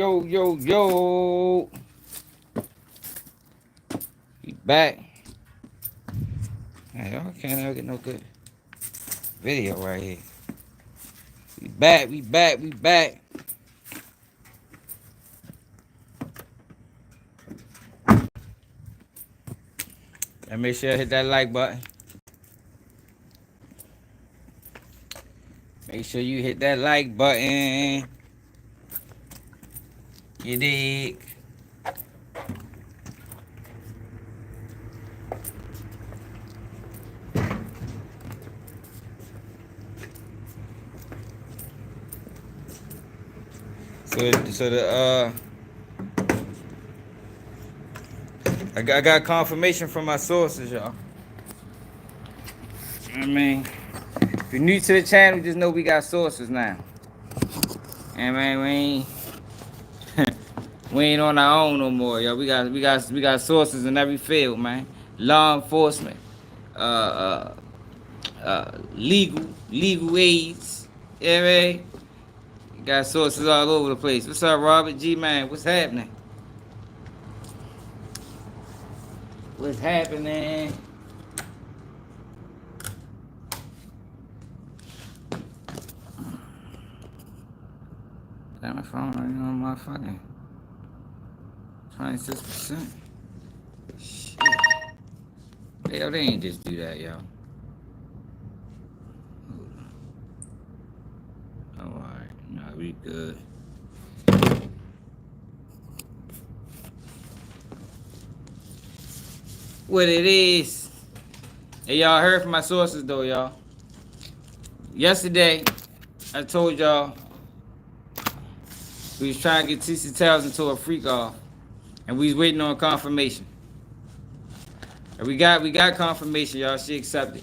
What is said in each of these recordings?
Yo, yo, yo. We back. Man, y'all can't ever get no good video right here. We back, we back, we back. And make sure you hit that like button. Make sure you hit that like button. You dig? So I got confirmation from my sources, y'all. I mean, if you're new to the channel, just know we got sources now. I mean, we ain't on our own no more, yo. We got sources in every field, man. Law enforcement, uh, legal aids. Yeah, man. Got sources all over the place. What's up, Robert G, man? What's happening? What's happening? Got my phone right on my fucking 26%. Shit. Yo, they ain't just do that, yo. Alright, nah, we good. What it is. Hey, y'all heard from my sources, though, y'all. Yesterday, I told y'all we was trying to get Tissa Tails into a freak off, and we was waiting on confirmation. And we got confirmation, y'all. She accepted.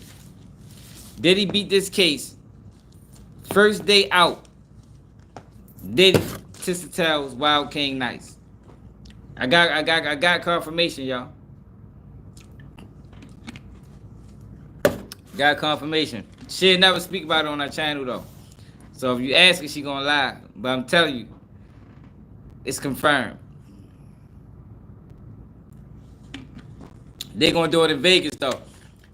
Diddy beat this case. First day out. Diddy, Tissa Tails, Wild King Nice. I got confirmation, y'all. Got confirmation. She'll never speak about it on our channel though. So if you ask her, she gonna lie. But I'm telling you, it's confirmed. They gonna do it in Vegas though.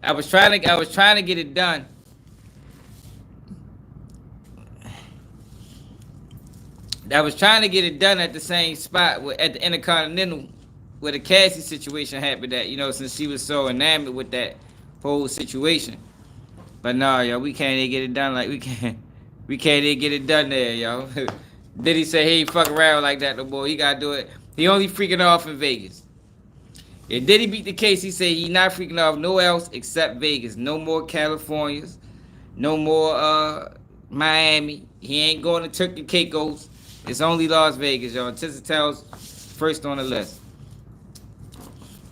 I was trying to get it done. I was trying to get it done at the same spot at the Intercontinental where the Cassie situation happened at, you know, since she was so enamored with that whole situation. But nah, yo, we can't even get it done like we can't even get it done there, yo. Diddy say he ain't fuck around like that no more. He gotta do it. He only freaking off in Vegas. If Diddy beat the case, he said he not freaking off nowhere else except Vegas. No more Californias. No more Miami. He ain't going to Turkey Caicos. It's only Las Vegas, y'all. Tissa Tails first on the list.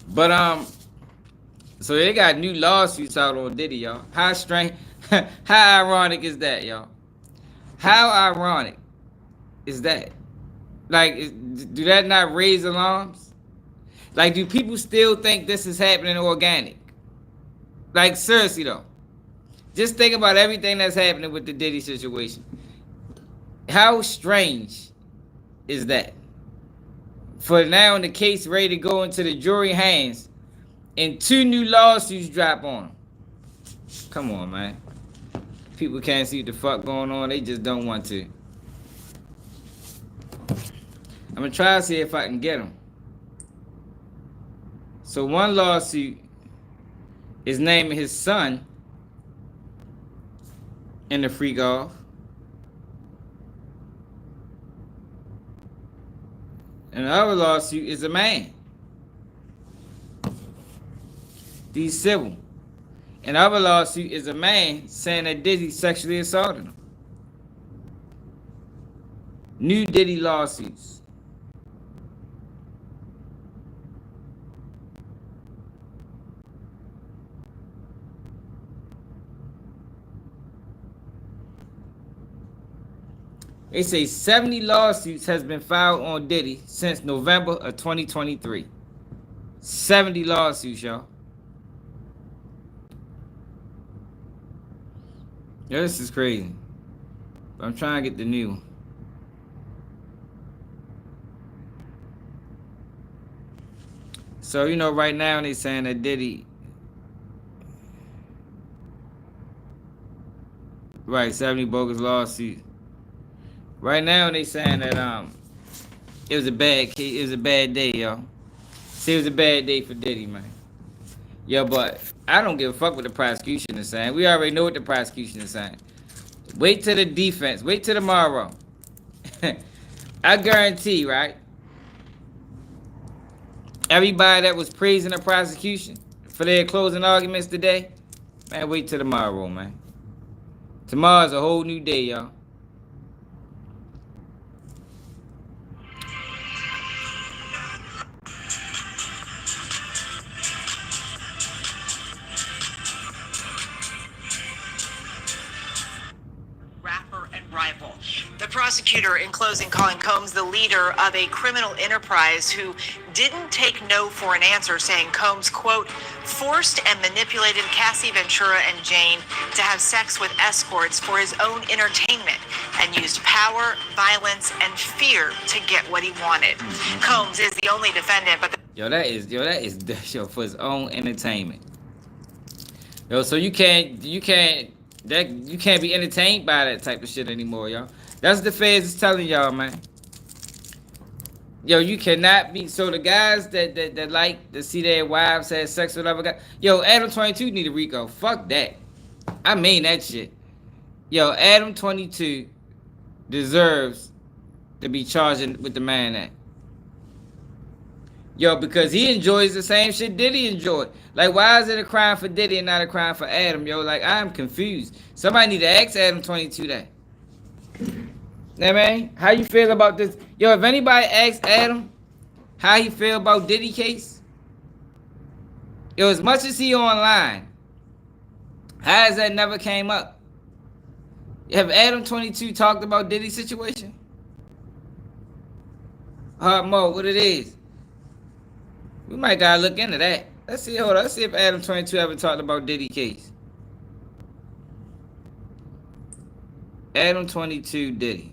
But so they got new lawsuits out on Diddy, y'all. How strange, how ironic is that, y'all? How ironic is that? Like, do that not raise alarms? Like, do people still think this is happening organic? Like, seriously though. Just think about everything that's happening with the Diddy situation. How strange is that? For now, the case ready to go into the jury hands, and 2 new lawsuits drop on them. Come on, man. People can't see what the fuck going on. They just don't want to. I'm gonna try to see if I can get them. So one lawsuit is naming his son in the freak off. And the other lawsuit is a man. These civil. And the other lawsuit is a man saying that Diddy sexually assaulted him. New Diddy lawsuits. They say 70 lawsuits has been filed on Diddy since November of 2023. 70 lawsuits, y'all. Yeah, this is crazy. But I'm trying to get the new one. So, you know, right now they saying that Diddy, right, 70 bogus lawsuits. Right now they saying that it was a bad case, it was a bad day, yo. See, it was a bad day for Diddy, man. Yo, but I don't give a fuck what the prosecution is saying. We already know what the prosecution is saying. Wait till the defense. Wait till tomorrow. I guarantee, right? Everybody that was praising the prosecution for their closing arguments today, man, wait till tomorrow, man. Tomorrow's a whole new day, y'all. The prosecutor, in closing, calling Combs the leader of a criminal enterprise who didn't take no for an answer, saying Combs, quote, forced and manipulated Cassie Ventura and Jane to have sex with escorts for his own entertainment and used power, violence, and fear to get what he wanted. Combs is the only defendant, but that is for his own entertainment. Yo, so you can't be entertained by that type of shit anymore, y'all. That's the feds is telling y'all, man. Yo, you cannot be. So the guys that like to see their wives have sex with other guys. Yo, Adam 22 need a RICO. Fuck that. I mean that shit. Yo, Adam 22 deserves to be charged with the Mann Act. Yo, because he enjoys the same shit Diddy enjoyed. Like, why is it a crime for Diddy and not a crime for Adam, yo? Like, I'm confused. Somebody need to ask Adam 22 that. Nah, man, how you feel about this? Yo, if anybody asks Adam how he feel about Diddy case, yo, as much as he online, how has that never came up? Have Adam 22 talked about Diddy's situation? Hard mode, what it is? We might gotta look into that. Let's see, hold on. Let's see if Adam 22 ever talked about Diddy case. Adam 22 Diddy.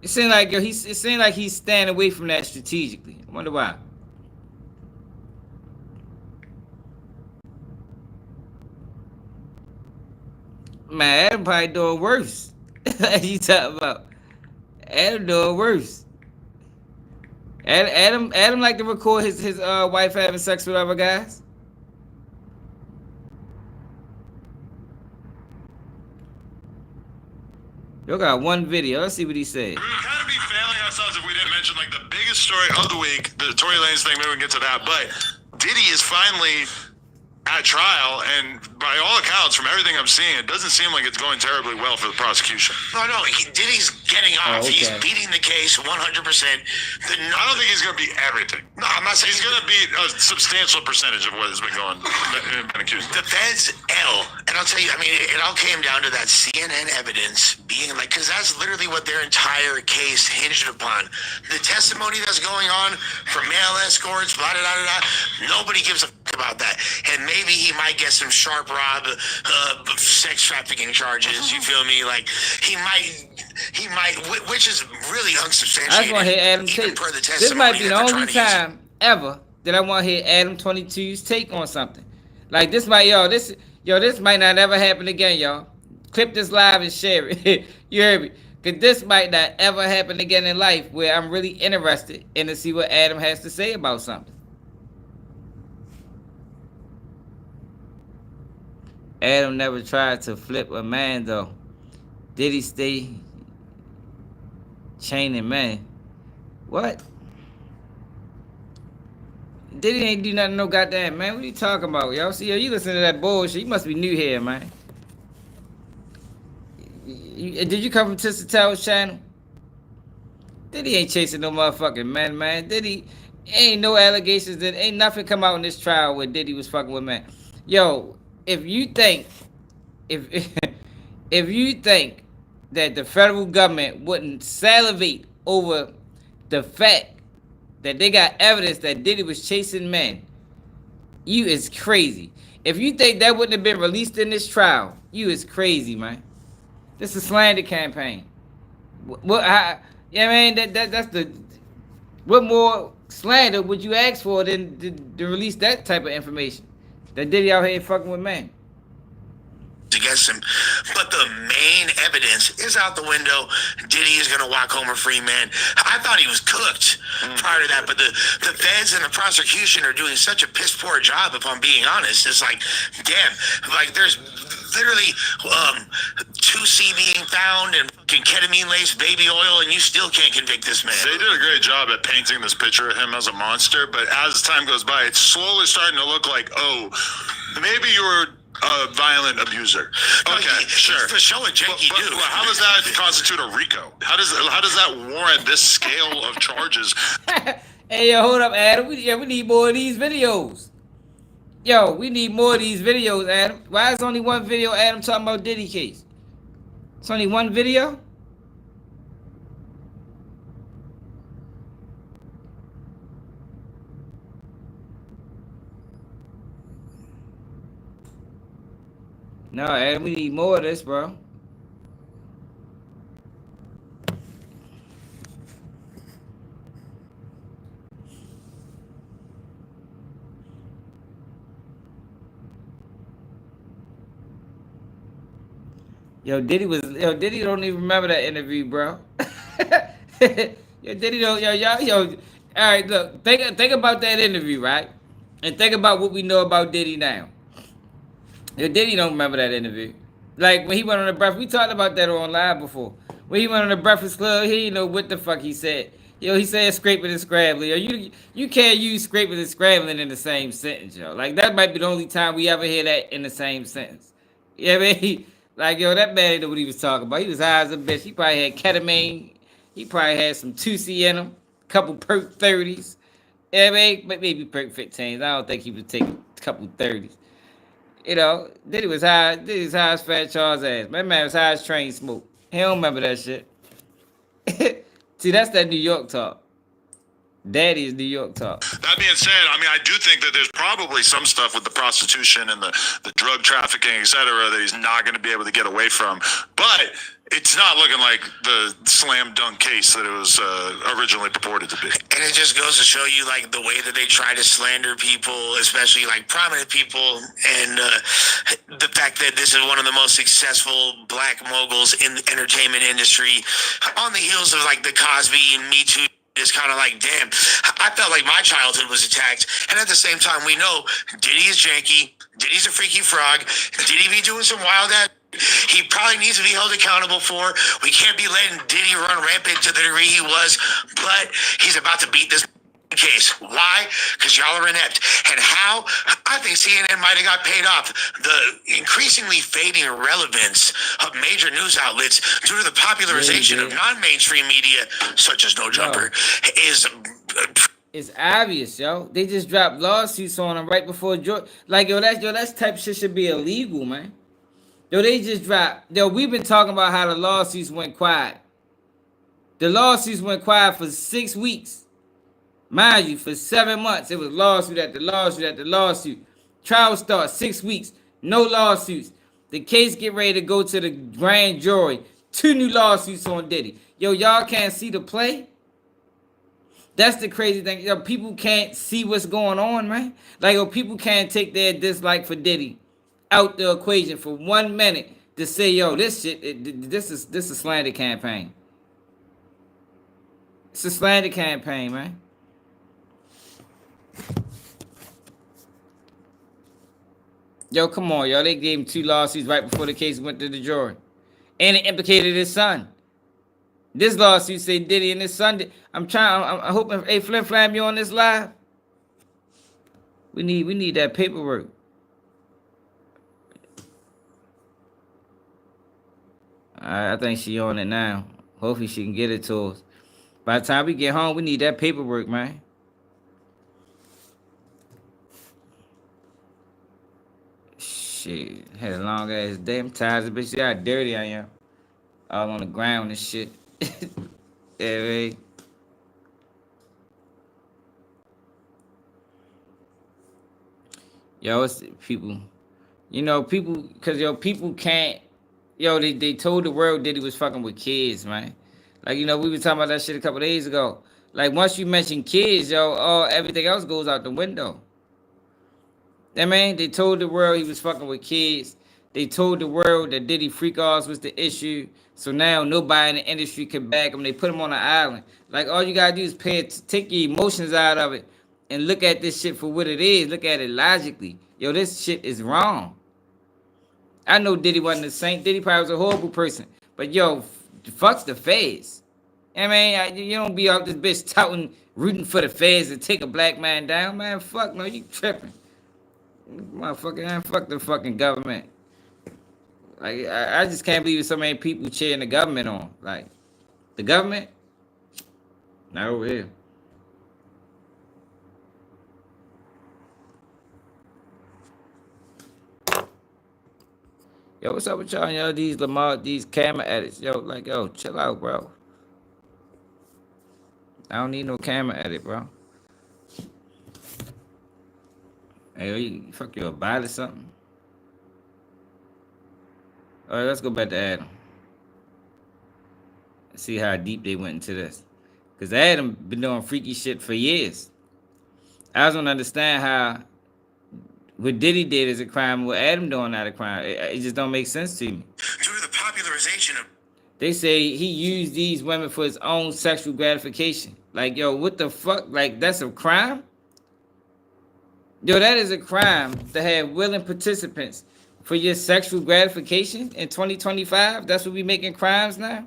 It seemed like he's staying away from that strategically. I wonder why. Man, Adam probably doing worse. You talking about? Adam doing worse. Adam like to record his wife having sex with other guys. You got one video. Let's see what he said. We would kind of be failing ourselves if we didn't mention like the biggest story of the week, the Tory Lanez thing. Maybe we can get to that. But Diddy is finally at trial, and by all accounts, from everything I'm seeing, it doesn't seem like it's going terribly well for the prosecution. No, Diddy's getting off. Oh, okay. He's beating the case 100%. I don't think he's going to beat everything. No, I'm not saying He's going to beat a substantial percentage of what has been accused. The feds L, and I'll tell you, I mean, it all came down to that CNN evidence being like, because that's literally what their entire case hinged upon. The testimony that's going on from male escorts, blah, blah, blah, blah, nobody gives a fuck about that. And maybe he might get some sharp rob, sex trafficking charges, you feel me? Like, he might, which is really unsubstantiated. I just want to hear Adam take. This might be the only time ever that I want to hear Adam 22's take on something. Like, this might, this might not ever happen again, y'all. Clip this live and share it. You heard me? Because this might not ever happen again in life, where I'm really interested in to see what Adam has to say about something. Adam never tried to flip a man, though. Did he stay chaining man? What? Diddy ain't do nothing, no goddamn, man. What are you talking about, y'all? See, you listen to that bullshit. You must be new here, man. Did you come from Tissa Tails channel? Diddy ain't chasing no motherfucking man. Diddy ain't no allegations. That ain't nothing come out in this trial where Diddy was fucking with man. Yo, if you think that the federal government wouldn't salivate over the fact that they got evidence that Diddy was chasing men, you is crazy. If you think that wouldn't have been released in this trial, you is crazy, man. This is a slander campaign. What? Yeah, man. That's the. What more Slander, would you ask for then to release that type of information? That Diddy out here fucking with men. Against him, but the main evidence is out the window. Diddy is going to walk home a free man. I thought he was cooked prior to that, but the feds and the prosecution are doing such a piss poor job, if I'm being honest. It's like, damn, like there's literally 2C being found and fucking ketamine-laced baby oil, and you still can't convict this man. They did a great job at painting this picture of him as a monster, but as time goes by, it's slowly starting to look like, oh, maybe you were a violent abuser. Okay, sure. For sure, janky dude. But how does that constitute a RICO? How does that warrant this scale of charges? Hey, yo, hold up, Adam. We need more of these videos. Yo, we need more of these videos, Adam. Why is only one video, Adam, talking about Diddy case? It's only one video? No, Adam, we need more of this, bro. Yo, Diddy don't even remember that interview, bro. Yo, Diddy don't, yo. All right, look, think about that interview, right? And think about what we know about Diddy now. Yo, Diddy don't remember that interview. Like, when he went on the breakfast, we talked about that on live before. When he went on the Breakfast Club, he didn't know what the fuck he said. Yo, he said scraping and scrambling. Yo, you can't use scraping and scrambling in the same sentence, yo. Like, that might be the only time we ever hear that in the same sentence. You know what I mean? Like, yo, that man didn't know what he was talking about. He was high as a bitch. He probably had ketamine. He probably had some 2C in him. A couple perk 30s. You know what I mean? But maybe perk 15s. I don't think he was taking a couple 30s. You know, Diddy was high as Fat Charles' ass. My man was high as Train Smoke. He don't remember that shit. See, that's that New York talk. Daddy is New York talk. That being said, I mean, I do think that there's probably some stuff with the prostitution and the drug trafficking, et cetera, that he's not going to be able to get away from. But it's not looking like the slam dunk case that it was originally purported to be. And it just goes to show you, like, the way that they try to slander people, especially, like, prominent people, and the fact that this is one of the most successful black moguls in the entertainment industry on the heels of, like, the Cosby and Me Too. It's kind of like, damn, I felt like my childhood was attacked. And at the same time, we know Diddy is janky. Diddy's a freaky frog. Diddy be doing some wild ass. He probably needs to be held accountable for. We can't be letting Diddy run rampant to the degree he was, but he's about to beat this case. Why? Because y'all are inept. And how? I think CNN might have got paid off. The increasingly fading relevance of major news outlets due to the popularization of non-mainstream media, such as No Jumper, is... It's obvious, yo. They just dropped lawsuits on him right before George. Like, that type of shit should be illegal, man. Yo, they just dropped. Yo, we've been talking about how the lawsuits went quiet. The lawsuits went quiet for 6 weeks. Mind you, for 7 months, it was lawsuit after lawsuit after lawsuit. Trial starts 6 weeks, no lawsuits. The case get ready to go to the grand jury. 2 new lawsuits on Diddy. Yo, y'all can't see the play? That's the crazy thing. Yo, people can't see what's going on, man. Like, yo, people can't take their dislike for Diddy out the equation for 1 minute to say, yo, this shit, this is a slander campaign. It's a slander campaign, man. Yo, come on, yo. They gave him 2 lawsuits right before the case went to the jury. And it implicated his son. This lawsuit say Diddy and his son. I'm hoping, hey, Flim Flam, you on this live? We need that paperwork. I think she on it now. Hopefully she can get it to us. By the time we get home, we need that paperwork, man. Shit, had a long ass day. I'm tired of this bitch. See how dirty I am. All on the ground and shit. Yeah, man. Yo, it's people. You know, people, because, yo, people can't. Yo, they told the world Diddy was fucking with kids, man. Like, you know, we were talking about that shit a couple days ago. Like once you mention kids, yo, everything else goes out the window. I mean, they told the world he was fucking with kids. They told the world that Diddy freak offs was the issue. So now nobody in the industry can back him. They put him on an island. Like all you gotta do is take your emotions out of it and look at this shit for what it is. Look at it logically. Yo, this shit is wrong. I know Diddy wasn't a saint. Diddy probably was a horrible person. But yo, fuck the feds. I mean, you don't be out this bitch touting, rooting for the feds to take a black man down, man. Fuck no, you tripping. Motherfucker, man, fuck the fucking government. Like, I just can't believe so many people cheering the government on. Like, the government? Not over here. Yo, what's up with y'all? Yo, these camera edits. Yo, like, yo, chill out, bro. I don't need no camera edit, bro. Hey, yo, you fuck your body or something? All right, let's go back to Adam. See how deep they went into this. Because Adam been doing freaky shit for years. I just don't understand how what Diddy did is a crime, what Adam doing not a crime. It just don't make sense to me. Due to the popularization of... They say he used these women for his own sexual gratification. Like, yo, what the fuck? Like, that's a crime? Yo, that is a crime to have willing participants for your sexual gratification in 2025? That's what we making crimes now?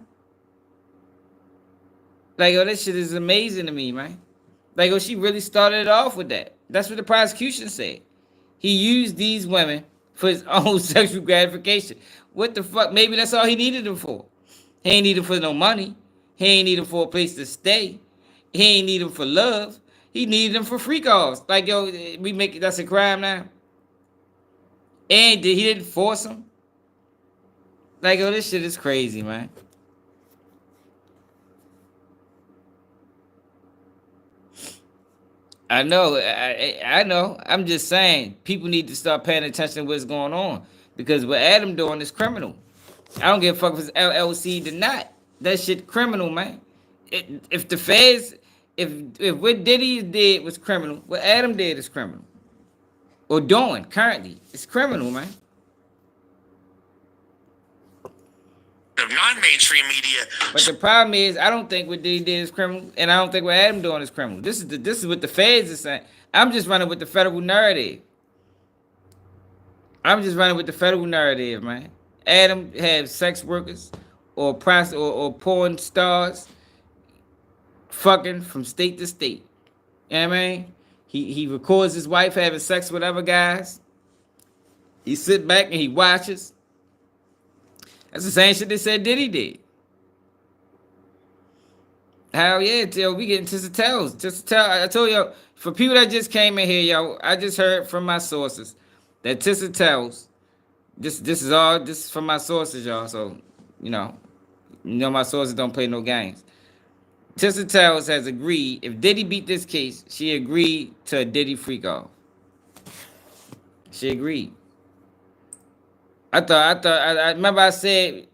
Like, yo, that shit is amazing to me, man. Like, yo, she really started it off with that. That's what the prosecution said. He used these women for his own sexual gratification. What the fuck? Maybe that's all he needed them for. He ain't need them for no money. He ain't need them for a place to stay. He ain't need them for love. He needed them for freak offs. Like, yo, we make that's a crime now. And he didn't force them. Like, yo, this shit is crazy, man. I know, I know. I'm just saying, people need to start paying attention to what's going on. Because what Adam doing is criminal. I don't give a fuck if it's LLC or not. That shit criminal, man. If the feds, if what Diddy did was criminal, what Adam did is criminal. Or doing currently, it's criminal, man. Of non-mainstream media. But the problem is, I don't think what Diddy did is criminal, and I don't think what Adam doing is criminal. This is what the feds are saying. I'm just running with the federal narrative. I'm just running with the federal narrative, man. Adam had sex workers or porn stars fucking from state to state. You know what I mean? He records his wife having sex with other guys. He sit back and he watches. That's the same shit they said Diddy did. Hell yeah, yo, we getting Tissa Tails. Tissa Tails, I told you, for people that just came in here, yo, I just heard from my sources that Tissa Tails, this is from my sources, y'all. So, you know my sources don't play no games. Tissa Tails has agreed, if Diddy beat this case, she agreed to a Diddy freak off. She agreed. I remember I said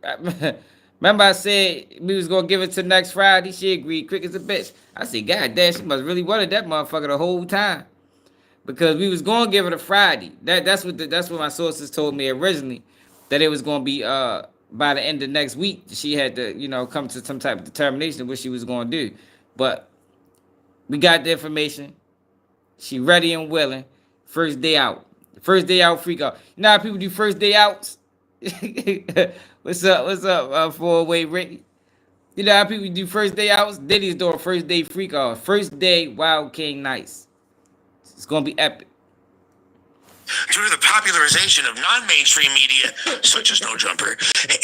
we was gonna give it to next Friday. She agreed quick as a bitch. I said, God damn, she must really wanted that motherfucker the whole time. Because we was gonna give it a Friday. That's what my sources told me originally. That it was gonna be by the end of next week. She had to, come to some type of determination of what she was gonna do. But we got the information. She ready and willing. First day out. First day out freak out. You know how people do first day outs? What's up, four-way Ricky? You know how people do first day outs? Diddy's doing first day freak off. First day Wild King nights. It's gonna be epic. Due to the popularization of non-mainstream media, such as No Jumper,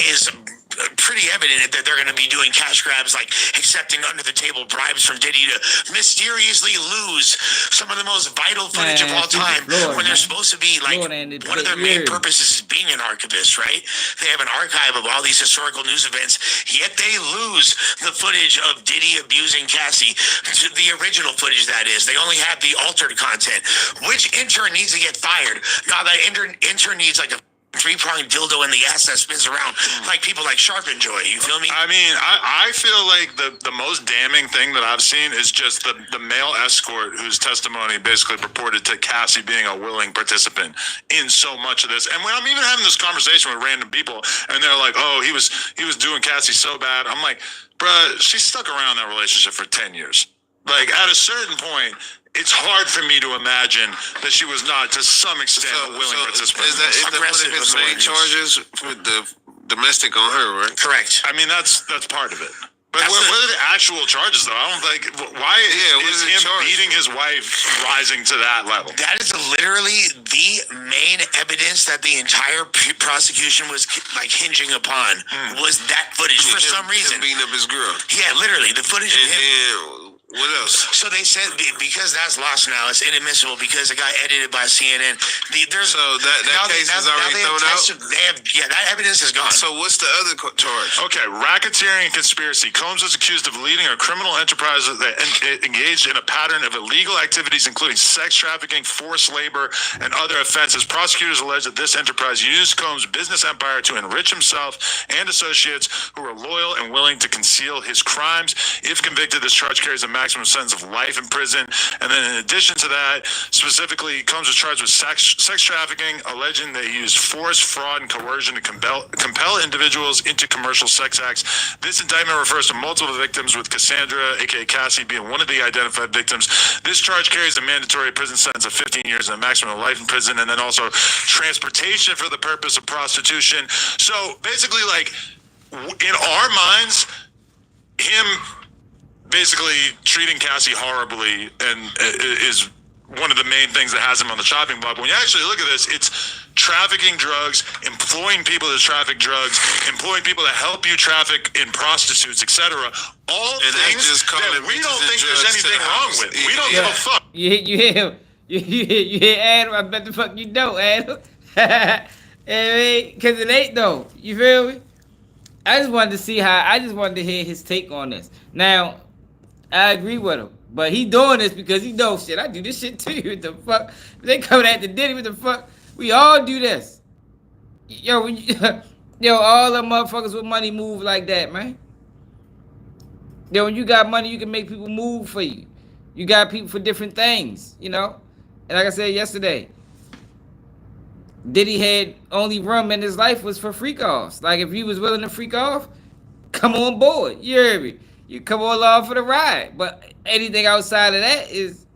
is pretty evident that they're going to be doing cash grabs, like accepting under-the-table bribes from Diddy to mysteriously lose some of the most vital footage of all time, when they're supposed to be, like, one of their main purposes is being an archivist, right? They have an archive of all these historical news events, yet they lose the footage of Diddy abusing Cassie, the original footage, that is. They only have the altered content. Which intern needs to get fired? Now, that intern needs, like, a three-pronged dildo in the ass that spins around like people like Sharp enjoy. You feel me? I mean, I feel like the most damning thing that I've seen is just the male escort whose testimony basically purported to Cassie being a willing participant in so much of this. And when I'm even having this conversation with random people, and they're like, "Oh, he was doing Cassie so bad," I'm like, "Bruh, she stuck around that relationship for 10 years. Like, at a certain point, it's hard for me to imagine that she was not, to some extent, a willing participant." Is that one of his main charges with the domestic on her, right? Correct. I mean, that's part of it. But what are the actual charges, though? I don't think. Why is him beating his wife rising to that level? That is literally the main evidence that the entire prosecution was like hinging upon was that footage for some reason. Him beating up his girl. Yeah, literally the footage of him. What else? So they said because that's lost now, it's inadmissible because it got edited by CNN. There's So that case is already thrown out? That evidence is gone. So what's the other charge? Okay, racketeering and conspiracy. Combs was accused of leading a criminal enterprise that engaged in a pattern of illegal activities, including sex trafficking, forced labor, and other offenses. Prosecutors allege that this enterprise used Combs' business empire to enrich himself and associates who were loyal and willing to conceal his crimes. If convicted, this charge carries a maximum sentence of life in prison. And then in addition to that, specifically, Combs was charged with sex trafficking, alleging that he used force, fraud, and coercion to compel individuals into commercial sex acts. This indictment refers to multiple victims, with Cassandra, aka Cassie, being one of the identified victims. This charge carries a mandatory prison sentence of 15 years and a maximum of life in prison, and then also transportation for the purpose of prostitution. So basically, like, in our minds, him basically treating Cassie horribly and is one of the main things that has him on the chopping block. When you actually look at this, it's trafficking drugs, employing people to traffic drugs, employing people to help you traffic in prostitutes, etc. All And things just that we don't think there's anything wrong with. We don't give a fuck. You hear him? You hear Adam? I bet the fuck you don't, Adam. Because it ain't though. You feel me? I just wanted to hear his take on this. Now, I agree with him, but he doing this because he knows shit. I do this shit too. What the fuck? If they coming at the Diddy, what the fuck? We all do this. Yo, all the motherfuckers with money move like that, man. Yo, when you got money, you can make people move for you. You got people for different things, you know? And like I said yesterday, Diddy had only room in his life was for freak offs. Like, if he was willing to freak off, come on board. You hear me? You come along for the ride. But anything outside of that is,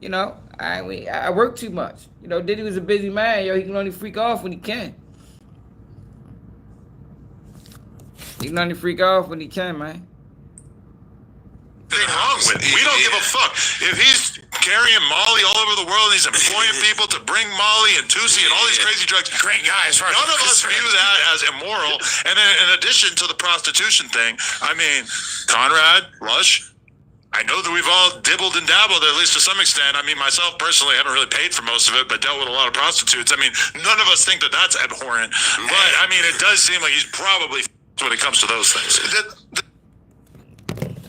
you know, I work too much. You know, Diddy was a busy man. Yo, he can only freak off when he can. He can only freak off when he can, man. Nothing wrong with. We don't give a fuck. If he's carrying Molly all over the world, he's employing people to bring Molly and Tissa and all these crazy drugs. Great guys. None of us view that as immoral. And then in addition to the prostitution thing, I mean, Conrad, Lush, I know that we've all dibbled and dabbled, at least to some extent. I mean, myself personally, I haven't really paid for most of it, but dealt with a lot of prostitutes. I mean, none of us think that that's abhorrent. But, I mean, it does seem like he's probably when it comes to those things.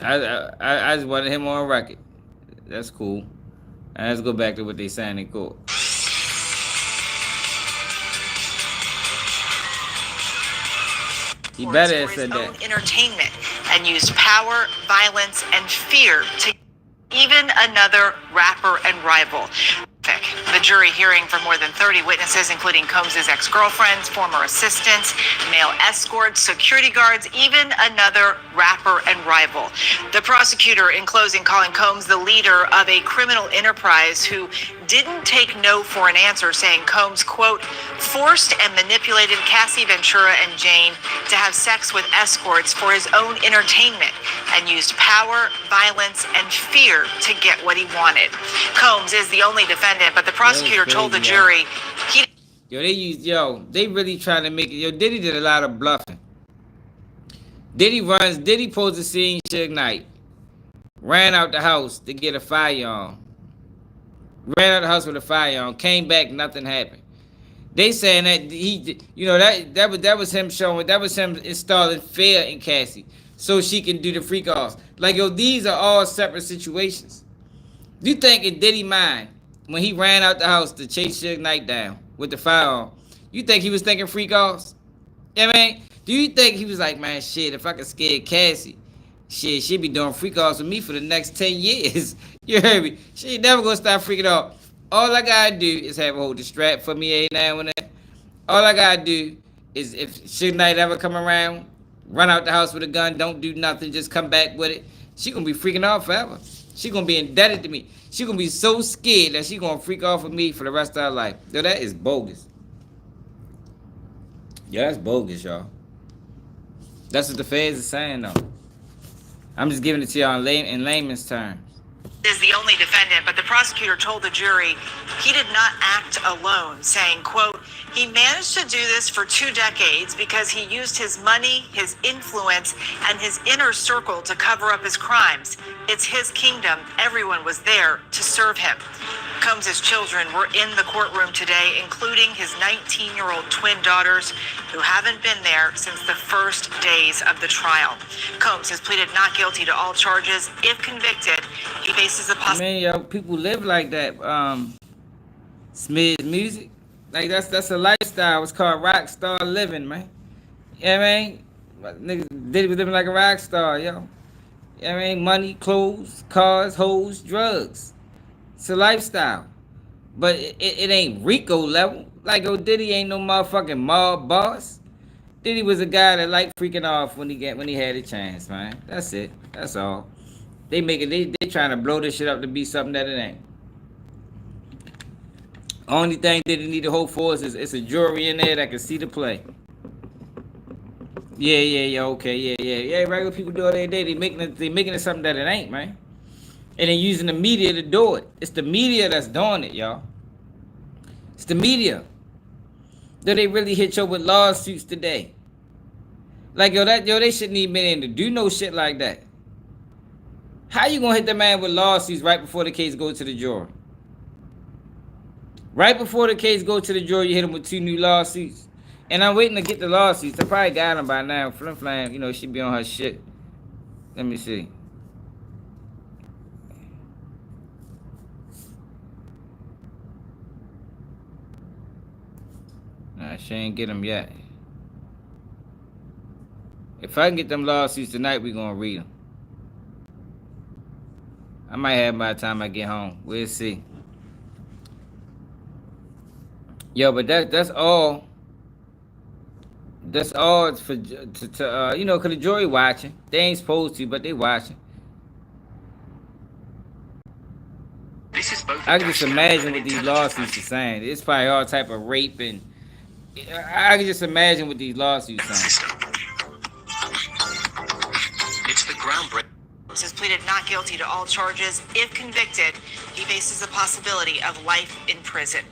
I just wanted him on record. That's cool. And let's go back to what they saying in court. He better have said that. Entertainment and used power, violence, and fear to even another rapper and rival. The jury hearing from more than 30 witnesses, including Combs' ex-girlfriends, former assistants, male escorts, security guards, even another rapper and rival. The prosecutor, in closing, calling Combs the leader of a criminal enterprise who didn't take no for an answer, saying Combs, quote, forced and manipulated Cassie Ventura and Jane to have sex with escorts for his own entertainment and used power, violence, and fear to get what he wanted. Combs is the only defendant, but the prosecutor told the jury he... They really trying to make it. Yo, Diddy did a lot of bluffing. Diddy posed the scene Suge Knight. Ran out the house to get a firearm. Ran out the house with a firearm. Came back, nothing happened. They saying that he, you know, that was him showing, that was him installing fear in Cassie so she can do the freak offs. Like, yo, these are all separate situations. Do you think in Diddy mind, when he ran out the house to chase Suge Knight down with the firearm, You think he was thinking freak offs? You know what I mean? Do you think he was like, man, shit, if I could scare Cassie, shit, she'd be doing freak offs with me for the next 10 years. You heard me? She ain't never gonna stop freaking off. All I gotta do is have her hold the strap for me every now and then. All I gotta do is if Suge Knight ever come around, run out the house with a gun, don't do nothing, just come back with it. She gonna be freaking off forever. She gonna be indebted to me. She gonna be so scared that she gonna freak off with me for the rest of her life. Yo, that is bogus. Yeah, that's bogus, y'all. That's what the feds are saying, though. I'm just giving it to y'all in layman's terms. Is the only defendant, but the prosecutor told the jury he did not act alone, saying, quote, he managed to do this for 2 decades because he used his money, his influence, and his inner circle to cover up his crimes. It's his kingdom. Everyone was there to serve him. Combs' children were in the courtroom today, including his 19-year-old twin daughters, who haven't been there since the first days of the trial. Combs has pleaded not guilty to all charges. If convicted, he faces a possibility. Man, yo, people live like that. Smid's music, like that's a lifestyle. It's called rock star living, man. You know what I mean? Niggas Diddy was living like a rock star, yo. You know what I mean? Money, clothes, cars, hoes, drugs. It's a lifestyle. But it ain't RICO level. Like, yo, Diddy ain't no motherfucking mob boss. Diddy was a guy that liked freaking off when he had a chance, man. That's it. That's all. They trying to blow this shit up to be something that it ain't. Only thing Diddy need to hope for is it's a jury in there that can see the play. Yeah, okay, yeah. Regular people do it every day. They making it something that it ain't, man. And then using the media to do it. It's the media that's doing it, y'all. It's the media. Do they really hit you with lawsuits today? Like, they shouldn't even been able to do no shit like that. How you gonna hit the man with lawsuits right before the case go to the jury? Right before the case go to the jury, you hit him with 2 new lawsuits. And I'm waiting to get the lawsuits. I probably got them by now. Flim Flam, she be on her shit. Let me see. Nah, she ain't get them yet. If I can get them lawsuits tonight, we gonna read them. I might have them by the time I get home. We'll see. Yo, but that's all. That's all for cause the jury watching. They ain't supposed to, but they watching. I can just imagine what these lawsuits are saying. It's probably all type of rape and I can just imagine what these lawsuits saying. It's the groundbreaking. Has pleaded not guilty to all charges. If convicted, he faces the possibility of life in prison.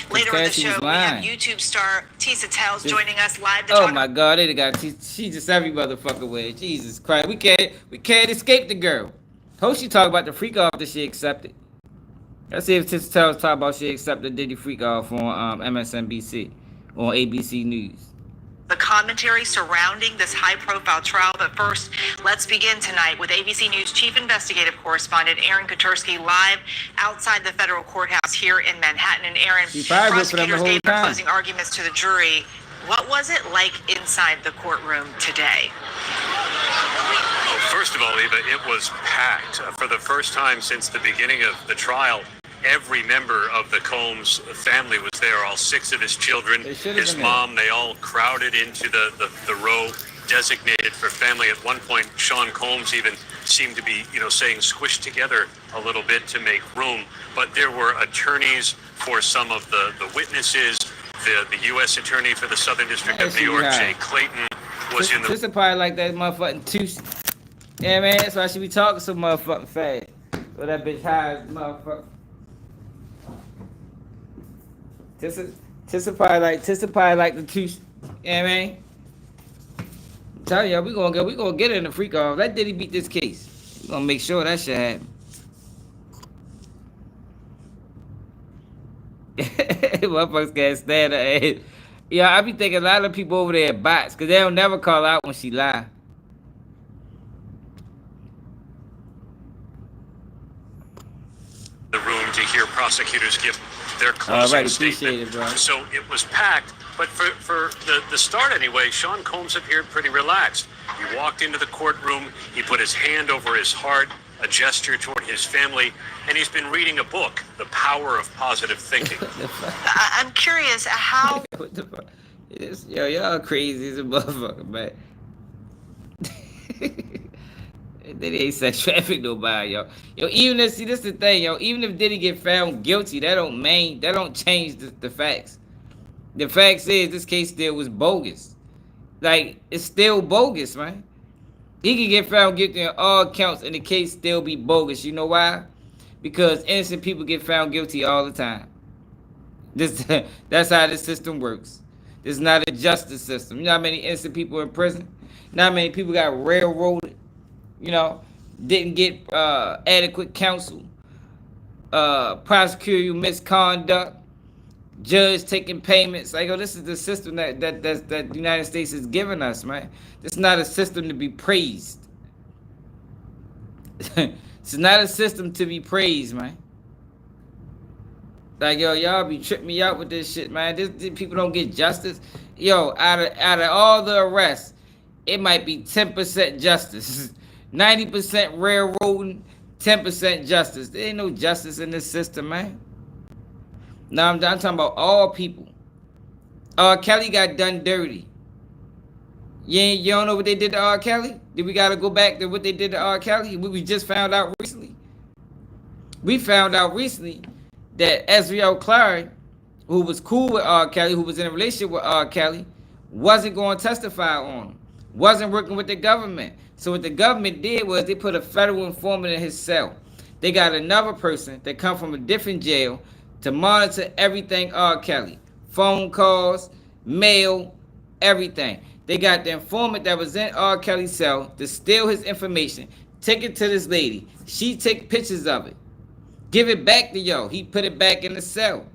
Later in the show, we have YouTube star Tissa Tails joining us live to talk. Oh my God, they got she just every motherfucker way. Jesus Christ, we can't escape the girl. Hope she talk about the freak off that she accepted. Let's see if Tissa Tails talk about she accepted Diddy freak off on MSNBC or ABC News. The commentary surrounding this high-profile trial. But first, let's begin tonight with ABC News Chief Investigative Correspondent Aaron Katursky live outside the federal courthouse here in Manhattan. And Aaron, prosecutors gave their closing arguments to the jury. What was it like inside the courtroom today? Well, first of all, Eva, it was packed. For the first time since the beginning of the trial, every member of the Combs family was there, all 6 of his children, his mom. They all crowded into the row designated for family. At one point, Sean Combs even seemed to be, saying squished together a little bit to make room. But there were attorneys for some of the witnesses. The U.S. attorney for the Southern District of New York, Jay Clayton, was in the... Tissa probably like that motherfucking tooth. Yeah, man, that's why she be talking so motherfucking fast. Or that bitch high as motherfucker. Tissa probably like the two. Yeah, man. I'm telling y'all, we gonna get it in the freak off. Let Diddy beat this case. We gonna make sure that shit happen. Motherfuckers can't stand her. Yeah, I be thinking a lot of people over there are bots, cause they don't never call out when she lie. The room to hear prosecutors give their closing All right, appreciate statement. it, bro. So it was packed, But for the start anyway, Sean Combs appeared pretty relaxed. He walked into the courtroom, he put his hand over his heart, a gesture toward his family, and he's been reading a book, The Power of Positive Thinking. I'm curious how. What the fuck? Yo, y'all crazy as a motherfucker, man. Diddy ain't sex traffic nobody, yo. Yo, even if, see, this the thing, yo. Even if Diddy get found guilty, that don't change the facts. The facts is this case still was bogus. Like, it's still bogus, man. He can get found guilty on all counts and the case still be bogus. You know why? Because innocent people get found guilty all the time. That's how this system works. This is not a justice system. You know how many innocent people in prison? You know how many people got railroaded? You know, didn't get adequate counsel, prosecutorial misconduct, judge taking payments. Like, oh, this is the system that the United States is giving us, man. This is not a system to be praised. It's not a system to be praised, man. Like, yo, y'all be tripping me out with this shit, man. This people don't get justice. Yo, out of all the arrests, it might be 10% justice. 90% railroading, 10% justice. There ain't no justice in this system, man. Now I'm talking about all people. Kelly got done dirty. You don't know what they did to R. Kelly? Did we gotta go back to what they did to R. Kelly? We just found out recently. We found out recently that Ezreal Clark, who was cool with R. Kelly, who was in a relationship with R. Kelly, wasn't going to testify on him. Wasn't working with the government. So what the government did was they put a federal informant in his cell. They got another person that come from a different jail to monitor everything R. Kelly. Phone calls, mail, everything. They got the informant that was in R. Kelly's cell to steal his information, take it to this lady. She take pictures of it. Give it back to yo. He put it back in the cell.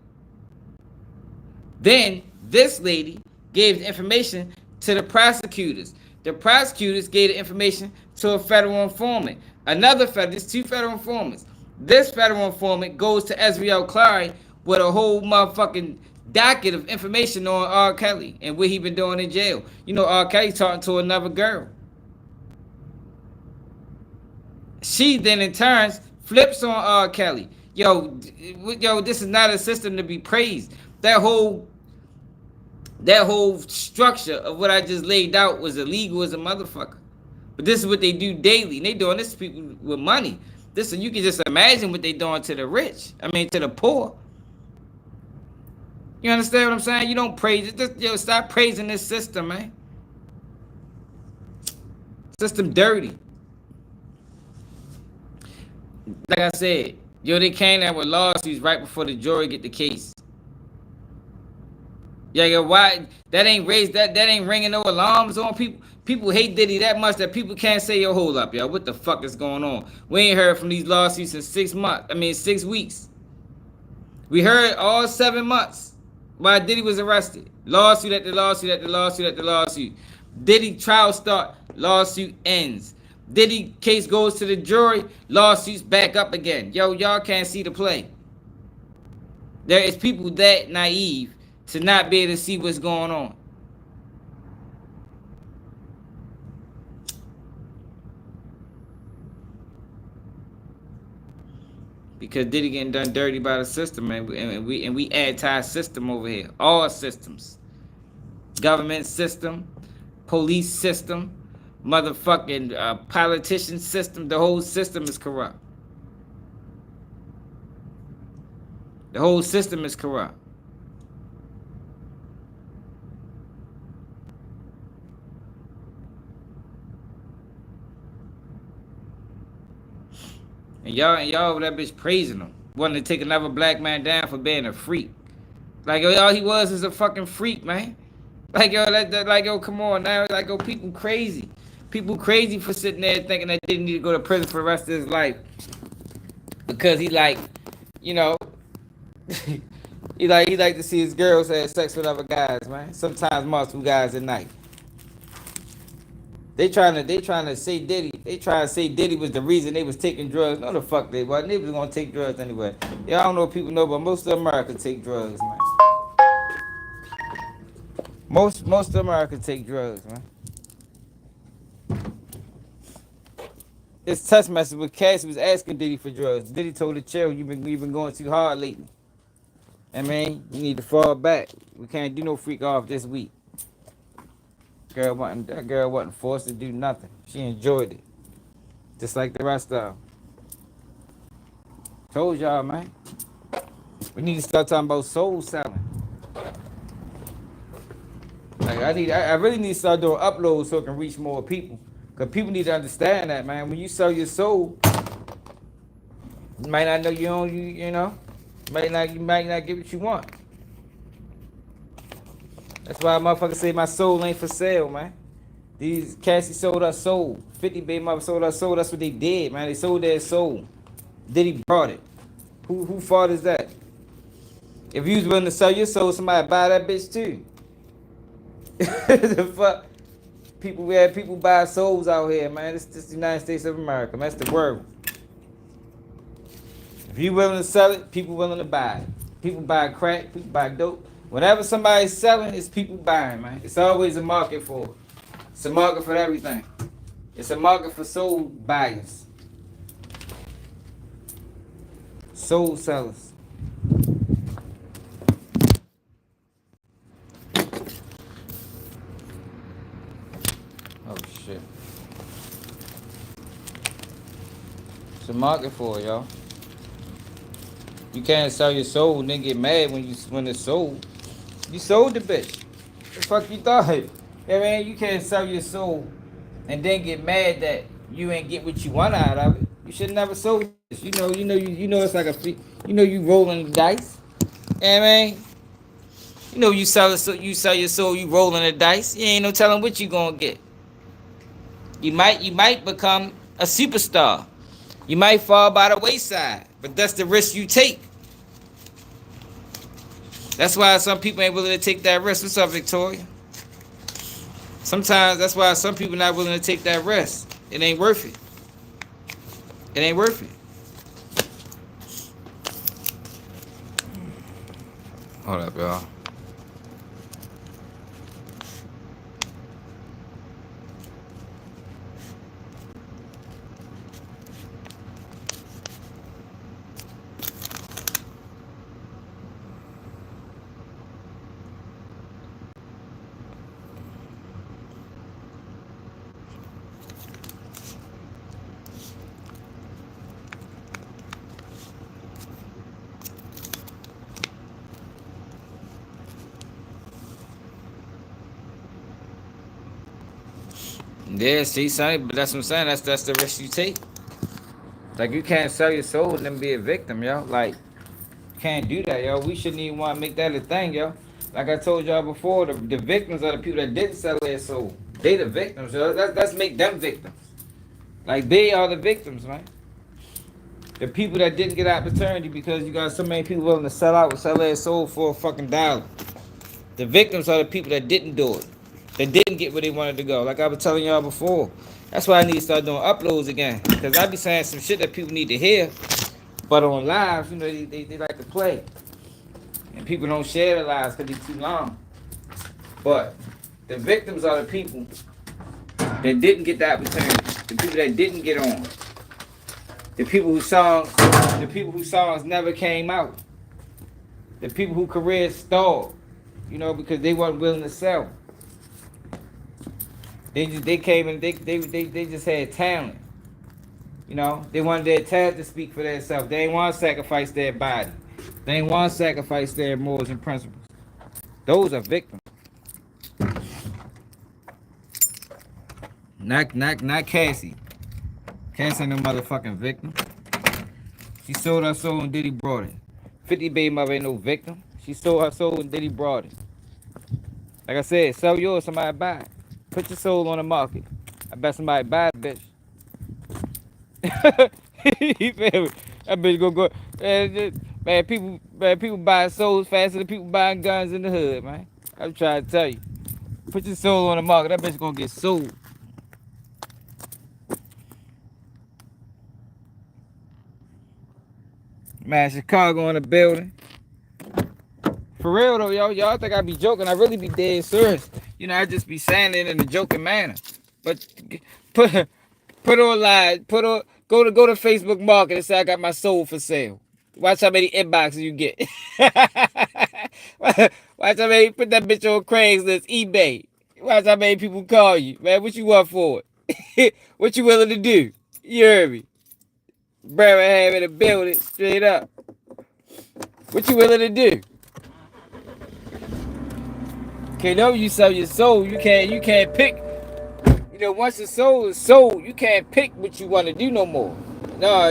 Then this lady gave the information to the prosecutors. The prosecutors gave the information to a federal informant. There's two federal informants. This federal informant goes to Ezreal Clark with a whole motherfucking docket of information on R. Kelly and what he been doing in jail. You know, R. Kelly talking to another girl. She then in turn flips on R. Kelly. Yo, this is not a system to be praised. That whole structure of what I just laid out was illegal as a motherfucker. But this is what they do daily. And they doing this to people with money. This, you can just imagine what they doing to the rich. I mean, to the poor. You understand what I'm saying? You don't praise it. Stop praising this system, man. System dirty. Like I said, they came out with lawsuits right before the jury get the case. Yeah, why that ain't ringing no alarms on people. People hate Diddy that much that people can't say, yo, hold up, yo, what the fuck is going on? We ain't heard from these lawsuits in 6 weeks. We heard all 7 months while Diddy was arrested. Lawsuit after lawsuit after lawsuit after lawsuit. Diddy trial start, lawsuit ends. Diddy case goes to the jury, lawsuits back up again. Yo, y'all can't see the play. There is people that naive to not be able to see what's going on. Because Diddy getting done dirty by the system, man. And we anti-system over here. All systems. Government system, police system, motherfucking politician system. The whole system is corrupt. The whole system is corrupt. And y'all over that bitch praising him. Wanting to take another black man down for being a freak. Like, yo, all he was is a fucking freak, man. Like, yo, come on now. Like, yo, people crazy. People crazy for sitting there thinking that they didn't need to go to prison for the rest of his life. Because he like, you know, he like to see his girls have sex with other guys, man. Sometimes multiple guys at night. They trying to say Diddy. They trying to say Diddy was the reason they was taking drugs. No, the fuck they wasn't. They was gonna take drugs anyway. Yeah, I don't know if people know, but most of America take drugs, man. Most of America take drugs, man. It's text message with Cassie was asking Diddy for drugs. Diddy told her, chill, you've been going too hard lately. I mean, you need to fall back. We can't do no freak off this week. That girl wasn't forced to do nothing. She enjoyed it. Just like the rest of them. Told y'all, man. We need to start talking about soul selling. Like I really need to start doing uploads so it can reach more people. Cause people need to understand that, man. When you sell your soul, you might not know you know, you might not get what you want. That's why motherfuckers say my soul ain't for sale, man. These Cassie sold her soul. 50 baby mother sold her soul. That's what they did, man. They sold their soul. Diddy brought it. Who fault is that? If you was willing to sell your soul, somebody buy that bitch too. The fuck? We had people buy souls out here, man. This the United States of America. That's the word. If you willing to sell it, people willing to buy it. People buy crack, people buy dope. Whatever somebody's selling, it's people buying, man. It's always a market for it. It's a market for everything. It's a market for soul buyers. Soul sellers. Oh shit. It's a market for it, y'all. You can't sell your soul and then get mad when it's sold. You sold the bitch. The fuck you thought? Yeah, man, you can't sell your soul and then get mad that you ain't get what you want out of it. You should never sold this. You know it's like you rolling the dice. Yeah, man. You know you sell your soul, you rolling the dice. You ain't no telling what you gonna get. You might become a superstar. You might fall by the wayside, but that's the risk you take. That's why some people ain't willing to take that risk. What's up, Victoria? Sometimes that's why some people not willing to take that risk. It ain't worth it. It ain't worth it. Hold up, y'all. Yeah, see, son, but that's what I'm saying. That's the risk you take. Like, you can't sell your soul and then be a victim, yo. Like, you can't do that, yo. We shouldn't even want to make that a thing, yo. Like I told y'all before, the victims are the people that didn't sell their soul. They the victims, yo. Let's make them victims. Like, they are the victims, man. The people that didn't get opportunity because you got so many people willing to sell their soul for a fucking dollar. The victims are the people that didn't do it. That didn't get where they wanted to go. Like I was telling y'all before. That's why I need to start doing uploads again. Because I be saying some shit that people need to hear. But on lives, you know, they like to play. And people don't share their lives because they're too long. But the victims are the people that didn't get the opportunity. The people that didn't get on. The people whose songs never came out. The people whose careers stalled. You know, because they weren't willing to sell. They came and they just had talent. You know, they wanted their talent to speak for themselves. They ain't want to sacrifice their body. They ain't want to sacrifice their morals and principles. Those are victims. Not Cassie. Cassie ain't no motherfucking victim. She sold her soul and Diddy brought it. 50 baby mother ain't no victim. She sold her soul and Diddy brought it. Like I said, sell yours, somebody buy it. Put your soul on the market. I bet somebody buy it, bitch. He feel me? That bitch gonna go. Man, people buy souls faster than people buying guns in the hood, man. I'm trying to tell you. Put your soul on the market. That bitch gonna get sold. Man, Chicago in the building. For real though, yo. Y'all think I be joking. I really be dead serious. You know, I just be saying it in a joking manner. But put put on live, go to Facebook Market and say I got my soul for sale. Watch how many inboxes you get. Watch how many put that bitch on Craigslist, eBay. Watch how many people call you. Man, what you want for it? What you willing to do? You heard me. Birmingham in the building, straight up. What you willing to do? Okay, no, you sell your soul. You can't pick. You know, once the soul is sold, you can't pick what you want to do no more. No,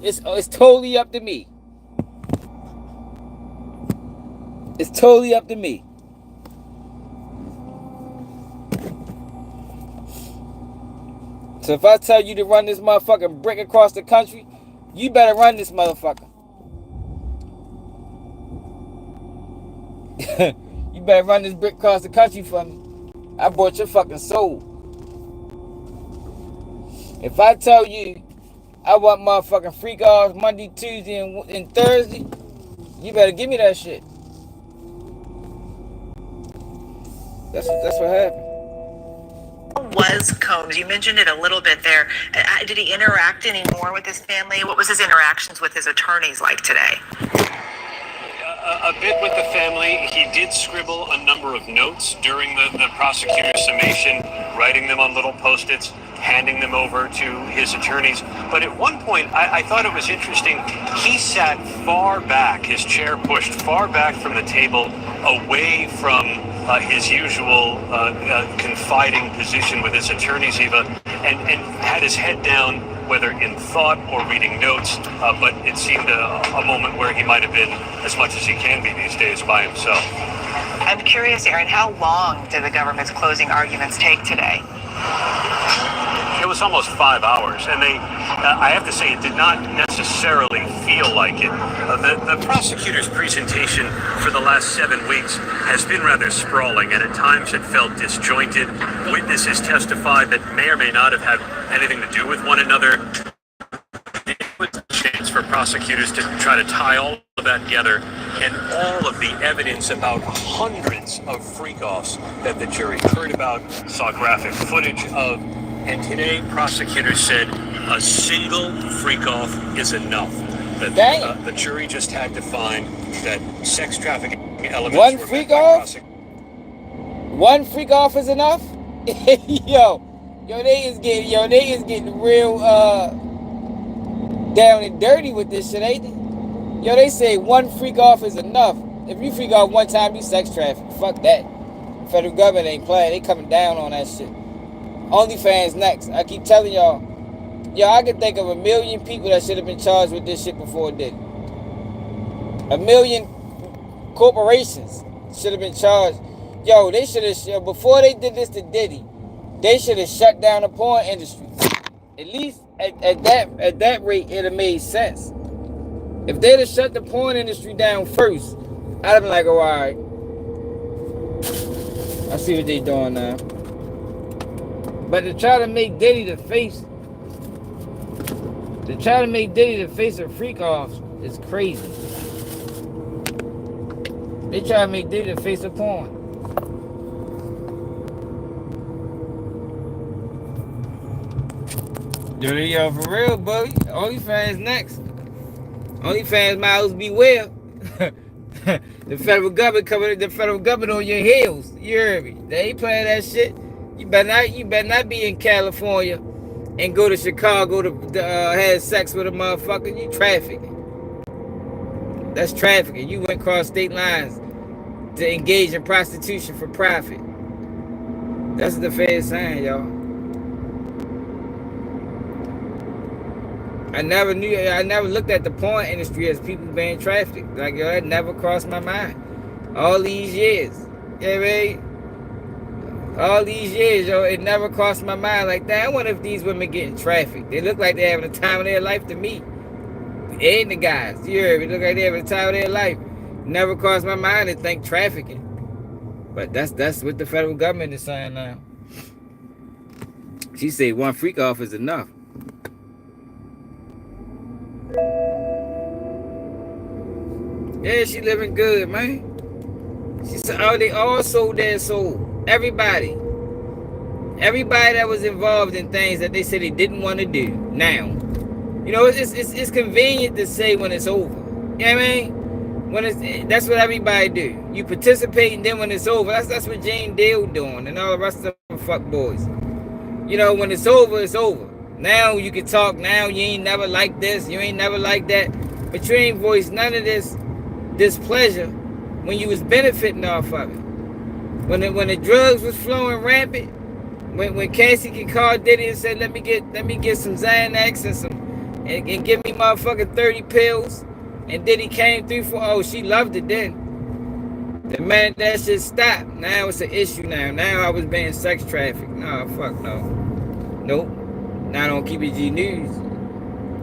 it's totally up to me. It's totally up to me. So if I tell you to run this motherfucking brick across the country, you better run this motherfucker. You better run this brick across the country for me. I bought your fucking soul. If I tell you I want motherfucking freak offs Monday, Tuesday, and Thursday, you better give me that shit. That's what happened. Was Combs? You mentioned it a little bit there. Did he interact anymore with his family? What was his interactions with his attorneys like today? A bit with the family. He did scribble a number of notes during the prosecutor's summation, writing them on little post-its, handing them over to his attorneys. But at one point, I thought it was interesting. He sat far back, his chair pushed far back from the table, away from his usual confiding position with his attorneys, Eva, and had his head down, whether in thought or reading notes, but it seemed a moment where he might have been as much as he can be these days by himself. I'm curious, Aaron, how long did the government's closing arguments take today? It was almost 5 hours, and I have to say, it did not necessarily feel like it. The prosecutor's presentation for the last 7 weeks has been rather sprawling, and at times it felt disjointed. Witnesses testified that may or may not have had anything to do with one another. It was a chance for prosecutors to try to tie all of that together, and all of the evidence about hundreds of freak-offs that the jury heard about, saw graphic footage of. And today, prosecutors said a single freak-off is enough. The jury just had to find that sex trafficking elements. One freak-off? One freak-off is enough? yo, they is getting real down and dirty with this shit, ain't they? Yo, they say one freak-off is enough. If you freak off one time, you sex traffic. Fuck that. Federal government ain't playing. They coming down on that shit. OnlyFans next. I keep telling y'all. Yo, I can think of 1 million people that should have been charged with this shit before it did. 1 million corporations should have been charged. Yo, they should have, before they did this to Diddy, they should have shut down the porn industry. At least at that rate, it'd have made sense. If they'd have shut the porn industry down first, I'd have been like, oh, all right. I see what they doing now. But to try to make Diddy the face of freak-offs is crazy. They try to make Diddy the face of porn. Yo, for real, buddy. OnlyFans next. OnlyFans miles beware. The federal government on your heels. You heard me? They ain't playing that shit. You better not be in California and go to Chicago to have sex with a motherfucker. You trafficking. That's trafficking. You went across state lines to engage in prostitution for profit. That's what the Fed's saying, y'all. I never looked at the porn industry as people being trafficked. Like, yo, that never crossed my mind. All these years. You know what I mean? All these years, yo, it never crossed my mind like that. I wonder if these women getting trafficked. They look like they're having the time of their life to me. And the guys, you heard me, look like they're having the time of their life. Never crossed my mind to think trafficking. But that's what the federal government is saying now. She said one freak off is enough. Yeah, she living good, man. She said, oh, they all sold their soul. Everybody. Everybody that was involved in things that they said they didn't want to do. Now, you know, it's convenient to say when it's over. You know what I mean? That's what everybody do. You participate, and then when it's over, that's what Jane Dale doing, and all the rest of them fuck boys. You know, when it's over, it's over. Now you can talk. Now you ain't never like this. You ain't never like that. But you ain't voiced none of this displeasure when you was benefiting off of it. When the drugs was flowing rampant. When Cassie could call Diddy and say, let me get some Xanax and give me motherfucking 30 pills, and Diddy came through for, she loved it then. The man, that shit stopped. Now it's an issue now. Now I was being sex trafficked. No, fuck no. Nope. Not on Keep It G News.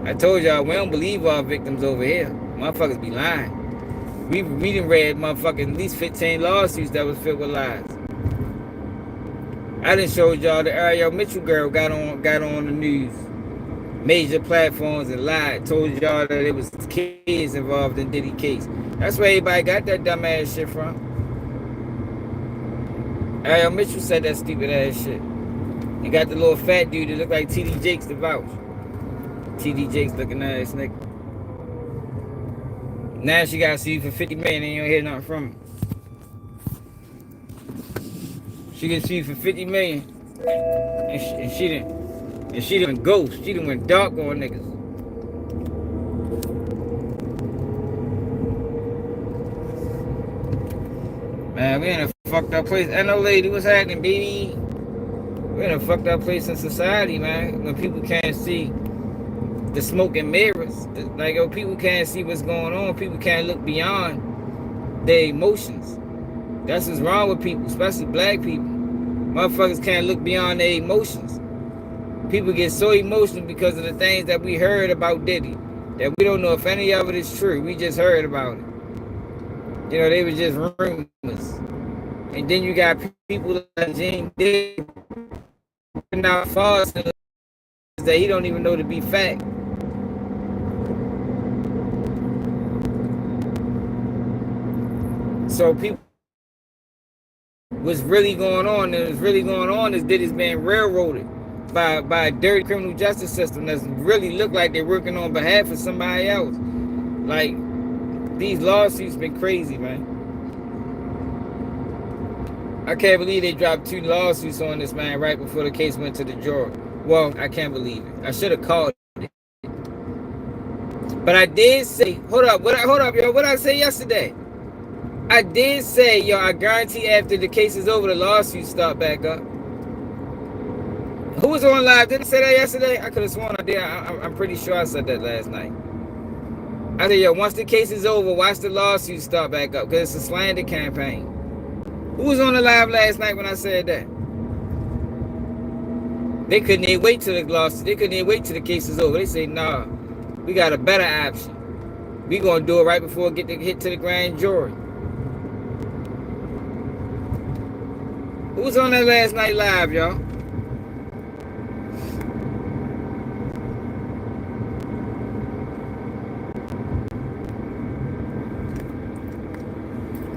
I told y'all, we don't believe our victims over here. Motherfuckers be lying. We done read motherfucking at least 15 lawsuits that was filled with lies. I done showed y'all the Ariel Mitchell girl got on the news, major platforms, and lied. Told y'all that it was kids involved in Diddy case. That's where everybody got that dumb ass shit from. Ariel Mitchell said that stupid ass shit. He got the little fat dude that looked like T.D. Jakes to vouch. T.D. Jakes looking ass nigga. Now she got sued for $50 million and you don't hear nothing from him. She get sued for $50 million, and she didn't ghost. She didn't went dark on niggas. Man, we in a fucked up place. I know, lady, what's happening, baby? We in a fucked up place in society, man. When people can't see the smoke and mirrors, like, people can't see what's going on. People can't look beyond their emotions. That's what's wrong with people, especially black people. Motherfuckers can't look beyond their emotions. People get so emotional because of the things that we heard about Diddy, that we don't know if any of it is true. We just heard about it. You know, they were just rumors. And then you got people like Jane Diddy putting out false that he don't even know to be fact. So people, what's really going on, and what's really going on is Diddy's being railroaded by a dirty criminal justice system that's really look like they're working on behalf of somebody else. Like, these lawsuits been crazy, man. I can't believe they dropped 2 lawsuits on this man right before the case went to the jury. Well, I can't believe it. I should have called it. But I did say, hold up, yo, what did I say yesterday? I did say, yo, I guarantee after the case is over, the lawsuits start back up. Who was on live? Didn't I say that yesterday? I could have sworn I did. I'm pretty sure I said that last night. I said, yo, once the case is over, watch the lawsuits start back up, because it's a slander campaign. Who was on the live last night when I said that? They couldn't even wait till the lawsuit. They couldn't even wait till the case is over. They say, nah, we got a better option. We gonna do it right before it get hit to the grand jury. Who was on that last night live, y'all?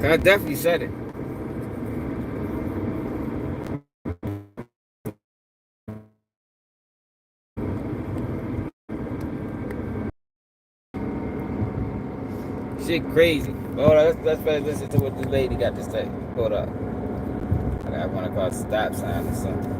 I definitely said it. Shit crazy. Hold on, let's better listen to what the lady got to say. Hold up. I want to call it stop sign or something.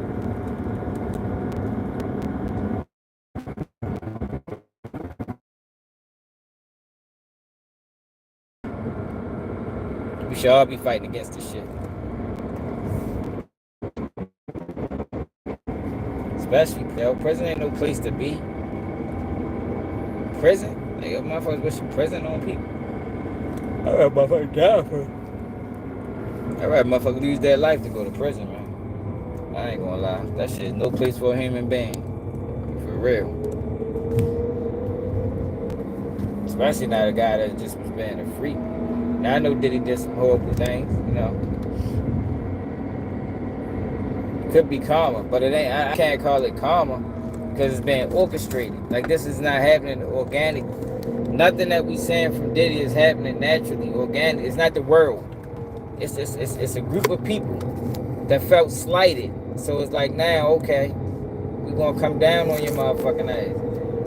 We should all be fighting against this shit. Especially, prison ain't no place to be. Prison? Like, motherfuckers wishing prison on people. I'd rather motherfuckers die for it. I'd rather motherfuckers lose their life to go to prison, man. I ain't gonna lie. That shit is no place for a human being. For real. Especially not a guy that just was being a freak. Now, I know Diddy did some horrible things, you know. Could be karma, but it ain't. I can't call it karma because it's being orchestrated. Like, this is not happening organically. Nothing that we saying from Diddy is happening naturally, organic. It's not the world. It's a group of people that felt slighted. So it's like, now, okay, we gonna come down on your motherfucking ass.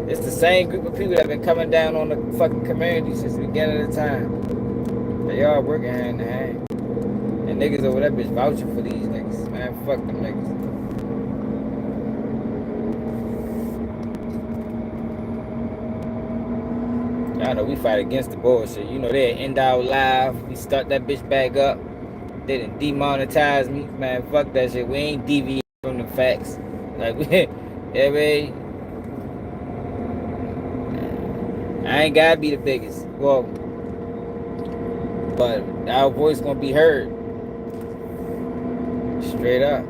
It's the same group of people that been coming down on the fucking community since the beginning of the time. They all working hand in hand. And niggas over that bitch vouching for these niggas. Man, fuck them niggas. Y'all know we fight against the bullshit. You know, they'll end our live. We start that bitch back up. They didn't demonetize me. Man, fuck that shit. We ain't deviating from the facts. Like, yeah, man. I ain't gotta be the biggest. Well, but our voice gonna be heard. Straight up.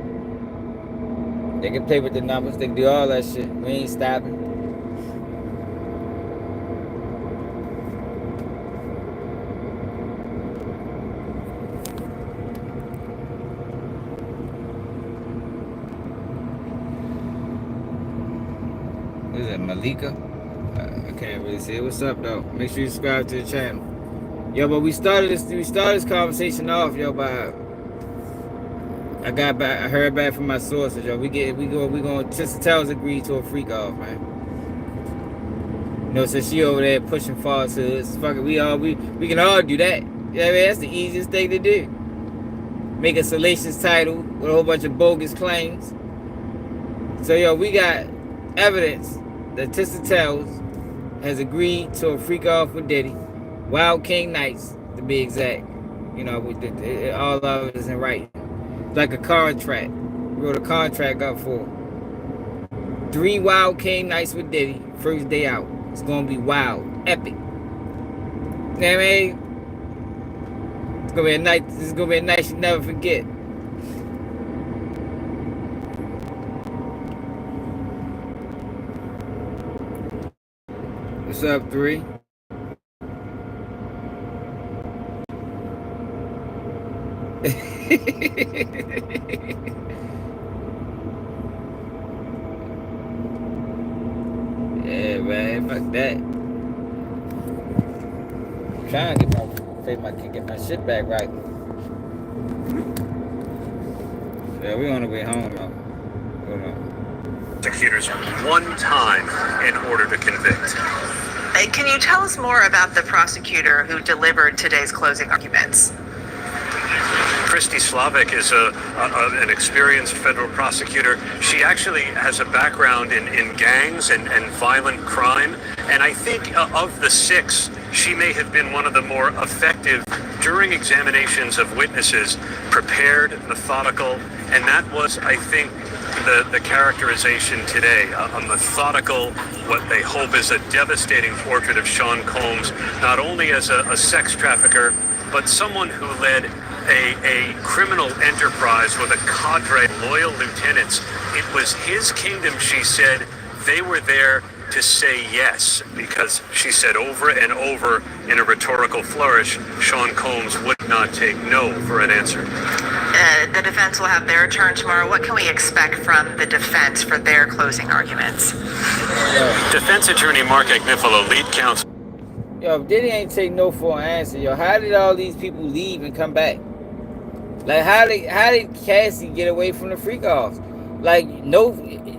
They can play with the numbers. They can do all that shit. We ain't stopping. What is that, Malika? I can't really see it. What's up, though? Make sure you subscribe to the channel. Yo, but we started this conversation off, yo, by I heard back from my sources, yo. We going Tissa Tails agreed to a freak off, man. You know, so she over there pushing falsehoods. Fuck it, we can all do that. You know what I mean? That's the easiest thing to do. Make a salacious title with a whole bunch of bogus claims. So, yo, we got evidence that Tissa Tails has agreed to a freak off with Diddy. Wild King Nights, to be exact. You know, all of it is in writing. Like a contract. We wrote a contract up for 3 Wild King Nights with Diddy. First day out. It's gonna be wild. Epic. You know what I mean? It's gonna be a night. This is gonna be a night you never forget. What's up, 3? Yeah, man, fuck that. I'm trying to get my shit back right. Yeah, we on the way home, though. Hold on. Prosecutors one time in order to convict. Can you tell us more about the prosecutor who delivered today's closing arguments? Christy Slavic is an experienced federal prosecutor. She actually has a background in gangs and violent crime. And I think of the 6, she may have been one of the more effective during examinations of witnesses, prepared, methodical. And that was, I think, the characterization today. A methodical, what they hope is a devastating portrait of Sean Combs, not only as a sex trafficker, but someone who led a criminal enterprise with a cadre of loyal lieutenants. It was his kingdom, she said. They were there to say yes, because she said over and over in a rhetorical flourish, Sean Combs would not take no for an answer. The defense will have their turn tomorrow. What can we expect from the defense for their closing arguments? Defense attorney Mark Agnifilo, lead counsel. Yo, if Diddy ain't take no for an answer, yo, how did all these people leave and come back? Like, how did Cassie get away from the freak offs? Like, no,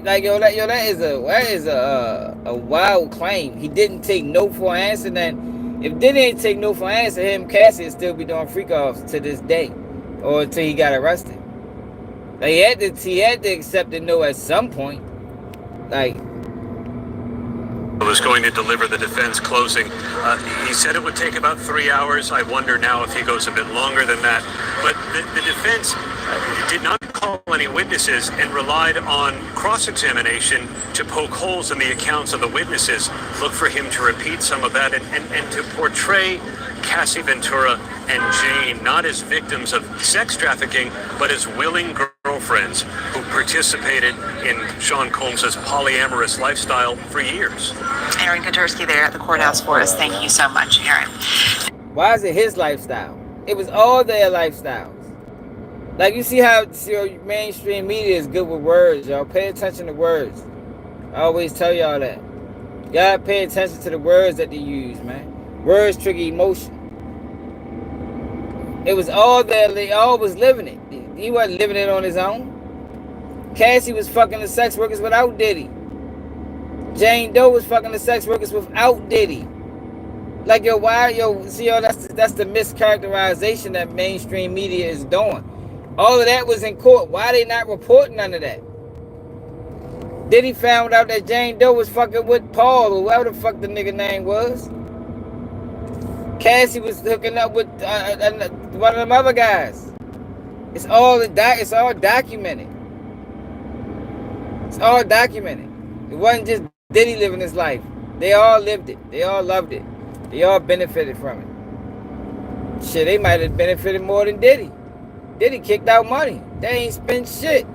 like, that is a wild claim. He didn't take no for an answer. Then, if Diddy ain't take no for an answer, him, Cassie would still be doing freak offs to this day, or until he got arrested. Like, he had to accept the no at some point. Like, was going to deliver the defense closing. He said it would take about 3 hours. I wonder now if he goes a bit longer than that. But the defense did not call any witnesses and relied on cross-examination to poke holes in the accounts of the witnesses, look for him to repeat some of that, and to portray Cassie Ventura and Jane not as victims of sex trafficking, but as willing girlfriends who participated in Sean Combs' polyamorous lifestyle for years. Aaron Kotursky there at the courthouse for us. Thank you so much, Aaron. Why is it his lifestyle? It was all their lifestyles. Like, you see how mainstream media is good with words, y'all. Pay attention to words. I always tell y'all that. Y'all pay attention to the words that they use, man. Words trigger emotion. It was all that they all was living it. He wasn't living it on his own. Cassie was fucking the sex workers without Diddy. Jane Doe was fucking the sex workers without Diddy. Like, yo, why, yo, see, yo, that's the mischaracterization that mainstream media is doing. All of that was in court. Why they not reporting none of that? Diddy found out that Jane Doe was fucking with Paul, or whatever the fuck the nigga name was. Cassie was hooking up with one of them other guys. It's all documented. It's all documented. It wasn't just Diddy living his life. They all lived it. They all loved it. They all benefited from it. Shit, they might have benefited more than Diddy. Diddy kicked out money. They ain't spent shit.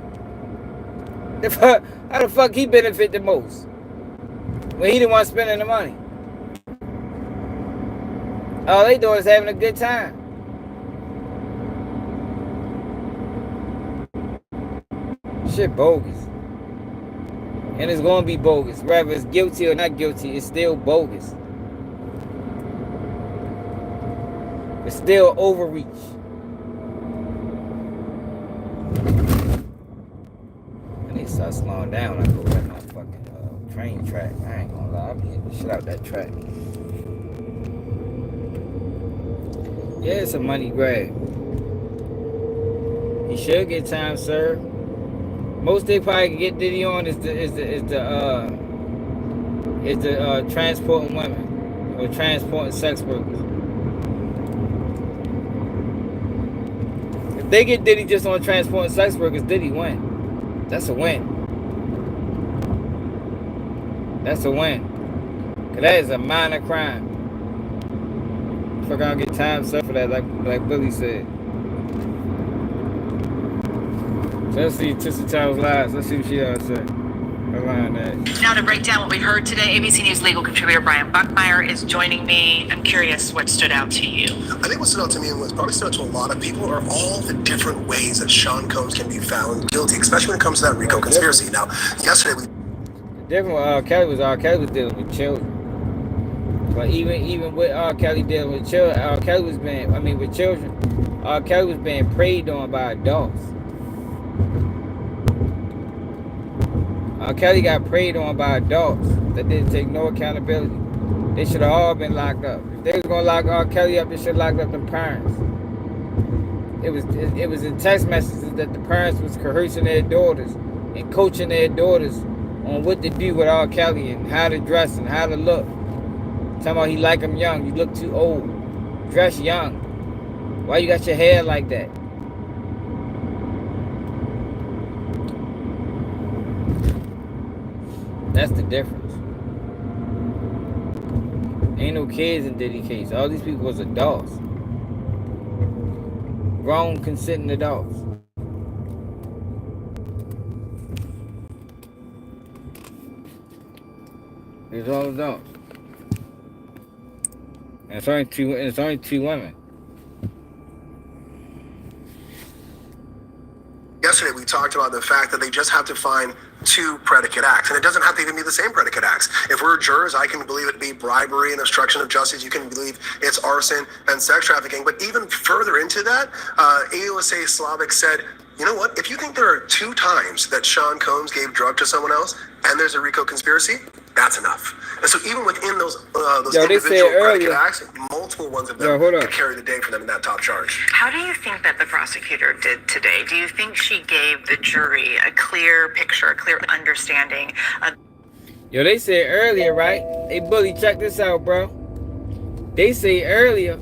How the fuck he benefit the most? When he the one spending the money. All they doing is having a good time. Shit bogus. And it's gonna be bogus. Whether it's guilty or not guilty, it's still bogus. It's still overreach. I need to start slowing down. I go at my fucking train track. I ain't gonna lie. I'll be hitting the shit out that track. Yeah, it's a money grab. He should get time served. Most they probably can get Diddy on is the transporting women or transporting sex workers. If they get Diddy just on transporting sex workers, Diddy win. That's a win. That's a win. Cause that is a minor crime. Fuck, I'll get time served for that, like Billy said. So let's see Tissa Tails lies. Let's see what she has to say around that. Now to break down what we heard today, ABC News legal contributor Brian Buckmeyer is joining me. I'm curious what stood out to you. I think what stood out to me and what probably stood out to a lot of people are all the different ways that Sean Combs can be found guilty, especially when it comes to that RICO conspiracy. Now, yesterday we... The different with R. Kelly was dealing with children. But even with R. Kelly dealing with children, R. Kelly was with children, R. Kelly was being preyed on by adults. R. Kelly got preyed on by adults that didn't take no accountability. They should have all been locked up. If they was gonna lock R. Kelly up, they should have locked up the parents. It was in text messages that the parents was coercing their daughters and coaching their daughters on what to do with R. Kelly and how to dress and how to look. Talking about he like him young. You look too old. Dress young. Why you got your hair like that? That's the difference. Ain't no kids in Diddy case. All these people was adults. Grown, consenting adults. It's all adults. And it's only two women. Yesterday we talked about the fact that they just have to find two predicate acts, and it doesn't have to even be the same predicate acts. If we're jurors, I can believe it be bribery and obstruction of justice. You can believe it's arson and sex trafficking. But even further into that, AUSA Slavic said, you know what? If you think there are 2 times that Sean Combs gave drug to someone else and there's a RICO conspiracy, that's enough. And so even within those individual predicate acts, multiple ones of them could carry the day for them in that top charge. How do you think that the prosecutor did today? Do you think she gave the jury a clear picture, a clear understanding of... Yo, they said earlier, right? Hey, Bully, check this out, bro. They say earlier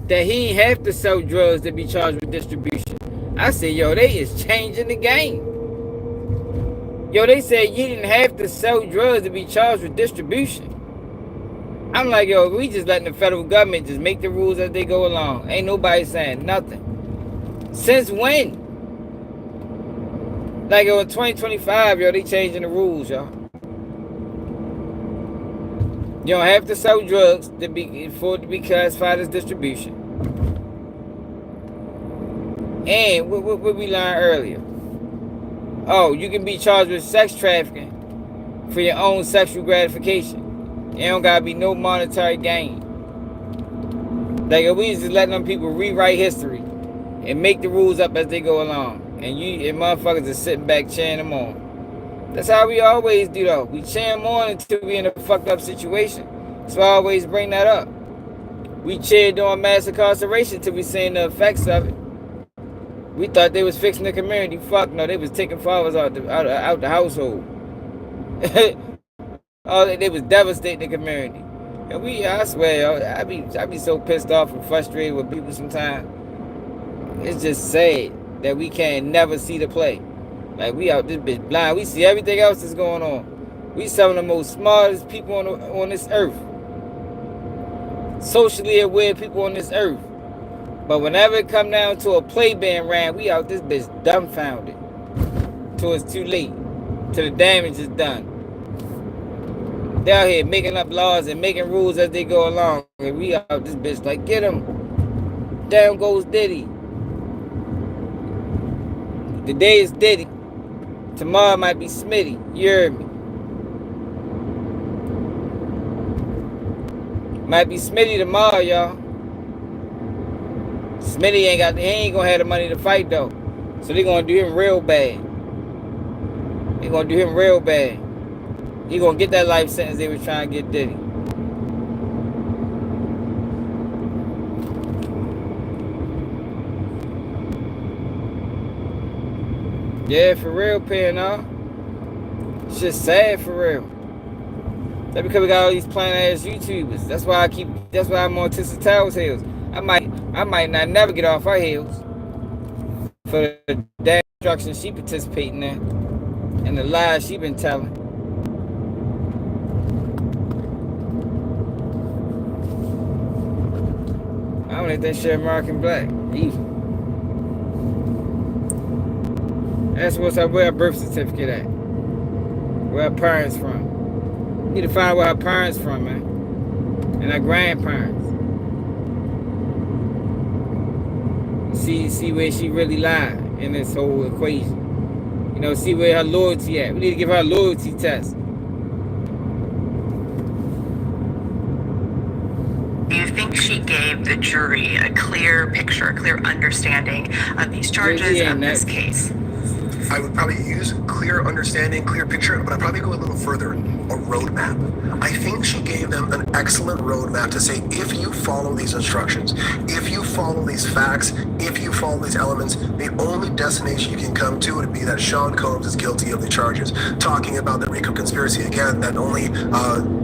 that he ain't have to sell drugs to be charged with distribution. I said, yo, they is changing the game. Yo, they said you didn't have to sell drugs to be charged with distribution. I'm like, yo, we just letting the federal government just make the rules as they go along. Ain't nobody saying nothing. Since when? Like, yo, in 2025, yo, they changing the rules, y'all. You don't have to sell drugs for it to be classified as distribution. And what we learned earlier. Oh, you can be charged with sex trafficking for your own sexual gratification. It don't gotta be no monetary gain. Like if we just letting them people rewrite history and make the rules up as they go along, and you and motherfuckers are sitting back cheering them on. That's how we always do though. We cheer them on until we in a fucked up situation. So I always bring that up. We cheered during mass incarceration till we seen the effects of it. We thought they was fixing the community. Fuck no, they was taking fathers out the household. Oh, they was devastating the community. And I swear, I be so pissed off and frustrated with people sometimes. It's just sad that we can never see the play. Like we out this bitch blind. We see everything else that's going on. We some of the most smartest people on this earth. Socially aware people on this earth. But whenever it come down to a play being ran, we out this bitch dumbfounded. Till it's too late. Till the damage is done. They out here making up laws and making rules as they go along. And we out this bitch like, get him. Down goes Diddy. Today is Diddy. Tomorrow might be Smitty. You heard me. Might be Smitty tomorrow, y'all. Smitty he ain't gonna have the money to fight though. So they gonna do him real bad. They gonna do him real bad. He gonna get that life sentence they was trying to get Diddy. Yeah, for real, P&R. It's just sad for real. That's because we got all these plain ass YouTubers. That's why I'm on Tissa Tails heels. I might not never get off her heels for the damn destruction she participating in and the lies she been telling. I don't even think she American black either. That's where her birth certificate at. Where her parents from. Need to find out where her parents from, man. And her grandparents. See where she really lied in this whole equation. You know, see where her loyalty at. We need to give her a loyalty test. Do you think she gave the jury a clear picture, a clear understanding of these charges, of this case? I would probably use clear understanding, clear picture, but I'd probably go a little further. A roadmap. I think she gave them an excellent roadmap to say, if you follow these instructions, if you follow these facts, if you follow these elements, the only destination you can come to would be that Sean Combs is guilty of the charges. Talking about the RICO conspiracy again, that only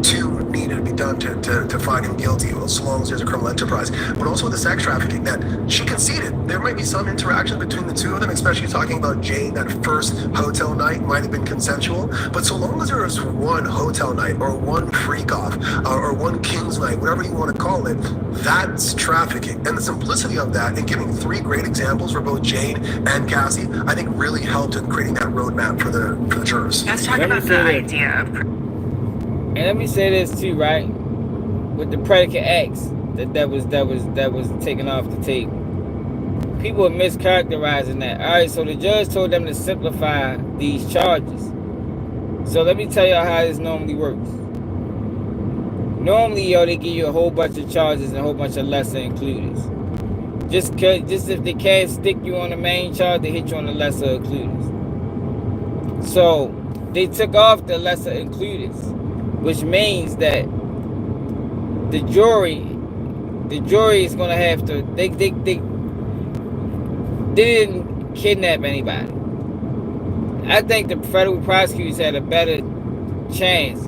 two needed to be done to find him guilty, as long as there's a criminal enterprise. But also the sex trafficking, that she conceded. There might be some interaction between the two of them, especially talking about Jane, that first hotel night might have been consensual, but so long as there is one hotel night or one freak off or one king's night, whatever you want to call it, that's trafficking. And the simplicity of that and giving three great examples for both Jane and Cassie, I think really helped in creating that roadmap for the jurors. Let's talk about the idea of... And let me say this too, right? With the predicate acts that was taken off the table. People are mischaracterizing that. All right, so the judge told them to simplify these charges. So let me tell y'all how this normally works. Normally, they give you a whole bunch of charges and a whole bunch of lesser included. Just if they can't stick you on the main charge, they hit you on the lesser included. So they took off the lesser included, which means that the jury is gonna have to. They didn't kidnap anybody. I think the federal prosecutors had a better chance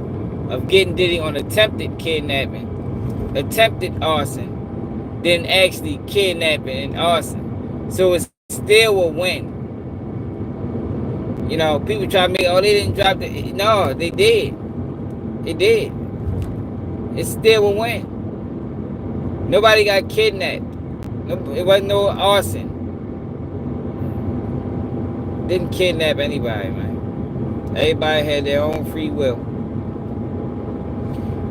of getting Diddy on attempted kidnapping, attempted arson, than actually kidnapping and arson. So it's still a win. You know, people try to make, they didn't drop the, no, they did. They did. It's still a win. Nobody got kidnapped. It wasn't no arson. Didn't kidnap anybody, man. Everybody had their own free will.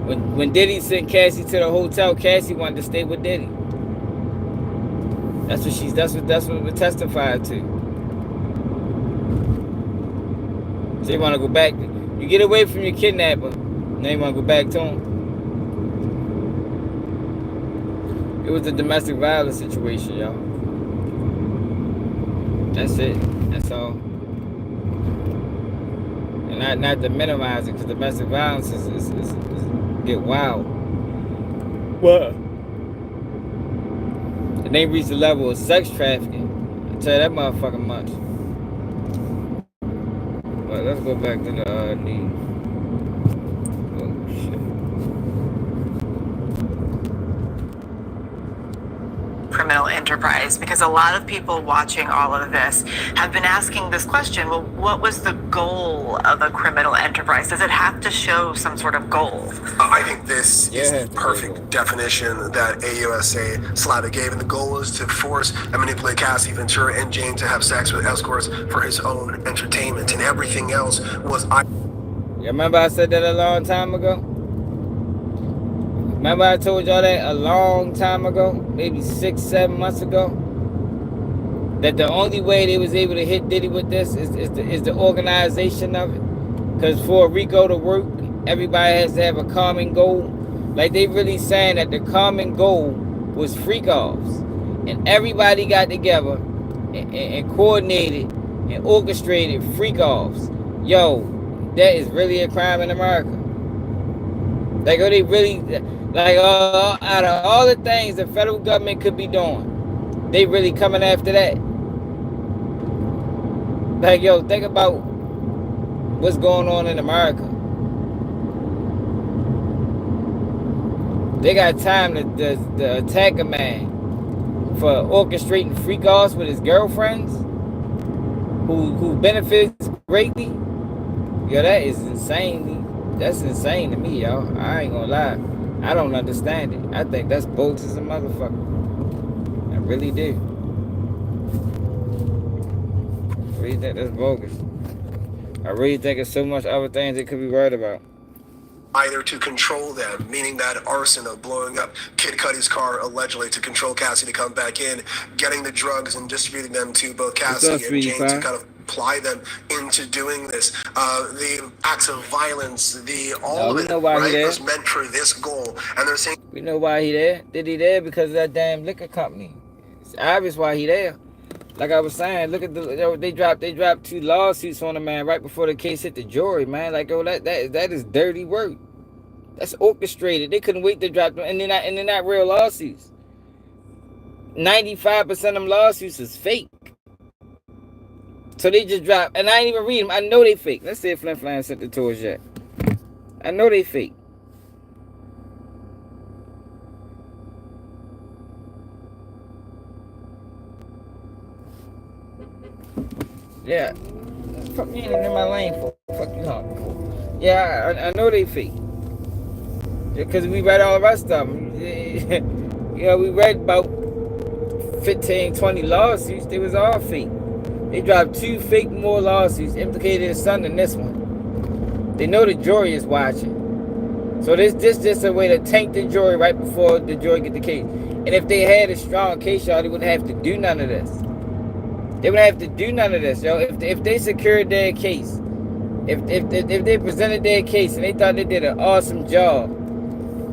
When Diddy sent Cassie to the hotel, Cassie wanted to stay with Diddy. That's what we testified to. So you want to go back. You get away from your kidnapper. Now you want to go back to him. It was a domestic violence situation, y'all. That's it. That's all. And not to minimize it, because domestic violence is get wild. What? And they reach the level of sex trafficking. I tell you that motherfucking much. But let's go back to the news. Oh shit. Criminal enterprise, because a lot of people watching all of this have been asking this question. Well, what was the goal of a criminal enterprise? Does it have to show some sort of goal? I think this is the perfect definition that AUSA Slander gave, and the goal is to force and manipulate Cassie Ventura and Jane to have sex with escorts for his own entertainment, and everything else was. You remember I said that a long time ago? Remember I told y'all that a long time ago, maybe 6-7 months ago, that the only way they was able to hit Diddy with this is the organization of it. Because for RICO to work, everybody has to have a common goal. Like they really saying that the common goal was freak-offs. And everybody got together and coordinated and orchestrated freak-offs. Yo, that is really a crime in America. Like, are they really... Like, out of all the things the federal government could be doing, they really coming after that. Like, yo, think about what's going on in America. They got time to attack a man for orchestrating freak-offs with his girlfriends who benefits greatly. Yo, that is insane. That's insane to me, y'all. I ain't gonna lie. I don't understand it. I think that's bogus as a motherfucker. I really do. I really think that's bogus. I really think there's so much other things they could be right about. Either to control them, meaning that arson of blowing up Kid Cudi's car allegedly to control Cassie to come back in, getting the drugs and distributing them to both Cassie and Jane to kind of ply them into doing this. The acts of violence, all of it, right, was meant for this goal. And they're saying... We know why he there. Diddy there because of that damn liquor company. It's obvious why he there. Like I was saying, look at they dropped 2 lawsuits on the man right before the case hit the jury, man. Like, yo, that is dirty work. That's orchestrated. They couldn't wait to drop them, and they're not real lawsuits. 95% of them lawsuits is fake. So they just dropped, and I ain't even read them. I know they fake. Let's see if Flin Flan sent it to us yet. I know they fake. Yeah. Fuck me in my lane for. Fuck you, huh? Yeah, I know they fake. Because we read all the rest of them. You know, we read about 15, 20 lawsuits. They was all fake. They dropped 2 fake more lawsuits implicated his son than this one. They know the jury is watching. So this just a way to tank the jury right before the jury get the case. And if they had a strong case, y'all, they wouldn't have to do none of this. They wouldn't have to do none of this, yo. If they secured their case, if they presented their case and they thought they did an awesome job,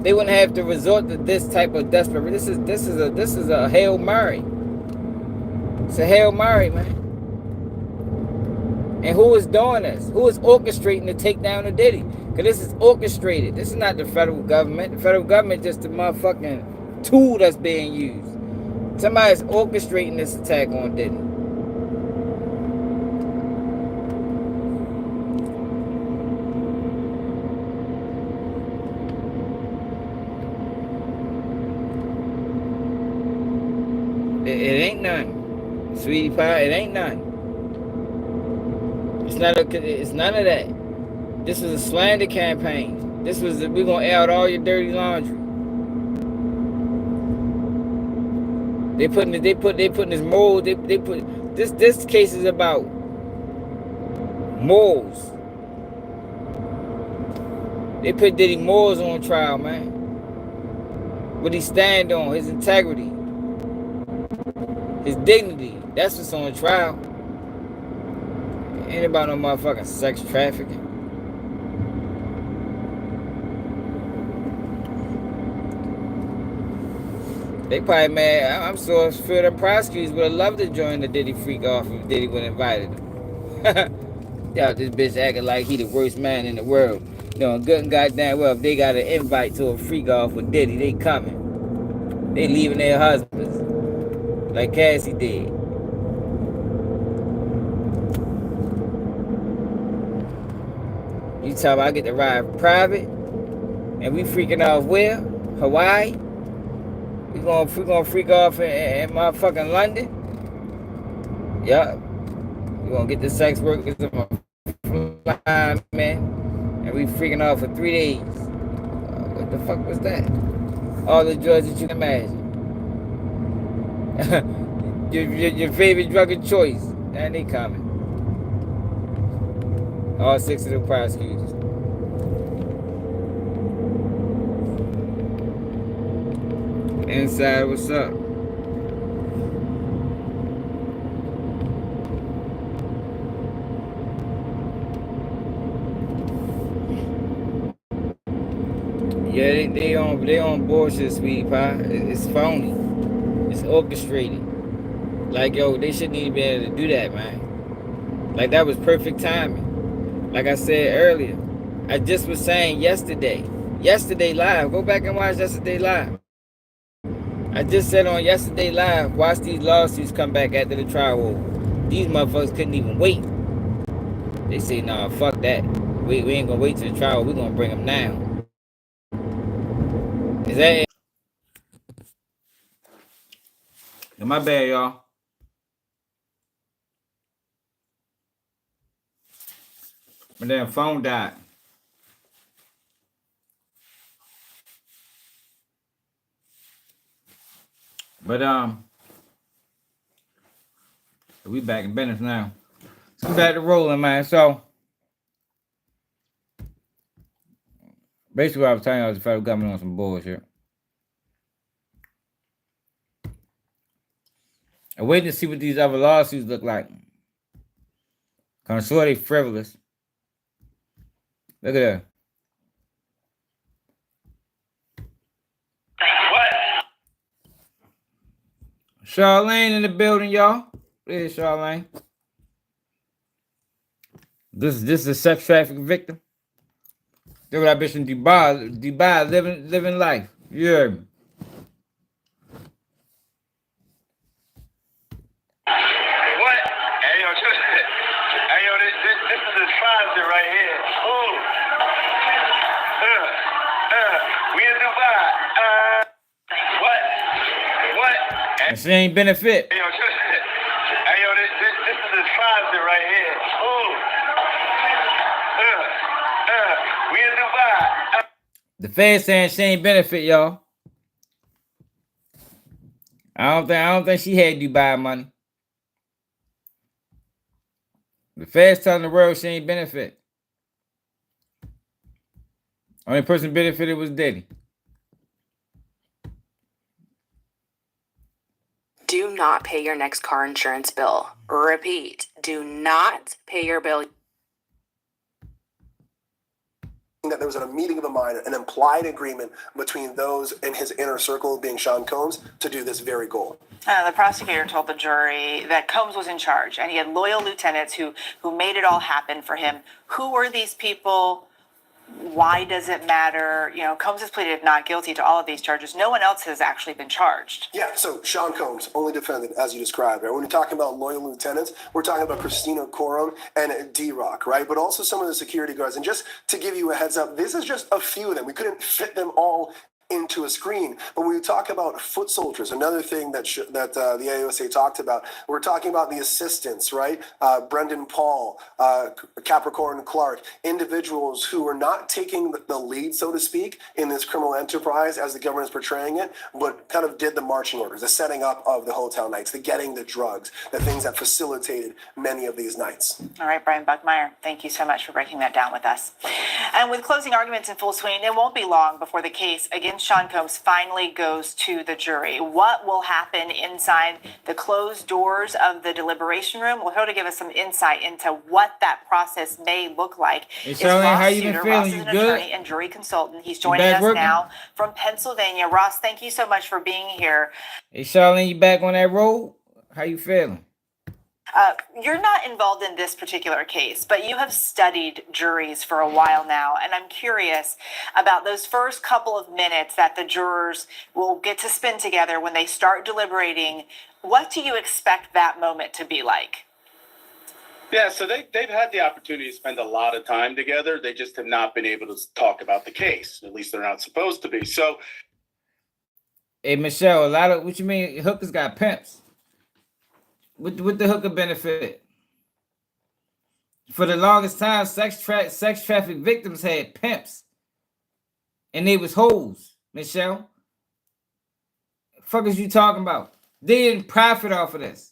they wouldn't have to resort to this type of desperate. This is a Hail Mary. It's a Hail Mary, man. And who is doing this? Who is orchestrating to take down the Diddy? Because this is orchestrated. This is not the federal government. The federal government is just the motherfucking tool that's being used. Somebody's orchestrating this attack on Diddy. It ain't none. Sweetie pie, it ain't none. It's none of that. This was a slander campaign. This was we're gonna air out all your dirty laundry. They putting this mold. They put this case is about morals. They put Diddy morals on trial, man. What he stand on, his integrity, his dignity. That's what's on trial. Ain't about no motherfucking sex trafficking. They probably mad. I'm so sure the prosecutors would have loved to join the Diddy freak off if Diddy would have invited them. Yeah, this bitch acting like he the worst man in the world. You know, good and goddamn well, if they got an invite to a freak off with Diddy, they coming. They leaving their husbands. Like Cassie did. You talking about I get to ride private? And we freaking off where? Hawaii? We gonna freak off in motherfucking London? Yup. We gonna get the sex workers on a fly, man. And we freaking off for 3 days. What the fuck was that? All the drugs that you can imagine. your favorite drug of choice. And they coming. All 6 of the prosecutors. Inside, what's up? Yeah, they on bullshit, sweetie pie. It's phony. It's orchestrated. Like, yo, they shouldn't even be able to do that, man. Like, that was perfect timing. Like I said earlier, I just was saying yesterday live. Go back and watch yesterday live. I just said on yesterday live, watch these lawsuits come back after the trial over. These motherfuckers couldn't even wait. They say, nah, fuck that. We ain't gonna wait till the trial. We gonna bring them now. Is that it? My bad, y'all. My damn phone died. But we back in business now. So we back to rolling, man. So basically what I was telling you was the federal government on some bullshit. I'm waiting to see what these other lawsuits look like. I'm sure they frivolous. Look at that. What? Charlene in the building, y'all. There's Charlene. This is a sex trafficking victim. Look at that bitch in Dubai living life. You heard me. What? Hey yo, this is a Slander right here. Ooh. We in Dubai. What? And she ain't benefit. Hey yo, this is a Slander right here. Ooh. We in Dubai. The Fed saying she ain't benefit, y'all. I don't think she had Dubai money. The Fed's telling the world she ain't benefit. Only person benefited was Diddy. Do not pay your next car insurance bill. Repeat, do not pay your bill. That there was a meeting of the mind, an implied agreement between those in his inner circle, being Sean Combs, to do this very goal. The prosecutor told the jury that Combs was in charge and he had loyal lieutenants who made it all happen for him. Who were these people? Why does it matter? You know, Combs has pleaded not guilty to all of these charges. No one else has actually been charged. Yeah, so Sean Combs, only defendant, as you described, right? When you're talking about loyal lieutenants, we're talking about Christina Coram and D-Rock, right? But also some of the security guards. And just to give you a heads up, this is just a few of them. We couldn't fit them all into a screen. But when we talk about foot soldiers, another thing that the AUSA talked about, we're talking about the assistants, right? Brendan Paul, Capricorn Clark, individuals who were not taking the lead, so to speak, in this criminal enterprise as the government is portraying it, but kind of did the marching orders, the setting up of the hotel nights, the getting the drugs, the things that facilitated many of these nights. All right, Brian Buckmeyer, thank you so much for breaking that down with us. And with closing arguments in full swing, it won't be long before the case against against Sean Combs finally goes to the jury, what will happen inside the closed doors of the deliberation room? Well, here to give us some insight into what that process may look like is Charlene, Ross how you been Suter. feeling? Ross is You an good? attorney and jury consultant. He's joining back us working? now from Pennsylvania. Ross, thank you so much for being here. Hey, Charlene, you back on that road? How you feeling? You're not involved in this particular case, but you have studied juries for a while now, and I'm curious about those first couple of minutes that the jurors will get to spend together when they start deliberating. What do you expect that moment to be like? Yeah, so they've had the opportunity to spend a lot of time together. They just have not been able to talk about the case. At least they're not supposed to be. So, hey, Michelle, a lot of what you mean? Hookers got pimps. What the hooker benefit? For the longest time, sex traffic victims had pimps, and they was hoes. Michelle, fuck is you talking about? They didn't profit off of this.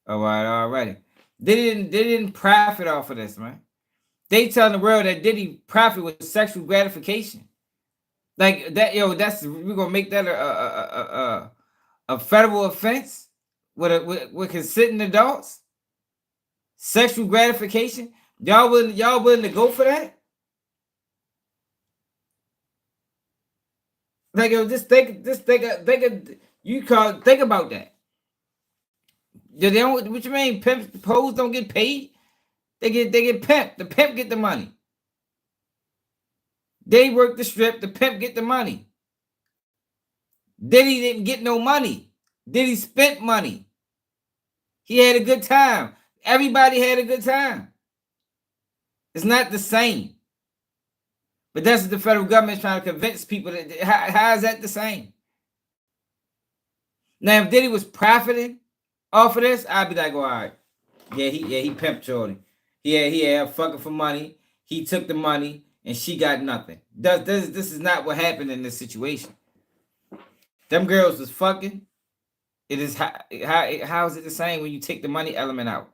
All right, already. They didn't profit off of this, man. They telling the world that Diddy profit with sexual gratification. Like that, we're gonna make that a federal offense with consenting adults. Sexual gratification. Y'all willing to go for that? Like, think about that. They don't. What you mean? Pimps, hoes don't get paid. They get pimped. The pimp get the money. They work the strip. The pimp get the money. Diddy didn't get no money. Diddy spent money. He had a good time. Everybody had a good time. It's not the same. But that's what the federal government is trying to convince people that. How is that the same? Now, if Diddy was profiting off of this, I'd be like, all right, he pimped Shorty. He had fucking for money. He took the money and she got nothing. This is not what happened in this situation. Them girls was fucking. It is how is it the same when you take the money element out?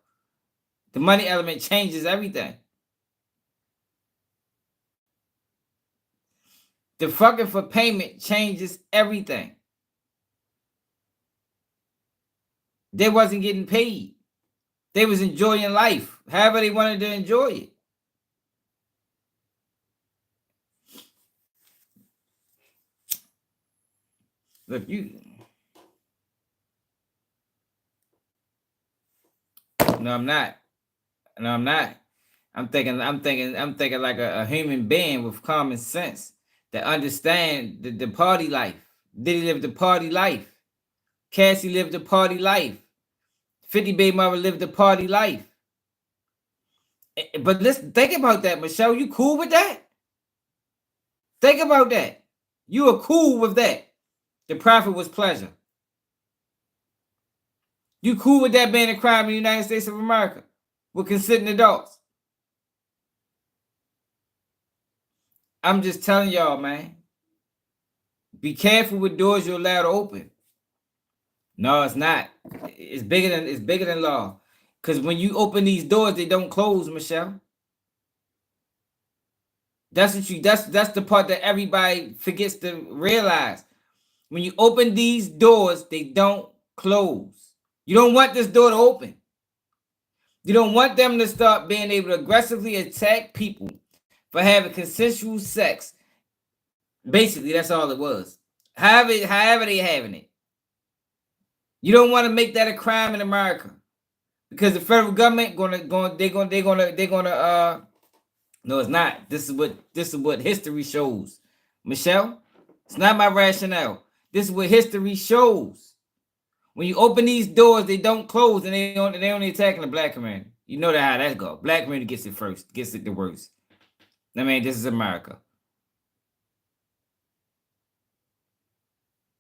The money element changes everything. The fucking for payment changes everything. They wasn't getting paid. They was enjoying life, however they wanted to enjoy it. Look, No, I'm not. I'm thinking like a human being with common sense that understand the party life. Diddy lived the party life. Cassie lived the party life. 50 Baby Mama lived the party life. But listen, think about that, Michelle. You cool with that? Think about that. You are cool with that. The profit was pleasure. You cool with that being a crime in the United States of America with consenting adults? I'm just telling y'all, man. Be careful with doors you're allowed to open. No, it's not. It's bigger than law. Because when you open these doors, they don't close, Michelle. That's the part that everybody forgets to realize. When you open these doors, they don't close. You don't want this door to open. You don't want them to start being able to aggressively attack people for having consensual sex. Basically, that's all it was. However they having it. You don't want to make that a crime in America because the federal government no, it's not. This is what history shows. Michelle, it's not my rationale. This is what history shows. When you open these doors, they don't close, and they only attacking the black community. You know how that go. Black community gets it first, gets it the worst. I mean, this is America.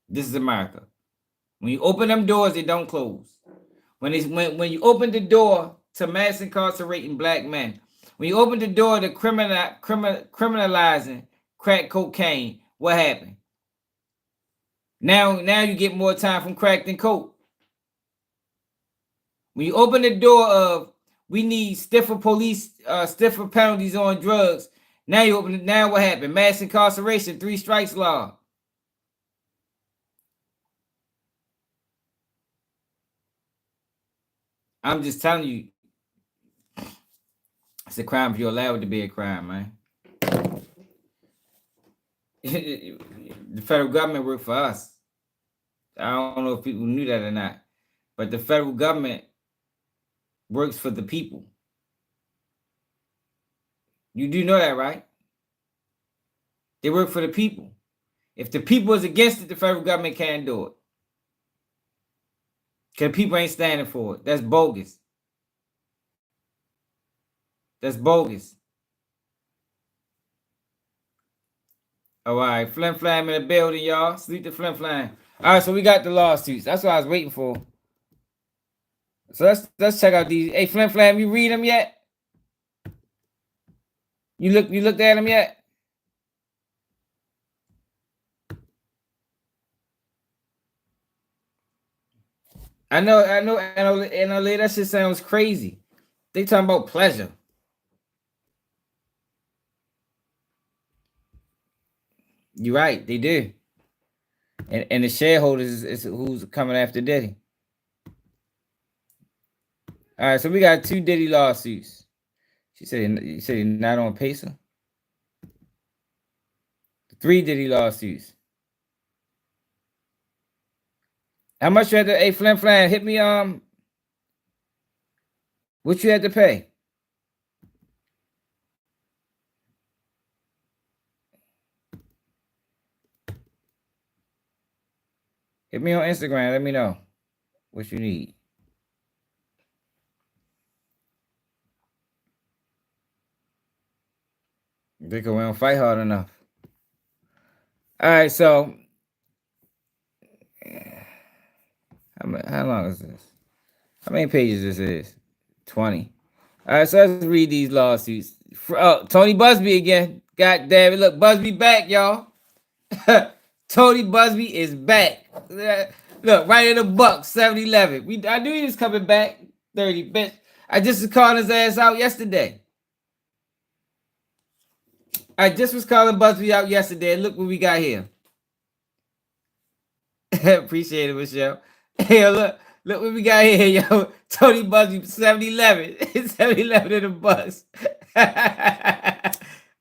This is America. When you open them doors, they don't close. When you open the door to mass incarcerating black men, when you open the door to criminalizing crack cocaine, what happened? Now you get more time from crack than coke. When you open the door of we need stiffer penalties on drugs, Now you open it. Now what happened? Mass incarceration, 3 strikes law. I'm just telling you, it's a crime if you're allowed to be a crime, man. The federal government work for us. I don't know if people knew that or not, but the federal government works for the people. You do know that, right? They work for the people. If the people is against it, the federal government can't do it. Because people ain't standing for it. That's bogus. That's bogus. All right, Flim Flam in the building, y'all. Sleep the Flim Flam. All right, so we got the lawsuits. That's what I was waiting for. So let's check out these. Hey, Flim Flam, you read them yet? You looked at them yet? I know, that shit sounds crazy. They talking about pleasure. You're right, they do. And the shareholders is who's coming after Diddy. All right, so we got 2 Diddy lawsuits. You said he's not on pacer. 3 Diddy lawsuits. How much you had to? Hey, Flim Flam, hit me. What you had to pay? Hit me on Instagram. Let me know what you need. Because we don't fight hard enough. All right, so how long is this? How many pages this is? 20. All right, so let's read these lawsuits. Tony Buzbee again. God damn it. Look, Buzbee back, y'all. Tony Buzbee is back. Look, right in the buck, 7-11. I knew he was coming back. 30, bitch. I just was calling his ass out yesterday. I just was calling Buzbee out yesterday. Look what we got here. Appreciate it, Michelle. Hey, look what we got here, yo. Tony Buzbee, 7-11. 7-11 in the bus.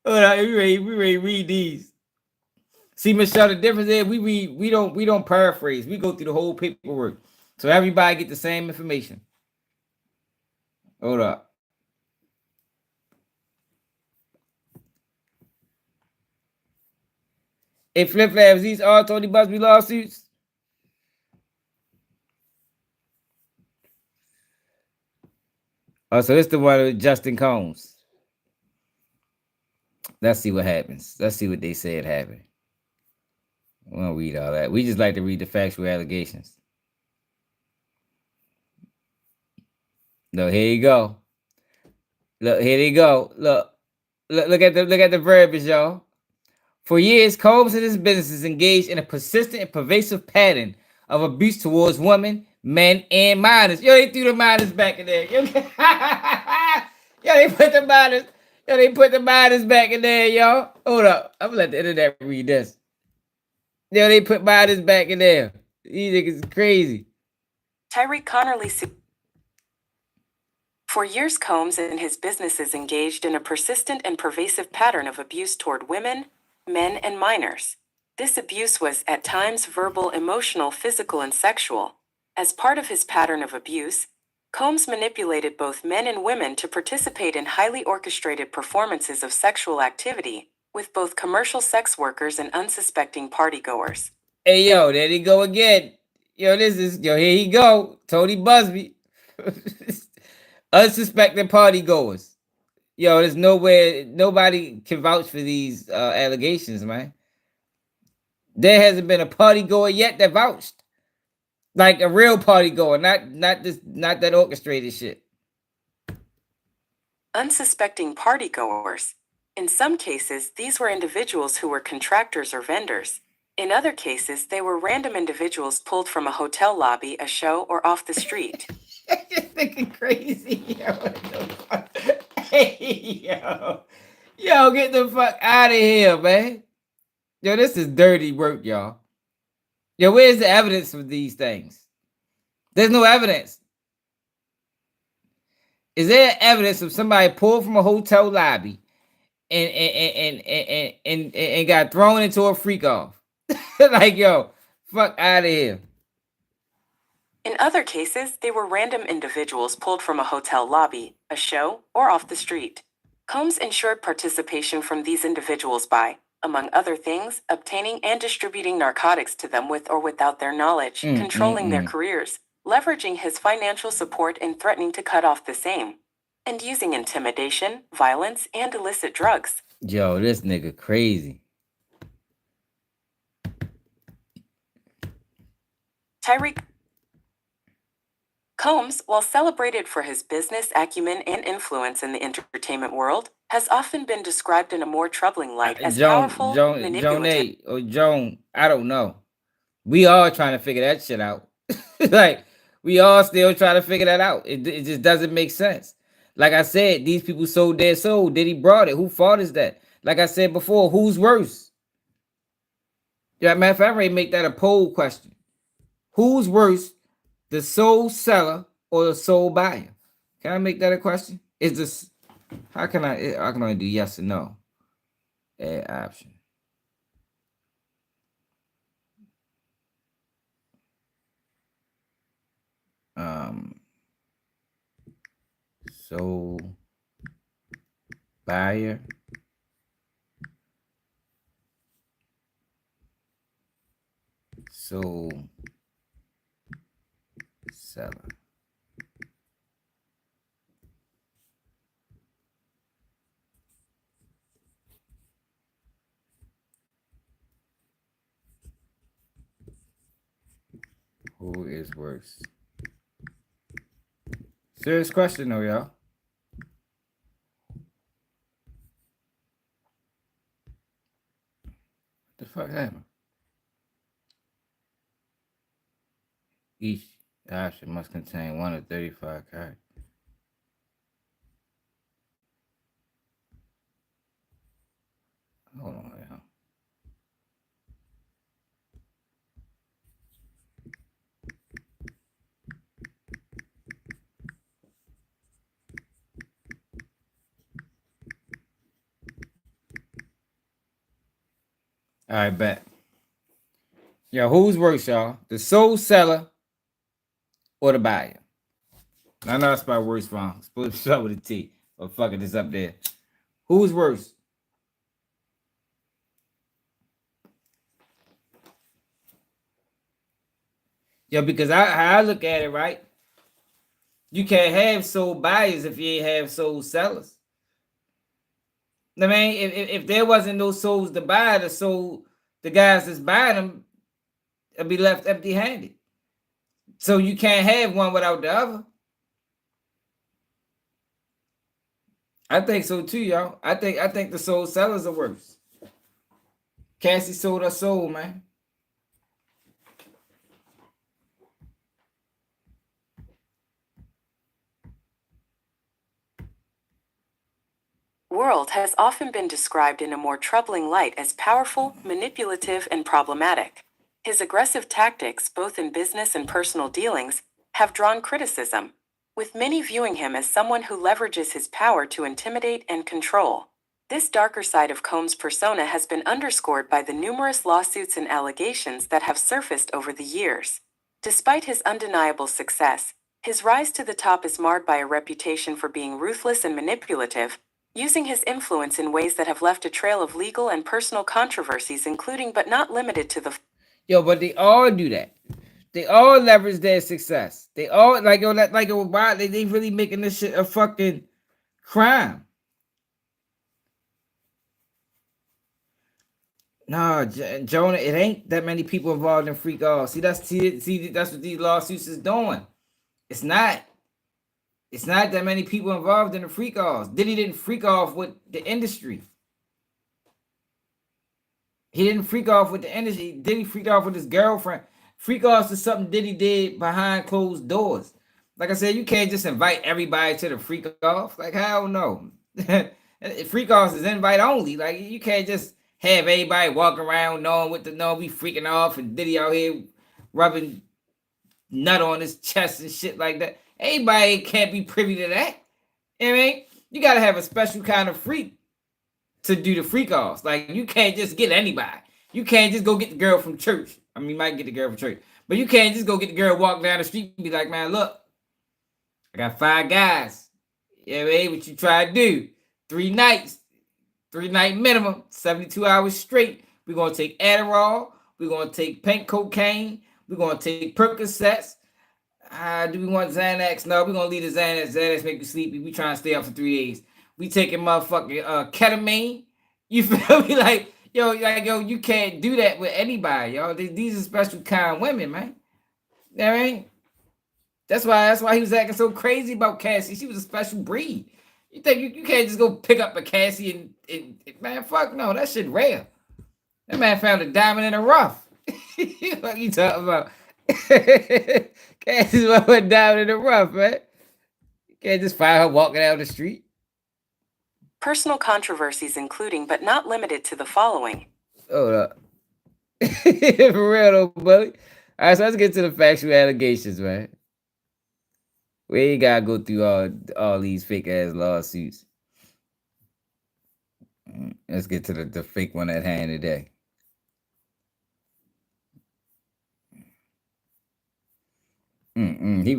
Hold on, we ready to read these. See, Michelle, the difference is we don't paraphrase. We go through the whole paperwork. So everybody get the same information. Hold up. Hey, Flip Flaps, these are Tony Buzbee lawsuits? Oh, so it's the one with Justin Combs. Let's see what happens. Let's see what they said happened. We don't read all that. We just like to read the factual allegations. Look, here you go. Look, here they go. Look at the verbiage, y'all. For years, Combs and his businesses engaged in a persistent and pervasive pattern of abuse towards women, men, and minors. Yo, they threw the minors back in there. Yo, they put the minors. Yo, they put the minors back in there, y'all. Hold up. I'm gonna let the internet read this. Yo, they put minors back in there. These niggas crazy. Tyreek Connerly. For years, Combs and his businesses engaged in a persistent and pervasive pattern of abuse toward women, men, and minors. This abuse was, at times, verbal, emotional, physical, and sexual. As part of his pattern of abuse, Combs manipulated both men and women to participate in highly orchestrated performances of sexual activity with both commercial sex workers and unsuspecting partygoers. Hey, yo, there they go again. Yo, here he go. Tony Buzbee. Unsuspecting partygoers. Yo, there's nobody can vouch for these allegations, man. There hasn't been a party goer yet that vouched. Like a real party goer, not that orchestrated shit. Unsuspecting partygoers. In some cases, these were individuals who were contractors or vendors. In other cases, they were random individuals pulled from a hotel lobby, a show, or off the street. You're thinking crazy, yo. Hey, yo. Yo, get the fuck out of here, man. Yo, this is dirty work, y'all. Yo, where's the evidence of these things? There's no evidence. Is there evidence of somebody pulled from a hotel lobby and got thrown into a freak off? Like, yo, fuck out of here. In other cases, they were random individuals pulled from a hotel lobby, a show, or off the street. Combs ensured participation from these individuals by, among other things, obtaining and distributing narcotics to them with or without their knowledge, controlling their careers, leveraging his financial support and threatening to cut off the same, and using intimidation, violence, and illicit drugs. Yo, this nigga crazy. Tyreek Combs, while celebrated for his business acumen and influence in the entertainment world, has often been described in a more troubling light as powerful, manipulative. Joan, I don't know. We all trying to figure that shit out. Like, we all still trying to figure that out. It just doesn't make sense. Like I said, these people sold their soul. Diddy brought it. Who fault is that? Like I said before, who's worse? Yeah, matter of fact, I already make that a poll question. Who's worse, the soul seller or the soul buyer? Can I make that a question? Is this I can only do yes or no. Add option. Soul buyer. Soul seller. Who is worse? Serious question though, y'all. What the fuck happened? Each option must contain 1 of 35 cards. Hold on, y'all. All right, bet. Yo, who's worse, y'all? The soul seller or the buyer? I know that's my worst wrong. Supposed to start with a T. Or fucking this up there. Who's worse? Yo, because I look at it, right? You can't have soul buyers if you ain't have soul sellers. I mean, if there wasn't no souls to buy, the guys that's buying them would be left empty-handed. So you can't have one without the other. I think so too, y'all. I think the soul sellers are worse. Cassie sold her soul, man. World has often been described in a more troubling light as powerful, manipulative, and problematic. His aggressive tactics, both in business and personal dealings, have drawn criticism, with many viewing him as someone who leverages his power to intimidate and control. This darker side of Combs' persona has been underscored by the numerous lawsuits and allegations that have surfaced over the years. Despite his undeniable success, his rise to the top is marred by a reputation for being ruthless and manipulative, using his influence in ways that have left a trail of legal and personal controversies, including but not limited to the... Yo, but they all do that. They all leverage their success. They all, why they really making this shit a fucking crime. No, Jonah, it ain't that many people involved in freak off. See, that's what these lawsuits is doing. It's not that many people involved in the freak offs. Diddy didn't freak off with the industry. He didn't freak off with the industry. Diddy freaked off with his girlfriend. Freak offs is something Diddy did behind closed doors. Like I said, you can't just invite everybody to the freak off. Like, hell no. And Freak offs is invite only. Like you can't just have everybody walking around knowing what to know, be freaking off, and Diddy out here rubbing nut on his chest and shit like that. Everybody can't be privy to that. You know what I mean? You gotta have a special kind of freak to do the freak offs. Like you can't just get anybody. You can't just go get the girl from church. I mean, you might get the girl from church, but you can't just go get the girl, walk down the street and be like, man, look, I got 5 guys. Yeah, you know what I mean? What you try to do? 3 nights, 3-night minimum, 72 hours straight. We're gonna take Adderall. We're gonna take pink cocaine. We're gonna take Percocets. Do we want Xanax? No, we're gonna leave the Xanax. Xanax make you sleepy. We trying to stay up for 3 days. We taking motherfucking ketamine. You feel me? Like yo, you can't do that with anybody, yo. These are special kind of women, man. You know what I mean? That's why he was acting so crazy about Cassie. She was a special breed. You think you can't just go pick up a Cassie and man, fuck no, that shit rare. That man found a diamond in the rough. What you talking about? Cassie's a diamond in the rough, man. You can't just find her walking down the street. Personal controversies including but not limited to the following. Hold up. For real though, buddy. All right, so let's get to the factual allegations, man. We ain't gotta go through all these fake ass lawsuits. Let's get to the fake one at hand today. He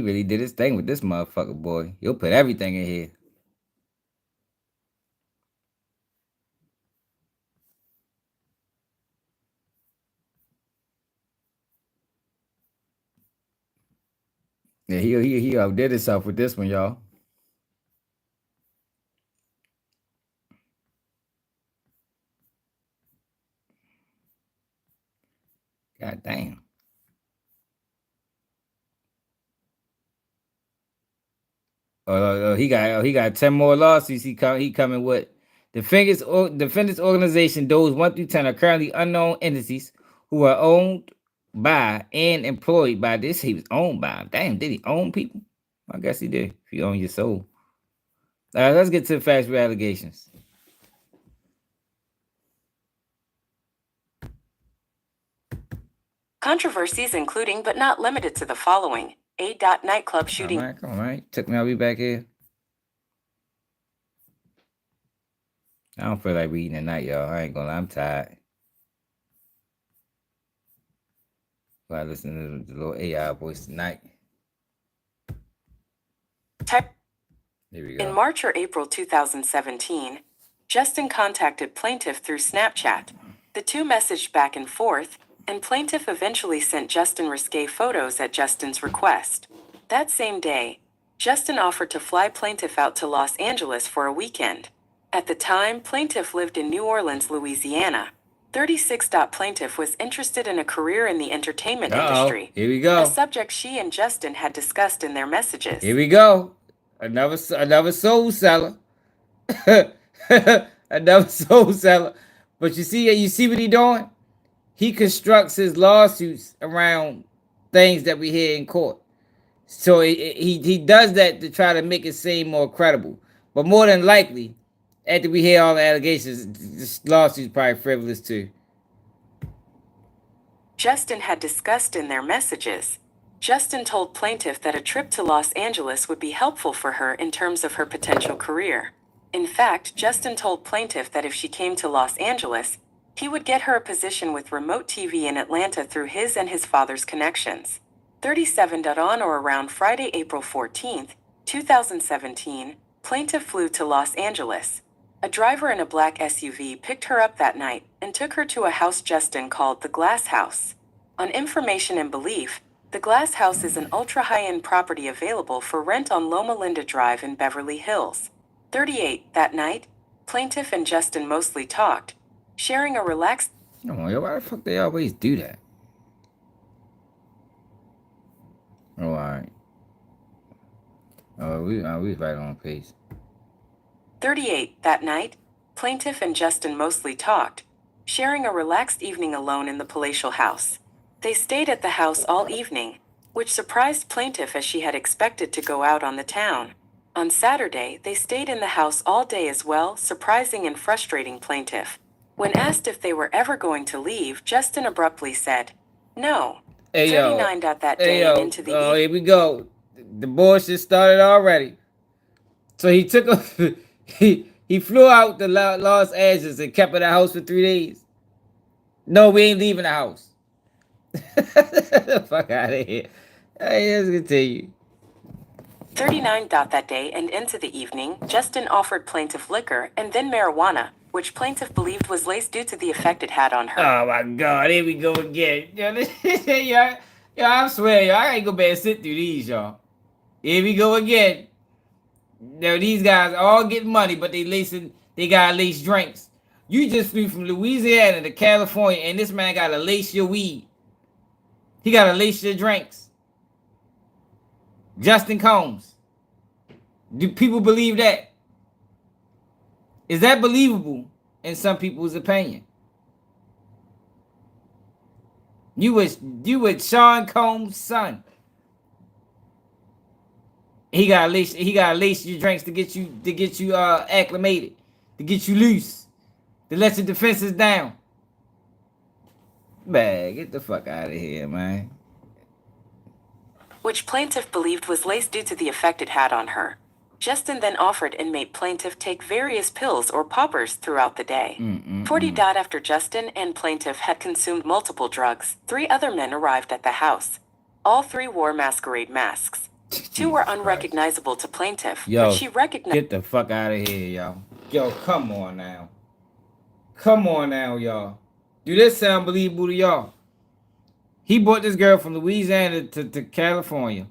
really did his thing with this motherfucker, boy. He'll put everything in here. Yeah, he outdid himself with this one, y'all. God damn. He got 10 more lawsuits. He coming with. Defendants organization, those 1 through 10 are currently unknown entities who are owned by and employed by this. He was owned by. Damn, did he own people? I guess he did. If you own your soul. All right, let's get to the factual allegations. Controversies including but not limited to the following. A. Nightclub shooting. All right. Took me, I'll be back here. I don't feel like reading at night, y'all. I ain't gonna lie, I'm tired. So I listen to the little AI voice tonight. Here we go. In March or April 2017, Justin contacted plaintiff through Snapchat. The two messaged back and forth, and plaintiff eventually sent Justin risque photos at Justin's request. That same day, Justin offered to fly plaintiff out to Los Angeles for a weekend. At the time, plaintiff lived in New Orleans, Louisiana. 36. Plaintiff was interested in a career in the entertainment industry. Here we go. A subject she and Justin had discussed in their messages. Here we go. Another soul seller. Another soul seller. But you see what he doing? He constructs his lawsuits around things that we hear in court. So he does that to try to make it seem more credible. But more than likely, after we hear all the allegations, this lawsuit's probably frivolous too. Justin had discussed in their messages. Justin told plaintiff that a trip to Los Angeles would be helpful for her in terms of her potential career. In fact, Justin told plaintiff that if she came to Los Angeles, he would get her a position with remote TV in Atlanta through his and his father's connections. 37. On or around Friday, April 14, 2017, plaintiff flew to Los Angeles. A driver in a black SUV picked her up that night and took her to a house Justin called the Glass House. On information and belief, the Glass House is an ultra-high-end property available for rent on Loma Linda Drive in Beverly Hills. 38. That night, plaintiff and Justin mostly talked, sharing a relaxed... Oh, why the fuck they always do that? Oh, all right. Oh, we right on pace. 38. That night, plaintiff and Justin mostly talked, sharing a relaxed evening alone in the palatial house. They stayed at the house all evening, which surprised plaintiff as she had expected to go out on the town. On Saturday, they stayed in the house all day as well, surprising and frustrating plaintiff. When asked if they were ever going to leave, Justin abruptly said, "No." Hey, yo. 39. That Hey, day yo. and into the Oh, here we go. The bullshit started already. So he took a he flew out to Los Angeles and kept in the house for 3 days. No, we ain't leaving the house. Fuck out of here. Hey, let's continue. 39. That day and into the evening, Justin offered plaintiff liquor and then marijuana, which plaintiff believed was laced due to the effect it had on her. Oh my God, here we go again. Yo, I swear, y'all, I ain't go back and sit through these, y'all. Here we go again. Now these guys all get money, but they got lace drinks. You just flew from Louisiana to California, and this man gotta lace your weed. He gotta lace your drinks. Justin Combs. Do people believe that? Is that believable in some people's opinion? You with Sean Combs' son. He gotta lace your drinks to get you acclimated, to get you loose, to let your defenses down. Man, get the fuck out of here, man. Which plaintiff believed was laced due to the effect it had on her. Justin then offered inmate plaintiff take various pills or poppers throughout the day. 40. After Justin and plaintiff had consumed multiple drugs, 3 other men arrived at the house. All 3 wore masquerade masks. 2 were unrecognizable to plaintiff, but she recognized. Get the fuck out of here, y'all. Yo, come on now. Come on now, y'all. Do this sound believable to y'all? He brought this girl from Louisiana to California,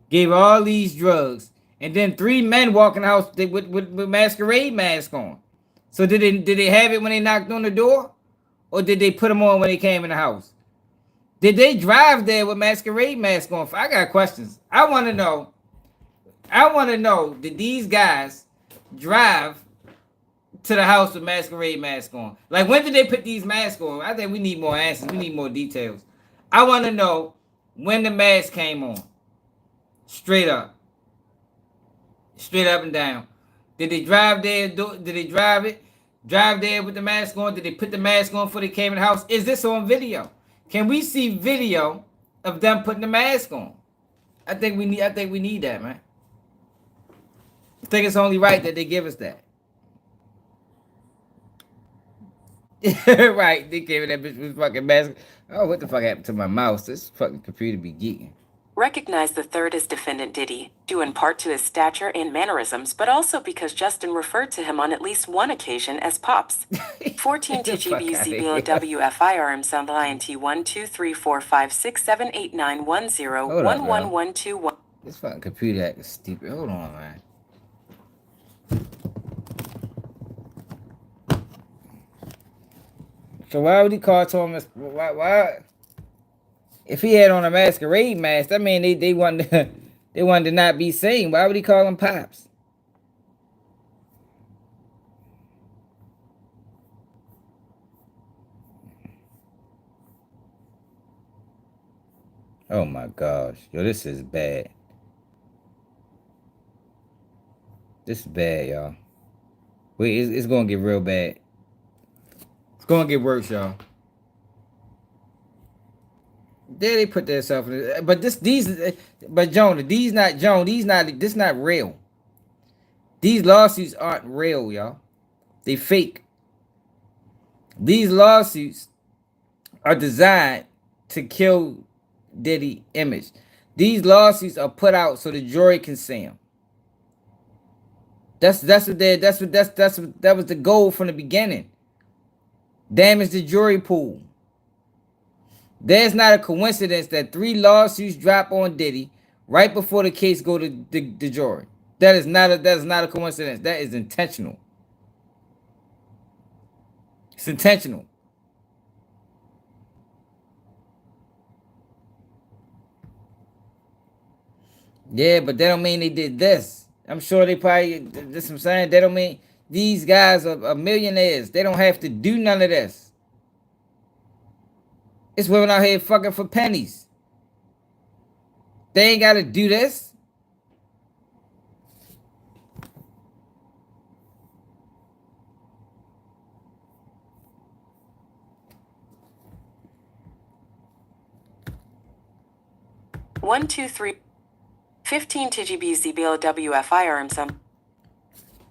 gave her all these drugs, and then 3 men walk in the house with masquerade masks on. So did they have it when they knocked on the door? Or did they put them on when they came in the house? Did they drive there with masquerade masks on? I got questions. I want to know, did these guys drive to the house with masquerade masks on? Like, when did they put these masks on? I think we need more answers. We need more details. I want to know when the mask came on. Straight up. Straight up and down. Did they drive there? Did they drive there with the mask on? Did they put the mask on before they came in the house? Is this on video? Can we see video of them putting the mask on? I think we need that, man. I think it's only right that they give us that. Right, they came in that bitch with fucking mask. Oh, what the fuck happened to my mouse? This fucking computer be geeking. Recognized the third as defendant Diddy, due in part to his stature and mannerisms, but also because Justin referred to him on at least one occasion as Pops. 14 TGBUCBOWFIRM sound INT 1 2 3 4 5 6 7 8 9 1 0 1 1 1 2 1. This fucking computer acting stupid. Hold on, man. So why would he call Thomas? Why? If he had on a masquerade mask, I mean they wanted to not be seen. Why would he call him Pops? Oh my gosh. Yo, this is bad. This is bad, y'all. Wait, it's gonna get real bad. It's gonna get worse, y'all. There they put themselves in it. But this not real. These lawsuits aren't real, y'all. They fake. These lawsuits are designed to kill Diddy image. These lawsuits are put out so the jury can see them. That was the goal from the beginning. Damage the jury pool. There's not a coincidence that 3 lawsuits drop on Diddy right before the case go to the jury. That is not a coincidence. That is intentional. It's intentional. Yeah, but that don't mean they did this. I'm sure they probably, this I'm saying, that don't mean these guys are millionaires. They don't have to do none of this. It's women out here fucking for pennies. They ain't got to do this. 1, 2, 3. 15 TGBZBLWFIRM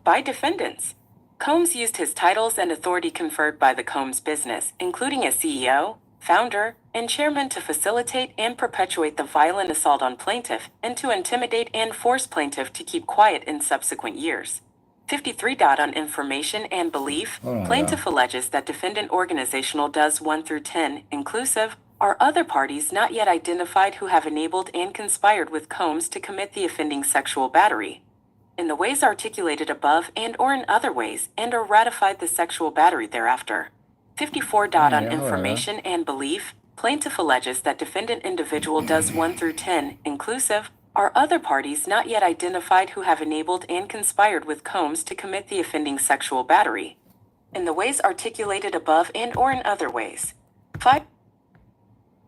by defendants. Combs used his titles and authority conferred by the Combs business, including as CEO, founder, and chairman, to facilitate and perpetuate the violent assault on plaintiff and to intimidate and force plaintiff to keep quiet in subsequent years. 53. On information and belief, plaintiff alleges that defendant organizational does 1 through 10, inclusive, are other parties not yet identified who have enabled and conspired with Combs to commit the offending sexual battery in the ways articulated above and or in other ways, and or ratified the sexual battery thereafter. 54. On information and belief, plaintiff alleges that defendant individual does 1 through 10, inclusive, are other parties not yet identified who have enabled and conspired with Combs to commit the offending sexual battery in the ways articulated above and or in other ways. 5.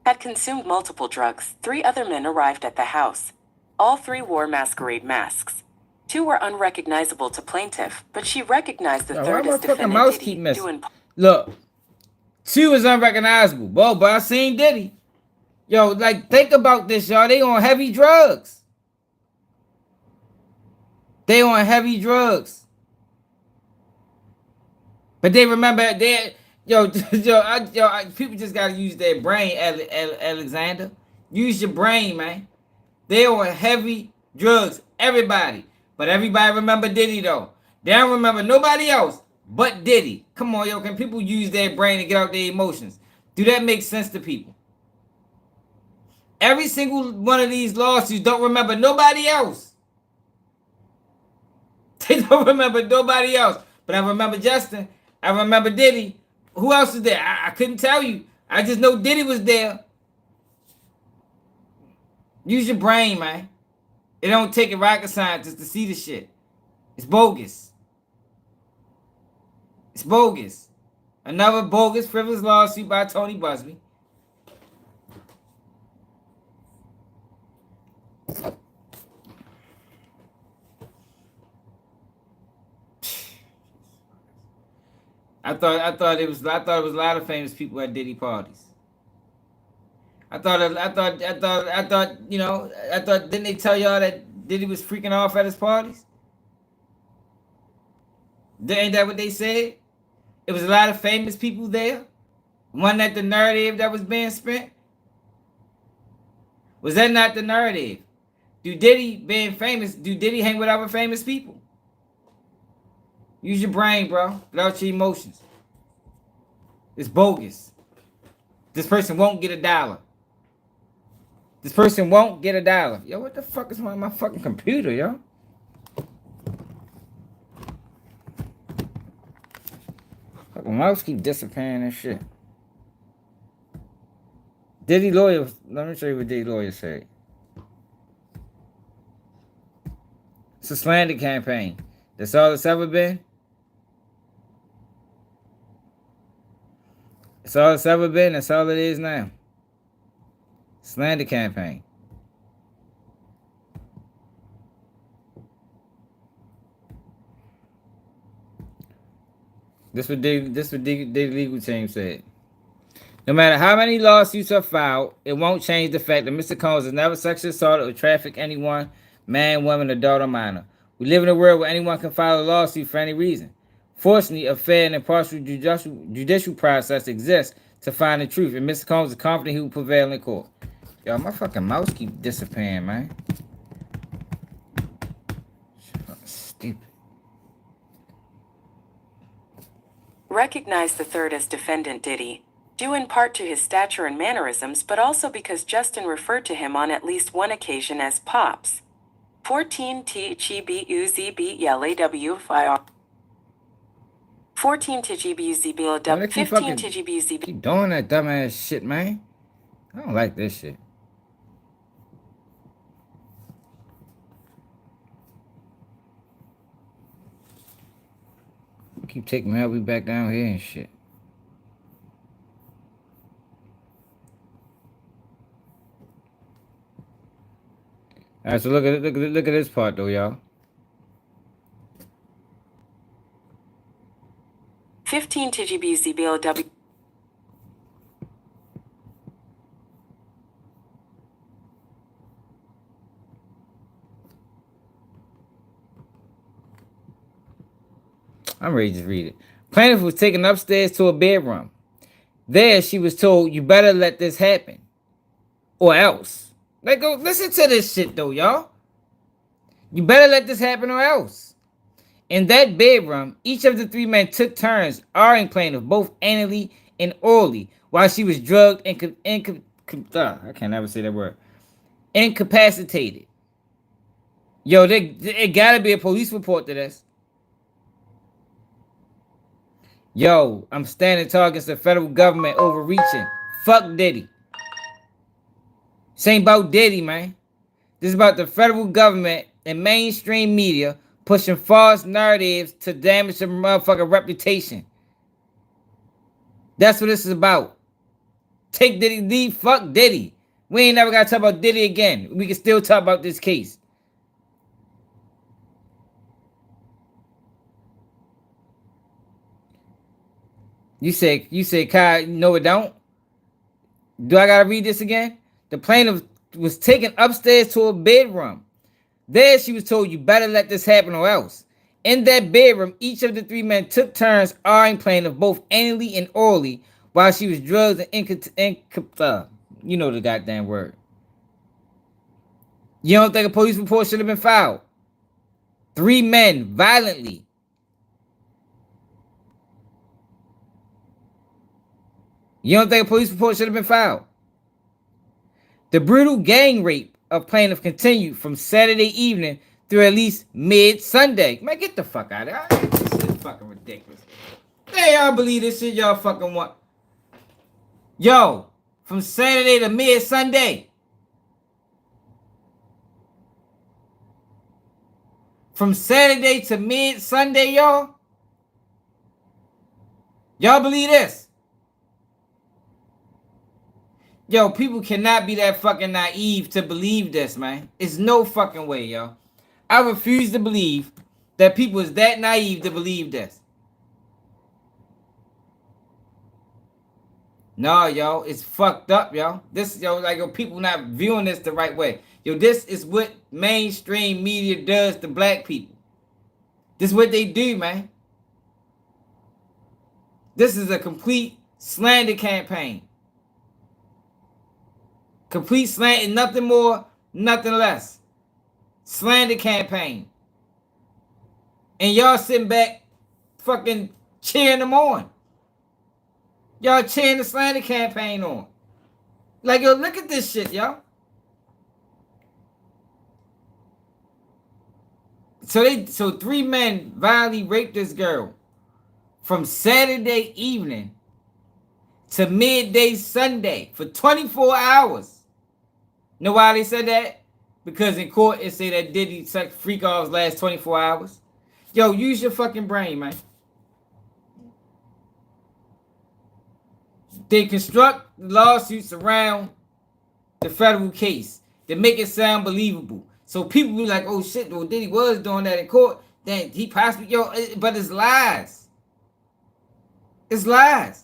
Had consumed multiple drugs. 3 other men arrived at the house. All 3 wore masquerade masks. 2 were unrecognizable to plaintiff, but she recognized the third as defendant Diddy. Look, 2 is unrecognizable. But I seen Diddy. Yo, like, think about this, y'all. They on heavy drugs. They on heavy drugs. But they remember people just gotta use their brain, Alexander. Use your brain, man. They on heavy drugs. Everybody. But everybody remember Diddy, though. They don't remember nobody else but Diddy. Come on, yo. Can people use their brain to get out their emotions? Do that make sense to people? Every single one of these lawsuits don't remember nobody else. They don't remember nobody else. But I remember Justin. I remember Diddy. Who else was there? I couldn't tell you. I just know Diddy was there. Use your brain, man. It don't take a rocket scientist to see the shit. It's bogus. It's bogus. Another bogus, frivolous lawsuit by Tony Buzbee. I thought it was a lot of famous people at Diddy parties. I thought, didn't they tell y'all that Diddy was freaking off at his parties? Ain't that what they said? It was a lot of famous people there. Wasn't that the narrative that was being spent? Was that not the narrative? Do Diddy hang with other famous people? Use your brain, bro. Without your emotions. It's bogus. This person won't get $1. This person won't get $1. Yo, what the fuck is my fucking computer, yo? Fucking mouse keep disappearing and shit. Diddy lawyer, let me show you what Diddy lawyer said. It's a slander campaign. That's all it's ever been. It's all it's ever been. That's all it is now. Slander campaign. This what the legal team said. No matter how many lawsuits are filed, it won't change the fact that Mr. Combs has never sexually assaulted or trafficked anyone, man, woman, adult, or minor. We live in a world where anyone can file a lawsuit for any reason. Fortunately, a fair and impartial judicial process exists to find the truth, and Mr. Combs is confident he will prevail in court. Yo, my fucking mouse keep disappearing, man. Fucking stupid. Recognize the third as defendant Diddy, due in part to his stature and mannerisms, but also because Justin referred to him on at least one occasion as Pops. 14 TGBUZBLAWFIR 14 TGBUZBLW 15 TGBUZB. Keep doing that dumbass shit, man. I don't like this shit. Keep taking me all the way back down here and shit. All right, so look at this part though, y'all. 15 TGBUZBLW. I'm ready to just read it. Plaintiff was taken upstairs to a bedroom. There, she was told, "You better let this happen, or else." Like, go listen to this shit, though, y'all. You better let this happen, or else. In that bedroom, each of the three men took turns arguing plaintiff, both anally and orally, while she was drugged and I can't ever say that word. Incapacitated. Yo, it gotta be a police report to this. Yo, I'm standing tall against the federal government overreaching. Fuck Diddy. This ain't about Diddy, man. This is about the federal government and mainstream media pushing false narratives to damage the motherfucking reputation. That's what this is about. Take Diddy, fuck Diddy. We ain't never gotta talk about Diddy again. We can still talk about this case. You say, Kai, no, it don't. Do I gotta read this again? The plaintiff was taken upstairs to a bedroom. There, she was told, "You better let this happen, or else." In that bedroom, each of the three men took turns arguing plaintiff, both anally and orally, while she was drugged and you know the goddamn word. You don't think a police report should have been filed? 3 men violently. You don't think a police report should have been filed? The brutal gang rape of plaintiff continued from Saturday evening through at least mid-Sunday. Man, get the fuck out of here. This shit is fucking ridiculous. Hey, y'all believe this shit y'all fucking want? Yo, from Saturday to mid-Sunday. From Saturday to mid-Sunday, y'all. Y'all believe this? Yo, people cannot be that fucking naive to believe this, man. It's no fucking way, y'all. I refuse to believe that people is that naive to believe this. No, yo, it's fucked up, yo. This, yo, like, yo, people not viewing this the right way. Yo, this is what mainstream media does to black people. This is what they do, man. This is a complete slander campaign. Complete slander, nothing more, nothing less. Slander campaign. And y'all sitting back fucking cheering them on. Y'all cheering the slander campaign on. Like, yo, look at this shit, y'all. So 3 men violently raped this girl from Saturday evening to midday Sunday for 24 hours. Know why they said that? Because in court it say that Diddy sucked freak offs last 24 hours. Yo, use your fucking brain, man. They construct lawsuits around the federal case to make it sound believable. So people be like, "Oh shit, well, Diddy was doing that in court. Then he possibly, but it's lies. It's lies.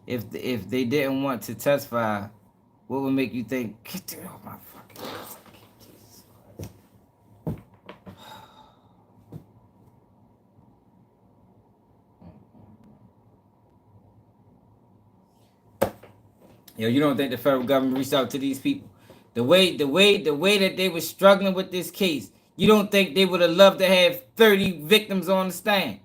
If they didn't want to testify, what would make you think, get off my fucking Jesus Christ. Yo, you don't think the federal government reached out to these people? The way that they were struggling with this case, you don't think they would have loved to have 30 victims on the stand?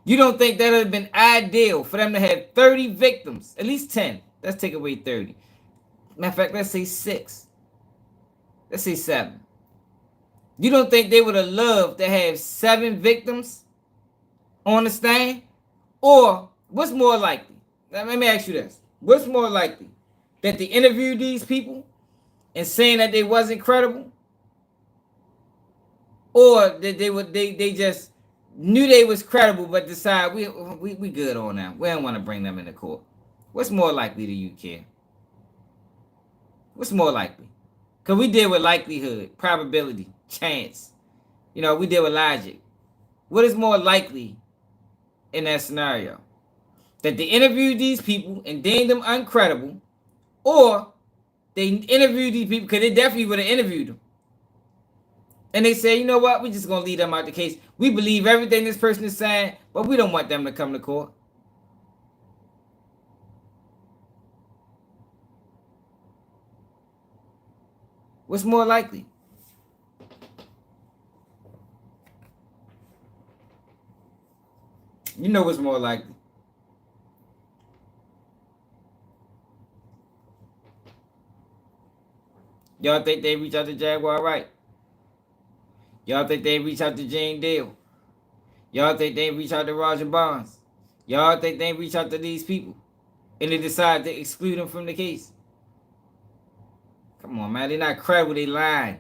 You don't think that would have been ideal for them to have 30 victims? At least 10. Let's take away 30. Matter of fact, let's say 6. Let's say 7. You don't think they would have loved to have 7 victims on the stand? Or what's more likely? Let me ask you this. What's more likely? That they interviewed these people and saying that they wasn't credible? Or that they just knew they was credible but decide we good on them. We don't want to bring them into court. What's more likely to you, kid? What's more likely? Because we deal with likelihood, probability, chance. You know, we deal with logic. What is more likely in that scenario? That they interviewed these people and deemed them uncredible, or They interviewed these people because they definitely would have interviewed them. And they say, you know what? We're just going to leave them out the case. We believe everything this person is saying, but we don't want them to come to court. What's more likely? You know what's more likely. Y'all think they reach out to Jaguar Wright? Y'all think they reach out to Jane Dale? Y'all think they reach out to Roger Barnes? Y'all think they reach out to these people? And they decide to exclude them from the case? Come on, man. They're not credible. They lying.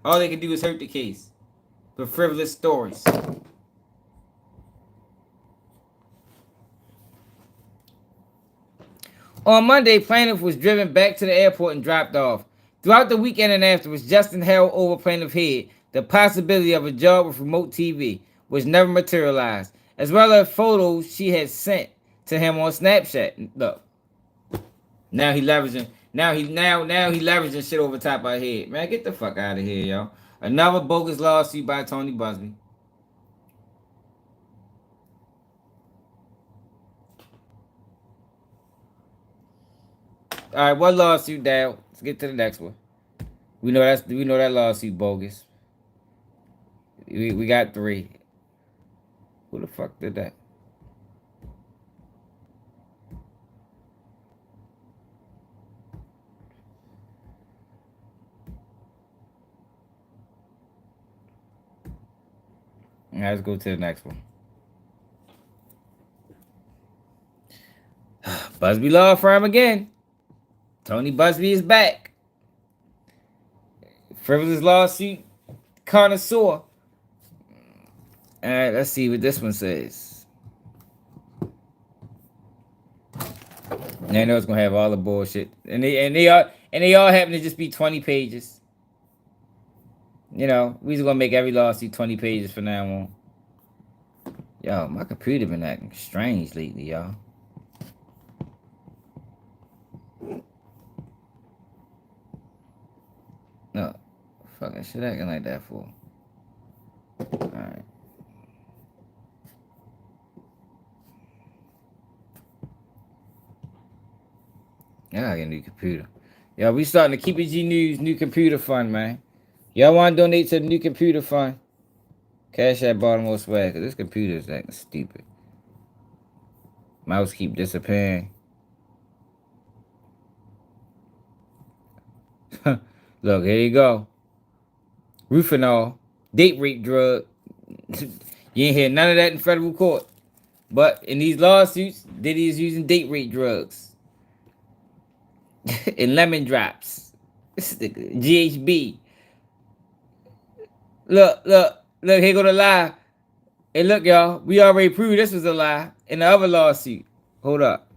All they can do is hurt the case. With frivolous stories. On Monday, plaintiff was driven back to the airport and dropped off. Throughout the weekend and afterwards, Justin held over plaintiff's head the possibility of a job with remote TV, which never materialized, as well as photos she had sent to him on Snapchat. Look, now he leveraging. Now he leveraging shit over top of our head. Man, get the fuck out of here, yo. Another bogus lawsuit by Tony Buzbee. All right, what lawsuit, Dale? Let's get to the next one. We know that lawsuit bogus. We got 3. Who the fuck did that? All right, let's go to the next one. Buzbee Law Firm again. Tony Buzbee is back. Frivolous lawsuit connoisseur. All right, let's see what this one says. I know it's gonna have all the bullshit, and they all happen to just be 20 pages. You know, we just gonna make every lawsuit 20 pages from now on. Yo, my computer been acting strange lately, y'all. No, fucking shit acting like that for. Alright. I gotta get a new computer. Yo, we starting to Keep It G News new computer fund, man. Y'all want to donate to the new computer fund? Cash at Baltimore Swag, because this computer is acting stupid. Mouse keep disappearing. Look, here you go. Rufinol, date rape drug. You ain't hear none of that in federal court. But in these lawsuits, Diddy is using date rape drugs. And lemon drops. GHB. Look, here go the lie. Hey, look, y'all. We already proved this was a lie in the other lawsuit. Hold up.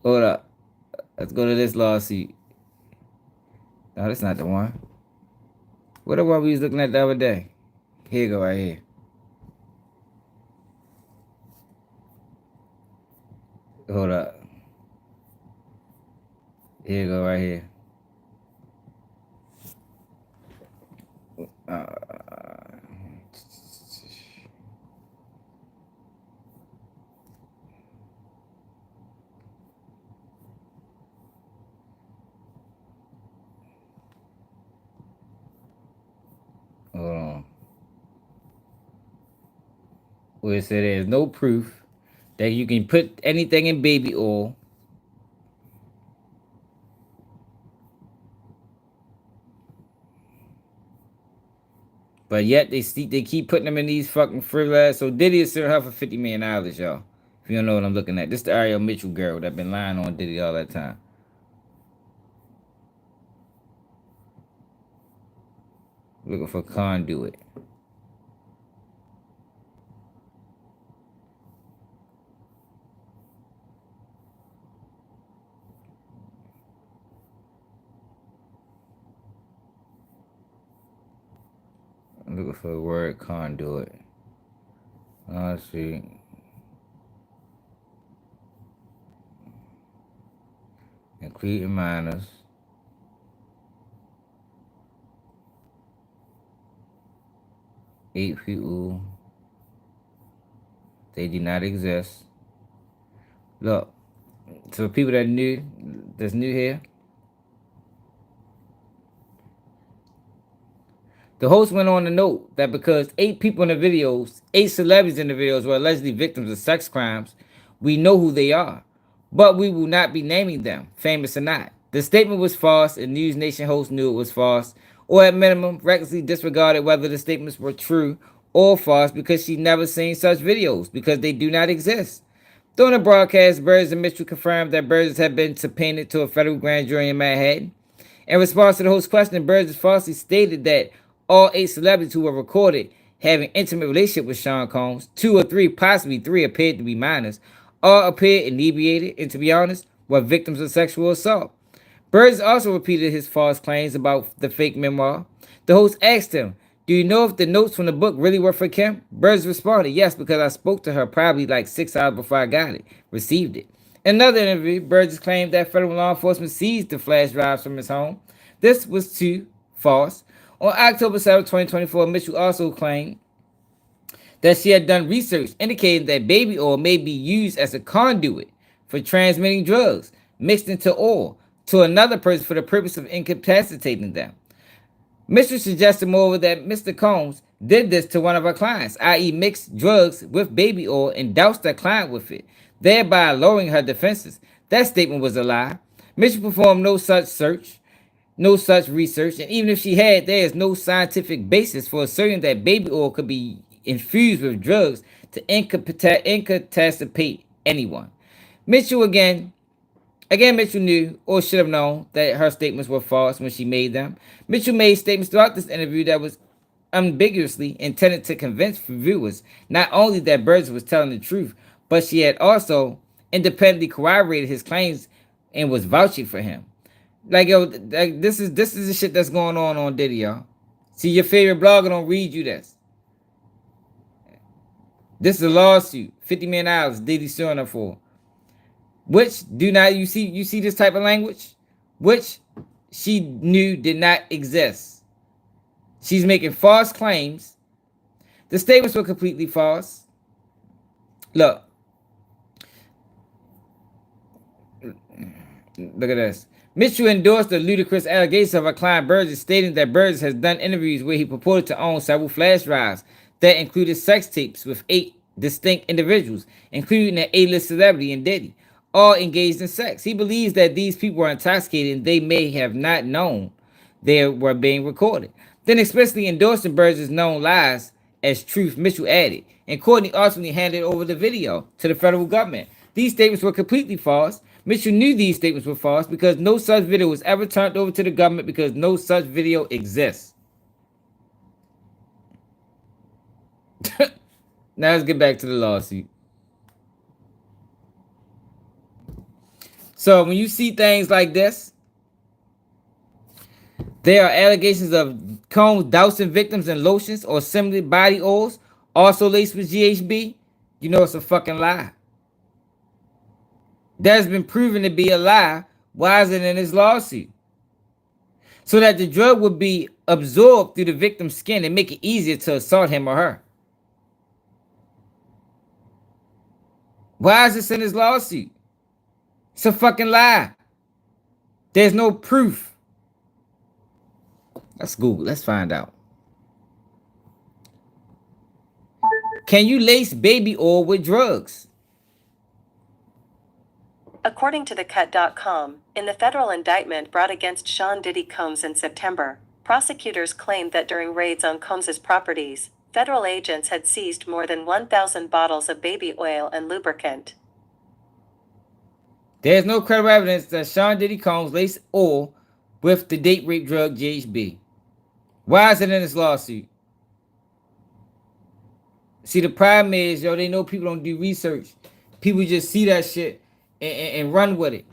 Let's go to this lawsuit. No, that's not the one. What the one we was looking at the other day? Here you go, right here. Hold up. Here you go, right here. Hold on. Where it said there's no proof that you can put anything in baby oil. But yet they keep putting them in these fucking frivolous. So Diddy is suing her for $50 million, y'all. If you don't know what I'm looking at. This is the Ariel Mitchell girl that been lying on Diddy all that time. Looking for conduit. I'm looking for the word conduit. Let's see. including minors. Eight people. They do not exist. Look, so people that's new here. The host went on to note that because 8 people in the videos, 8 celebrities in the videos were allegedly victims of sex crimes, we know who they are, but we will not be naming them, famous or not. The statement was false, and News Nation host knew it was false, or at minimum, recklessly disregarded whether the statements were true or false because she never seen such videos, because they do not exist. During the broadcast, Burgess and Mitchell confirmed that Burgess had been subpoenaed to a federal grand jury in Manhattan. In response to the host's question, Burgess falsely stated that all 8 celebrities who were recorded having intimate relationship with Sean Combs, 2 or 3, possibly 3, appeared to be minors, all appeared inebriated and, to be honest, were victims of sexual assault. Burgess also repeated his false claims about the fake memoir. The host asked him, "Do you know if the notes from the book really were for Kim?" Burgess responded, "Yes, because I spoke to her probably like 6 hours before I received it." In another interview, Burgess claimed that federal law enforcement seized the flash drives from his home. This was too false. On October 7, 2024, Mitchell also claimed that she had done research indicating that baby oil may be used as a conduit for transmitting drugs mixed into oil to another person for the purpose of incapacitating them. Mitchell suggested moreover that Mr. Combs did this to one of her clients, i.e. mixed drugs with baby oil and doused their client with it, thereby lowering her defenses. That statement was a lie. Mitchell performed no such research, and even if she had, there is no scientific basis for asserting that baby oil could be infused with drugs to incapacitate anyone. Mitchell Mitchell knew or should have known that her statements were false when she made them. Mitchell made statements throughout this interview that was ambiguously intended to convince viewers not only that Burgess was telling the truth, but she had also independently corroborated his claims and was vouching for him. Like, yo, this is the shit that's going on Diddy, y'all. See, your favorite blogger don't read you this. This is a lawsuit, $50 million Diddy suing her for. Which you see this type of language? Which she knew did not exist. She's making false claims. The statements were completely false. Look at this. Mitchell endorsed the ludicrous allegations of her client Burgess, stating that Burgess has done interviews where he purported to own several flash drives that included sex tapes with 8 distinct individuals, including an A-list celebrity and Diddy, all engaged in sex. He believes that these people were intoxicated and they may have not known they were being recorded. Then explicitly endorsing Burgess' known lies as truth, Mitchell added, and Courtney ultimately handed over the video to the federal government. These statements were completely false. Mitchell knew these statements were false because no such video was ever turned over to the government because no such video exists. Now let's get back to the lawsuit. So when you see things like this, there are allegations of Combs dousing victims in lotions or similar body oils, also laced with GHB, you know it's a fucking lie. That has been proven to be a lie. Why is it in this lawsuit? So that the drug would be absorbed through the victim's skin and make it easier to assault him or her. Why is this in this lawsuit? It's a fucking lie. There's no proof. Let's Google. Let's find out. Can you lace baby oil with drugs? According to thecut.com, in the federal indictment brought against Sean Diddy Combs in September, prosecutors claimed that during raids on Combs' properties, federal agents had seized more than 1,000 bottles of baby oil and lubricant. There's no credible evidence that Sean Diddy Combs laced oil with the date rape drug GHB. Why is it in this lawsuit? See, the problem is, they know people don't do research. People just see that shit and run with it.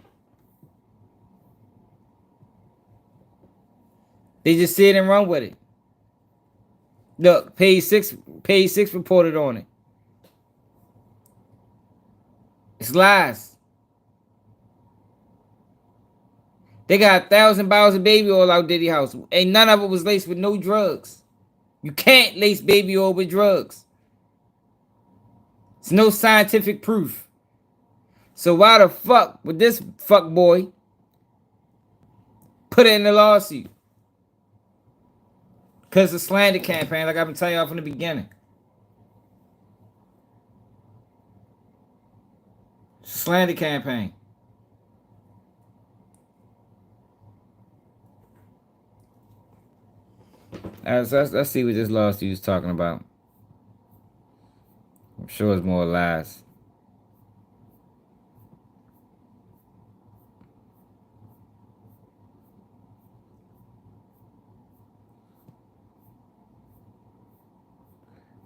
They just see it and run with it. Look, page 6 reported on it. It's lies. They got 1,000 bottles of baby oil out Diddy house. And none of it was laced with no drugs. You can't lace baby oil with drugs. It's no scientific proof. So why the fuck would this fuck boy put it in the lawsuit? Because it's a slander campaign, like I've been telling y'all from the beginning. Slander campaign. Let's see what this lawsuit is talking about. I'm sure it's more lies.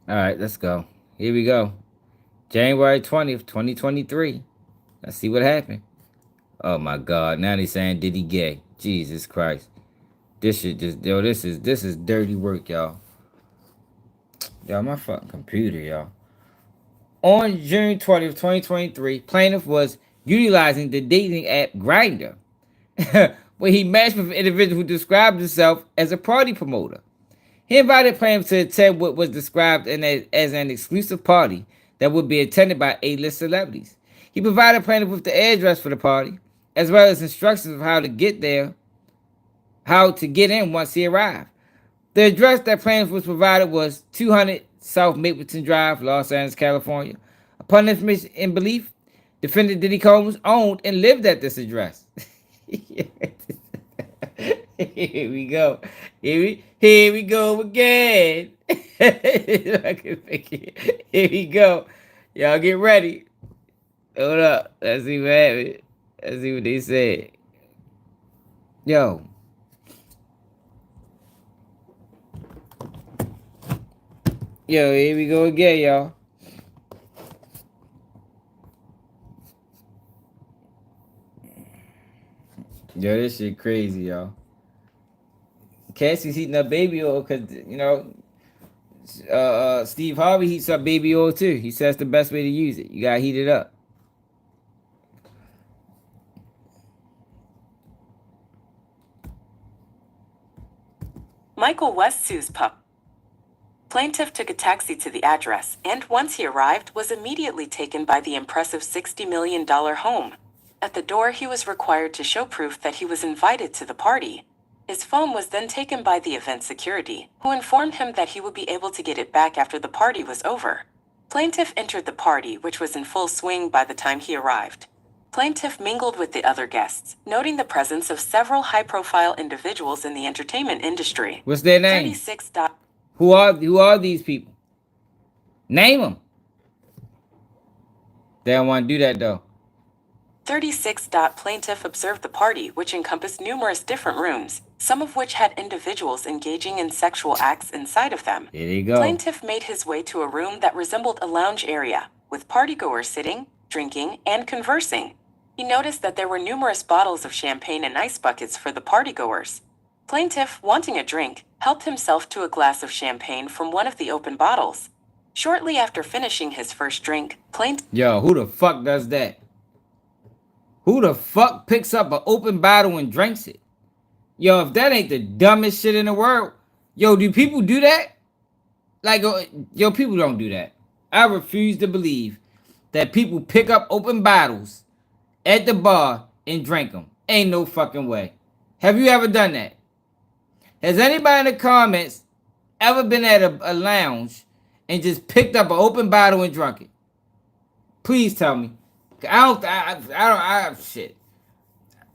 All right, let's go. Here we go. January 20th, 2023. Let's see what happened. Oh my God. Now they saying Diddy gay. Jesus Christ. This shit just, yo, this is dirty work, y'all. Y'all, my fucking computer, y'all. On June 20th, 2023, plaintiff was utilizing the dating app Grindr, where he matched with an individual who described himself as a party promoter. He invited plaintiff to attend what was described as an exclusive party that would be attended by A-list celebrities. He provided plaintiff with the address for the party, as well as instructions of how to get there, how to get in once he arrived. The address that plaintiff was provided was 200 South Mapleton Drive, Los Angeles, California. Upon information and belief, defendant Diddy Combs owned and lived at this address. Here we go. Here we go again. Here we go. Y'all get ready. Hold up. Let's see what happened. Let's see what they said. Yo. Yo, here we go again, y'all. Yo, this shit crazy, y'all. Cassie's heating up baby oil because, you know, Steve Harvey heats up baby oil too. He says the best way to use it. You gotta heat it up. Michael West sues pup. Plaintiff took a taxi to the address and once he arrived was immediately taken by the impressive $60 million home. At the door he was required to show proof that he was invited to the party. His phone was then taken by the event security, who informed him that he would be able to get it back after the party was over. Plaintiff entered the party, which was in full swing by the time he arrived. Plaintiff mingled with the other guests, noting the presence of several high-profile individuals in the entertainment industry. What's their name? 36. Who are these people? Name them. They don't want to do that though. 36. Plaintiff observed the party, which encompassed numerous different rooms, some of which had individuals engaging in sexual acts inside of them. There you go. Plaintiff made his way to a room that resembled a lounge area, with partygoers sitting, drinking, and conversing. He noticed that there were numerous bottles of champagne and ice buckets for the partygoers. Plaintiff, wanting a drink, helped himself to a glass of champagne from one of the open bottles. Shortly after finishing his first drink, plaintiff... Yo, who the fuck does that? Who the fuck picks up an open bottle and drinks it? Yo, if that ain't the dumbest shit in the world. Yo, do people do that? Like, yo, people don't do that. I refuse to believe that people pick up open bottles at the bar and drink them. Ain't no fucking way. Have you ever done that? Has anybody in the comments ever been at a lounge and just picked up an open bottle and drunk it? Please tell me. Shit.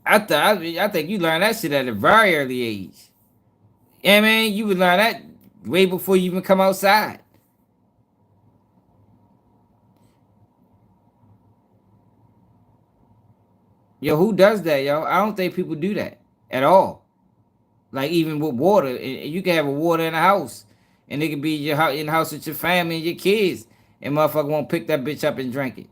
I think you learned that shit at a very early age. Yeah, man, you would learn that way before you even come outside. Yo, who does that, yo? I don't think people do that at all. Like, even with water, you can have a water in the house, and it could be in the house with your family and your kids, and motherfucker won't pick that bitch up and drink it.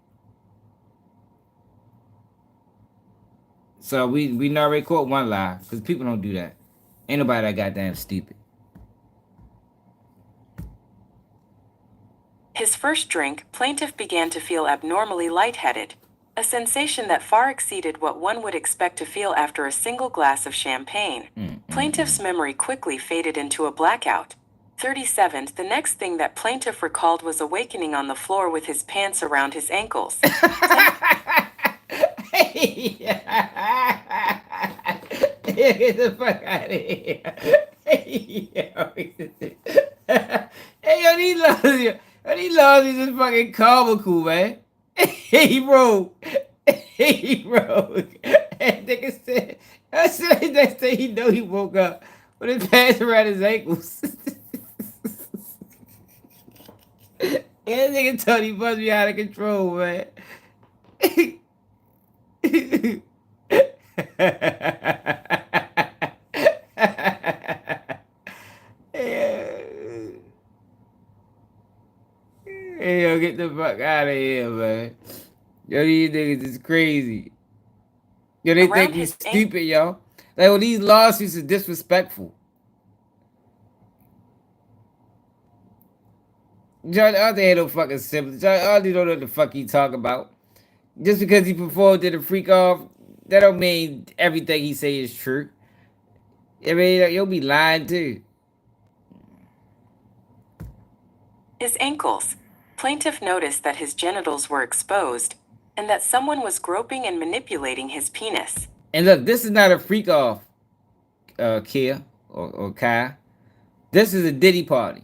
So we already caught one lie, because people don't do that. Ain't nobody that goddamn stupid. His first drink, plaintiff began to feel abnormally lightheaded. a sensation that far exceeded what one would expect to feel after a single glass of champagne. Plaintiff's memory quickly faded into a blackout. 37. The next thing that plaintiff recalled was awakening on the floor with his pants around his ankles. Get the fuck out of here. Hey, yo, these laws is just fucking comical, man. He broke. He broke. And nigga said, next thing he know, he woke up with his pants around his ankles. And that nigga Tony Buzbee out of control, man. Hey, yo, get the fuck out of here, man. Yo, these niggas is crazy. Yo, they think he's stupid, yo. Like, well, these lawsuits are disrespectful. Judge Arthur ain't no fucking sympathy. Judge Arthur don't know what the fuck he talk about. Just because he performed to the freak off, that don't mean everything he say is true. I mean, you'll be lying too. His ankles. Plaintiff noticed that his genitals were exposed and that someone was groping and manipulating his penis. And look, this is not a freak off, Kia or Kai. This is a Diddy party.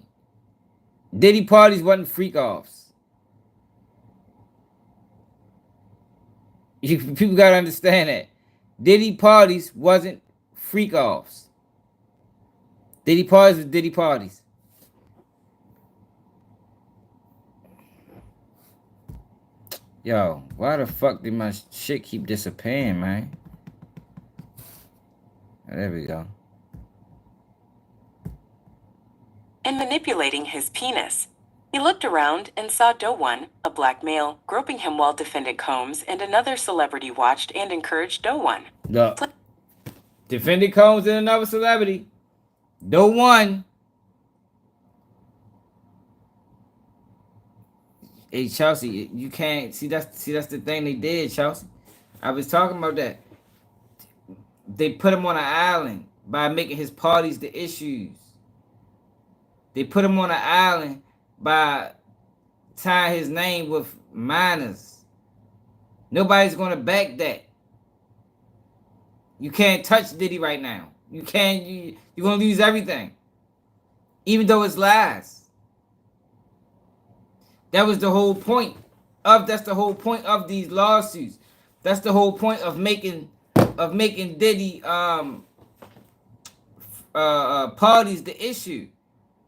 Diddy parties wasn't freak offs. People gotta understand that. Diddy parties wasn't freak offs. Diddy parties was Diddy parties. Yo, why the fuck did my shit keep disappearing, man? There we go. And manipulating his penis. He looked around and saw Doe 1, a black male, groping him while Defendant Combs and another celebrity watched and encouraged Doe 1. Look, Defendant Combs and another celebrity. Doe 1. Hey, Chelsea, you can't see that's the thing they did, Chelsea. I was talking about that. They put him on an island by making his parties the issues. They put him on an island by tying his name with minors. Nobody's gonna back that. You can't touch Diddy right now. You can't. You're gonna lose everything, even though it's lies. That was the whole point of. That's the whole point of these lawsuits. That's the whole point of making Diddy parties the issue.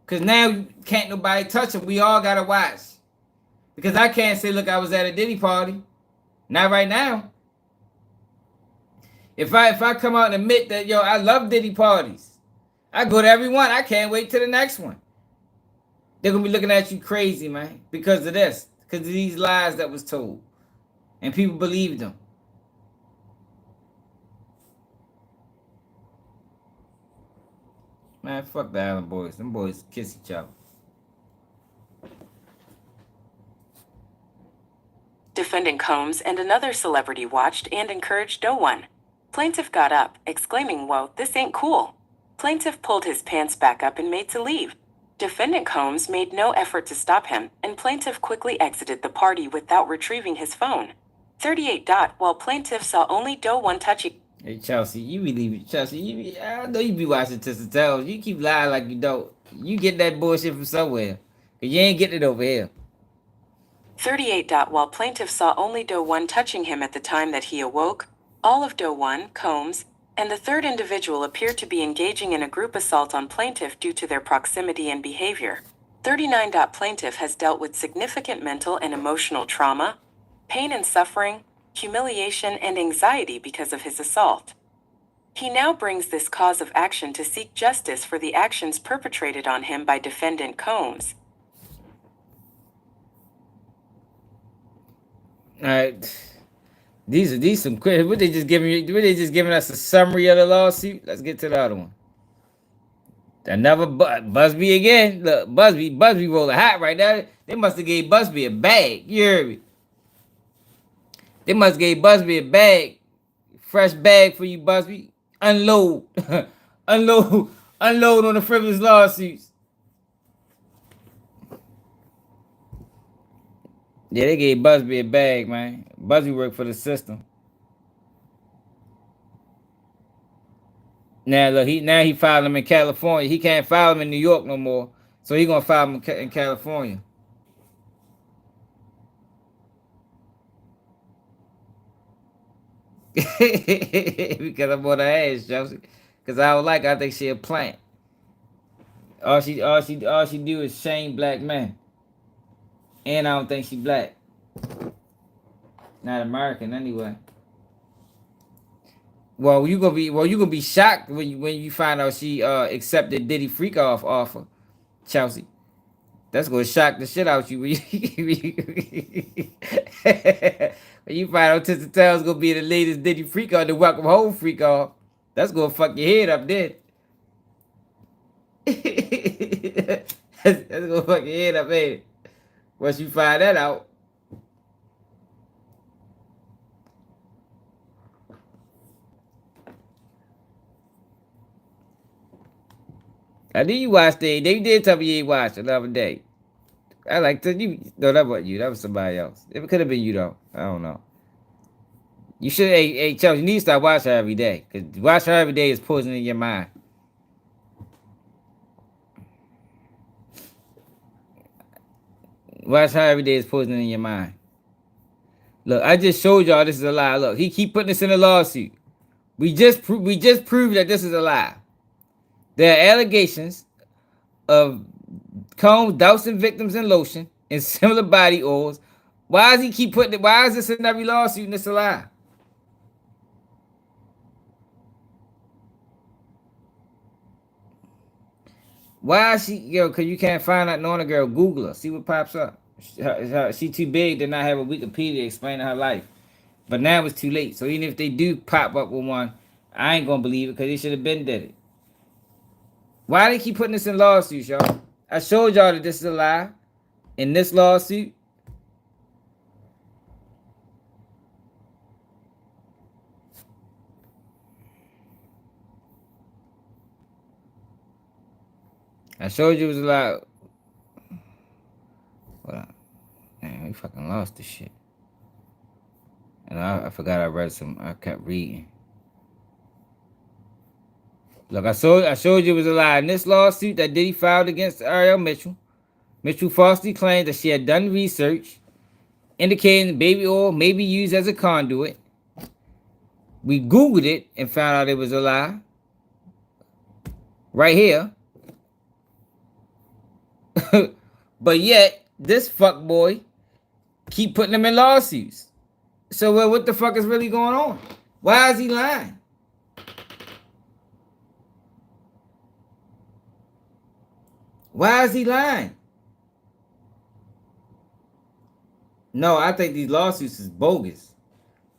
Cause now can't nobody touch him. We all gotta watch. Because I can't say, look, I was at a Diddy party. Not right now. If I come out and admit that, yo, I love Diddy parties. I go to every one. I can't wait to the next one. They're gonna be looking at you crazy, man, because of this, because of these lies that was told, and people believed them. Man, fuck the Island Boys. Them boys kiss each other. Defendant Combs and another celebrity watched and encouraged Doe 1. Plaintiff got up, exclaiming, "Whoa, this ain't cool." Plaintiff pulled his pants back up and made to leave. Defendant Combs made no effort to stop him, and plaintiff quickly exited the party without retrieving his phone. 38. While plaintiff saw only Doe 1 touching. Hey, Chelsea, you believe it. Chelsea, I know you be watching Tissa Tails. You keep lying like you don't. You get that bullshit from somewhere. Cause you ain't getting it over here. 38. While plaintiff saw only Doe 1 touching him at the time that he awoke, all of Doe 1, Combs, and the third individual appeared to be engaging in a group assault on plaintiff due to their proximity and behavior. 39. Plaintiff has dealt with significant mental and emotional trauma, pain and suffering, humiliation, and anxiety because of his assault. He now brings this cause of action to seek justice for the actions perpetrated on him by Defendant Combs. All right. These some quick. What they just giving us a summary of the lawsuit? Let's get to the other one. Another Buzbee again. Look, Buzbee rolling hot right now. They must have gave Buzbee a bag. You heard me? They must give Buzbee a bag. Fresh bag for you, Buzbee. Unload. unload. Unload on the frivolous lawsuits. Yeah, they gave Buzbee a bag, man. Buzbee worked for the system. Now look, he filed him in California. He can't file him in New York no more. So he gonna file him in California. Because I'm on her ass, Chelsea. Because I think she a plant. All she do is shame black men. And I don't think she black. Not American anyway. Well, you gonna be shocked when you find out she accepted Diddy freak off offer, Chelsea. That's gonna shock the shit out you when you find out Tissa Tails gonna be the latest Diddy freak off, the welcome home freak off. That's gonna fuck your head up then. that's gonna fuck your head up, ain't it? Once you find that out. I knew you watched it. They did tell me you ain't watched it the other day. I like to you. No, that wasn't you. That was somebody else. It could have been you though. I don't know. You should. Hey, Charles, you need to start watching her every day. Cause watching her every day is poisoning your mind. Watch her every day is poisoning your mind. Look, I just showed y'all this is a lie. Look, he keep putting this in a lawsuit. We just proved that this is a lie. There are allegations of Combs dousing victims in lotion and similar body oils. Why does he keep putting it? Why is this in every lawsuit and it's a lie? Why is she, because you can't find out knowing a girl, Google her, see what pops up. She too big to not have a Wikipedia explaining her life. But now it's too late. So even if they do pop up with one, I ain't gonna believe it because they should have been did it. Why they keep putting this in lawsuits, y'all? I showed y'all that this is a lie in this lawsuit. I showed you it was a lie. Well, man, we fucking lost this shit. And I forgot I kept reading. Look, I showed you it was a lie. In this lawsuit that Diddy filed against Ariel Mitchell, Mitchell falsely claimed that she had done research indicating baby oil may be used as a conduit. We Googled it and found out it was a lie. Right here. But yet, this fuckboy keep putting them in lawsuits. So well, what the fuck is really going on? Why is he lying? Why is he lying? No, I think these lawsuits is bogus.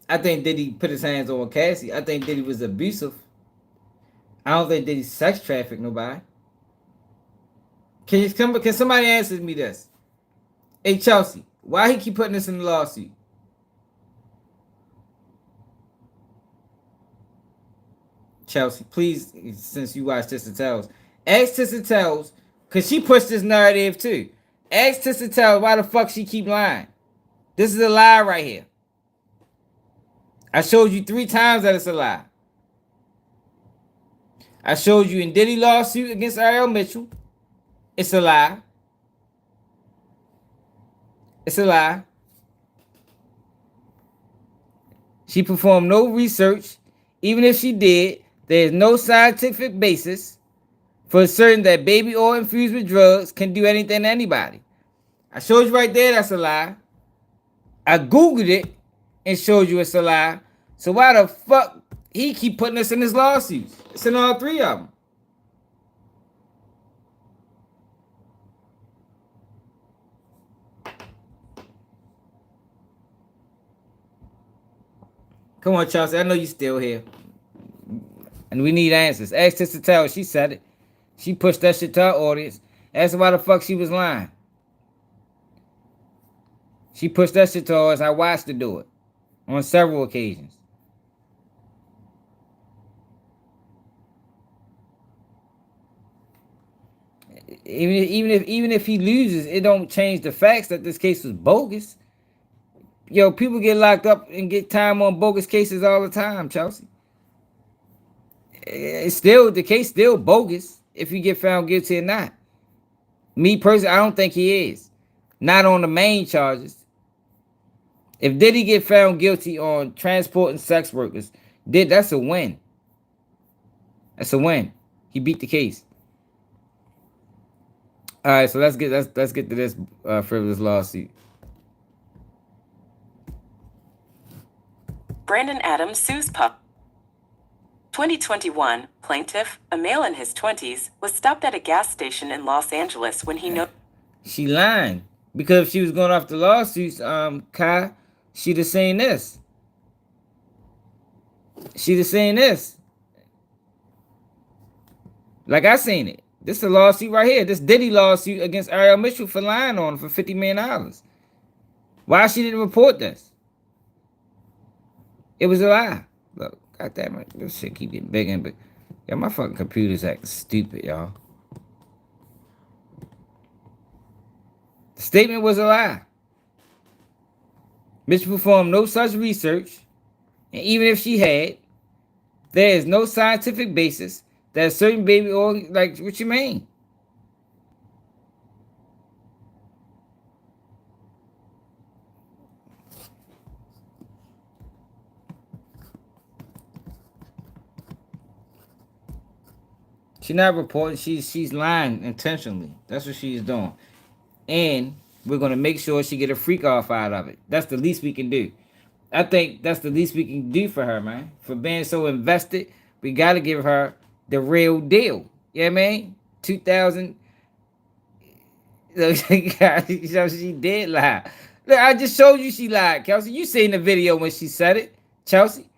I think Diddy put his hands on Cassie. I think Diddy was abusive. I don't think Diddy sex trafficked nobody. Can somebody answer me this? Hey, Chelsea, why he keep putting this in the lawsuit? Chelsea, please, since you watch Tissa Tails, ask Tissa Tails, because she pushed this narrative too. Ask Tissa Tails why the fuck she keep lying. This is a lie right here. I showed you 3 times that it's a lie. I showed you in Diddy lawsuit against Ariel Mitchell. It's a lie. It's a lie. She performed no research. Even if she did, there is no scientific basis for certain that baby oil infused with drugs can do anything to anybody. I showed you right there that's a lie. I Googled it and showed you it's a lie. So why the fuck he keep putting this in his lawsuits? It's in all 3 of them. Come on, Chelsea. I know you still here. And we need answers. Ask Tissa Tails. She said it. She pushed that shit to her audience. Ask her why the fuck she was lying. She pushed that shit to us. I watched her do it. on several occasions. Even if he loses, it don't change the facts that this case was bogus. Yo, people get locked up and get time on bogus cases all the time, Chelsea. It's still the case, still bogus if you get found guilty or not. Me personally, I don't think he is. Not on the main charges. If Diddy get found guilty on transporting sex workers, that's a win. That's a win. He beat the case. All right, so let's get to this frivolous lawsuit. Brandon Adams sues pup. 2021, plaintiff, a male in his 20s, was stopped at a gas station in Los Angeles when he She lying. Because if she was going off the lawsuits, Kai, she'd have seen this. She'd have seen this. Like I seen it. This is a lawsuit right here. This Diddy lawsuit against Ariel Mitchell for lying on him for $50 million. Why she didn't report this? It was a lie. Look, goddamn it. This shit keep getting bigger and bigger. Yeah, my fucking computer's acting stupid, y'all. The statement was a lie. Mitchell performed no such research, and even if she had, there is no scientific basis that a certain baby oil, like, what you mean? She's not reporting. She's lying intentionally. That's what she's doing. And we're going to make sure she get a freak off out of it. That's the least we can do. I think that's the least we can do for her, man. For being so invested, we got to give her the real deal. You know what I mean? 2000. She did lie. Look, I just showed you she lied, Kelsey. You seen the video when she said it, Chelsea.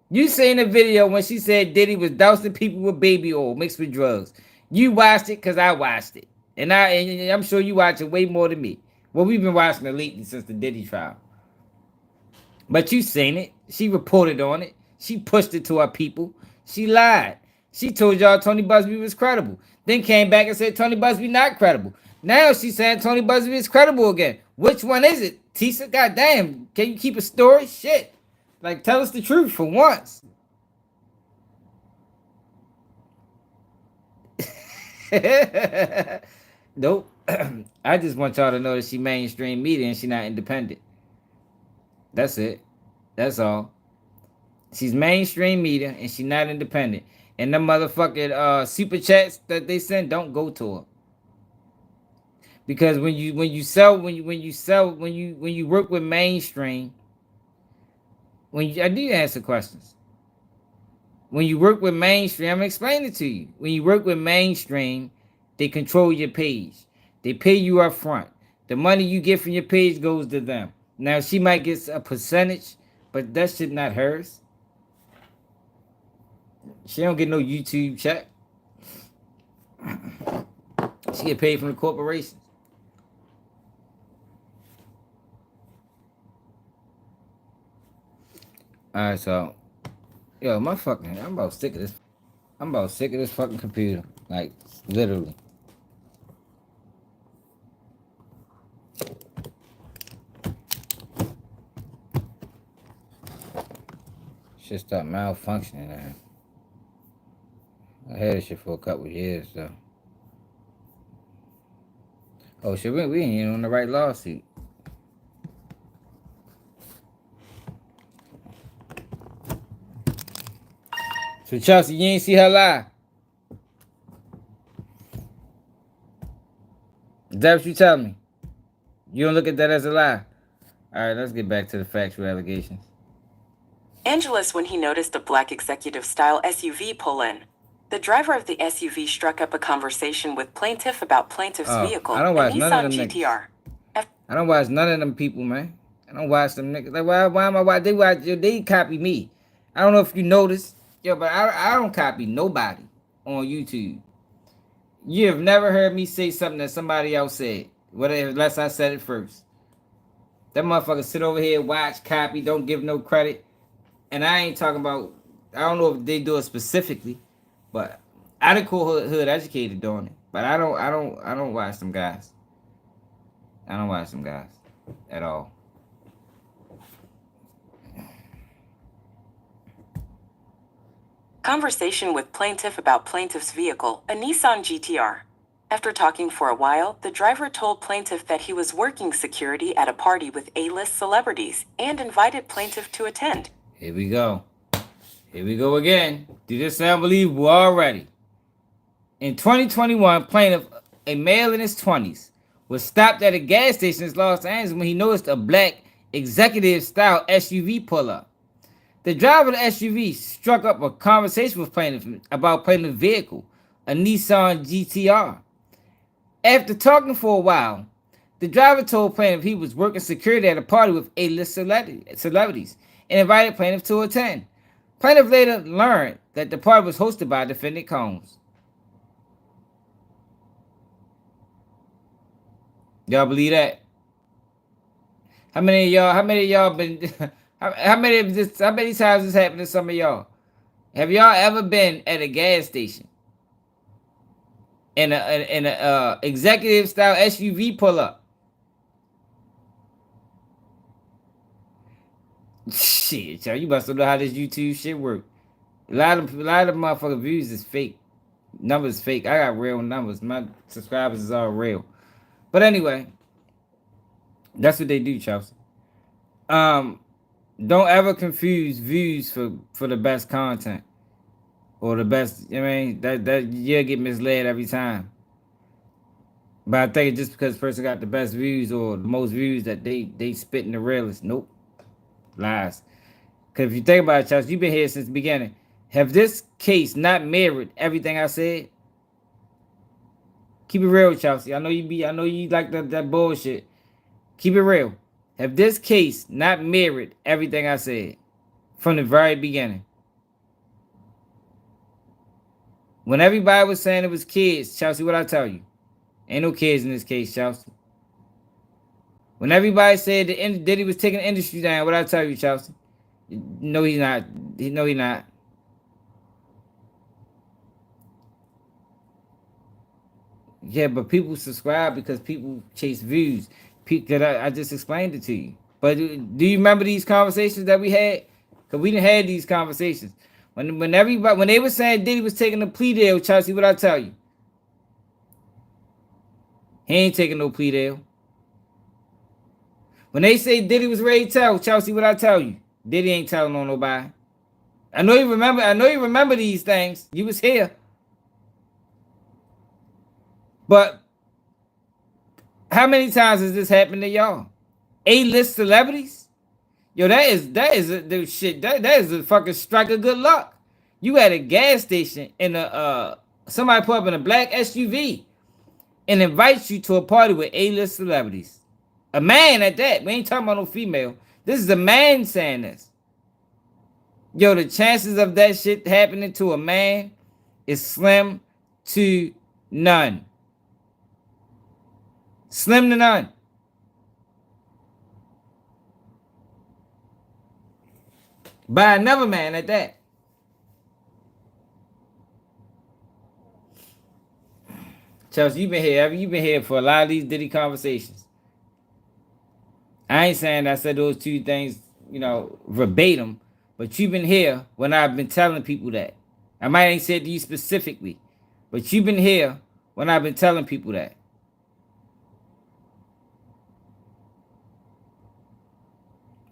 You seen the video when she said Diddy was dousing people with baby oil mixed with drugs. You watched it because I watched it. And I'm sure you watch it way more than me. Well, we've been watching it lately since the Diddy trial. But you seen it. She reported on it. She pushed it to our people. She lied. She told y'all Tony Buzbee was credible. Then came back and said Tony Buzbee not credible. Now she's saying Tony Buzbee is credible again. Which one is it? Tisa, goddamn. Can you keep a story? Shit. Like, tell us the truth for once. Nope. I just want y'all to know that she mainstream media and she not independent. That's it. That's all. She's mainstream media and she not independent. And the motherfucking super chats that they send don't go to her. Because when you work with mainstream, I do answer questions. When you work with mainstream, I'm explaining it to you. When you work with mainstream, they control your page. They pay you up front. The money you get from your page goes to them. Now, she might get a percentage, but that shit not hers. She don't get no YouTube check. She get paid from the corporations. Alright, so yo, I'm about sick of this. I'm about sick of this fucking computer. Like, literally. Shit stopped malfunctioning now. I had this shit for a couple of years, so. Oh shit, we ain't even on the right lawsuit. So Chelsea, you ain't see her lie. Is that what you tell me? You don't look at that as a lie. All right, let's get back to the factual allegations. Angeles when he noticed a black executive-style SUV pull in. The driver of the SUV struck up a conversation with plaintiff about plaintiff's vehicle, I don't watch a none Nissan of them GTR. I don't watch none of them people, man. I don't watch them niggas. Like, why am I watching? They copy me. I don't know if you noticed. Yo, but I don't copy nobody on YouTube. You have never heard me say something that somebody else said, unless I said it first. That motherfucker sit over here, watch, copy, don't give no credit. And I ain't talking about, I don't know if they do it specifically, but I done cool hood educated doing it. But I don't watch them guys. I don't watch them guys at all. Conversation with plaintiff about plaintiff's vehicle, a Nissan GTR. After talking for a while, the driver told plaintiff that he was working security at a party with A-list celebrities and invited plaintiff to attend. Here we go. Here we go again. Do this sound believable already? In 2021, plaintiff, a male in his 20s, was stopped at a gas station in Los Angeles when he noticed a black executive-style SUV pull up. The driver of the SUV struck up a conversation with plaintiff about plaintiff's vehicle, a Nissan GTR. After talking for a while, the driver told plaintiff he was working security at a party with A-list celebrities and invited plaintiff to attend. Plaintiff later learned that the party was hosted by defendant Combs. Y'all believe that? How many of y'all been how many times this happened to some of y'all? Have y'all ever been at a gas station in a executive style SUV pull up? Shit, y'all, you must know how this YouTube shit work. A lot of motherfucking views is fake. Numbers fake. I got real numbers. My subscribers is all real. But anyway, that's what they do, Chelsea. Don't ever confuse views for the best content or the best. I mean, that you'll get misled every time. But I think just because the person got the best views or the most views that they spitting the realest. Nope. Lies. Because if you think about it, Chelsea, you've been here since the beginning. Have this case not mirrored everything I said? Keep it real, Chelsea. I know you like that bullshit. Keep it real. Have this case not mirrored everything I said from the very beginning? When everybody was saying it was kids, Chelsea, what I tell you? Ain't no kids in this case, Chelsea. When everybody said that Diddy was taking the industry down, what I tell you, Chelsea? No, he's not. No, he's not. Yeah, but people subscribe because people chase views. I just explained it to you. But do you remember these conversations that we had? Because we didn't have these conversations. When they were saying Diddy was taking a plea deal, Chelsea, what I tell you? He ain't taking no plea deal. When they say Diddy was ready to tell, Chelsea, what I tell you? Diddy ain't telling on nobody. I know you remember these things. You was here. But how many times has this happened to y'all? A-list celebrities? Yo, that is a fucking strike of good luck. You at a gas station in somebody pull up in a black SUV and invites you to a party with A-list celebrities. A man at that. We ain't talking about no female. This is a man saying this. Yo, the chances of that shit happening to a man is slim to none. Slim to none. By another man at that. Chelsea, you've been here for a lot of these Diddy conversations. I ain't saying I said those two things, verbatim, but you've been here when I've been telling people that. I might ain't said to you specifically, but you've been here when I've been telling people that.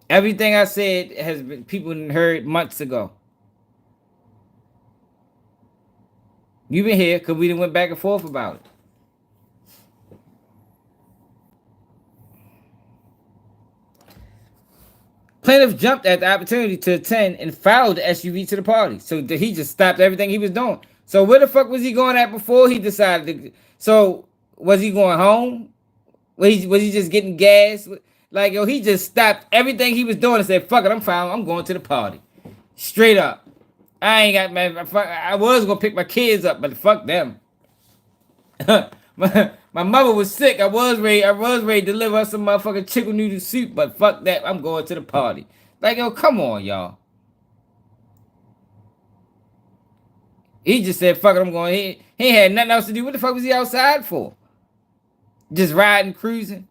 Everything I said has been people heard months ago. You've been here because we done went back and forth about it. Plaintiff jumped at the opportunity to attend and followed the SUV to the party. So he just stopped everything he was doing. So where the fuck was he going at before he decided to? So was he going home? Was he just getting gas? Like, yo, he just stopped everything he was doing and said, fuck it, I'm fine. I'm going to the party. Straight up. I was going to pick my kids up, but fuck them. my My mother was sick. I was ready to deliver her some motherfucking chicken noodle soup, but fuck that. I'm going to the party. Like, yo, come on, y'all. He just said, fuck it, I'm going. He had nothing else to do. What the fuck was he outside for? Just riding, cruising.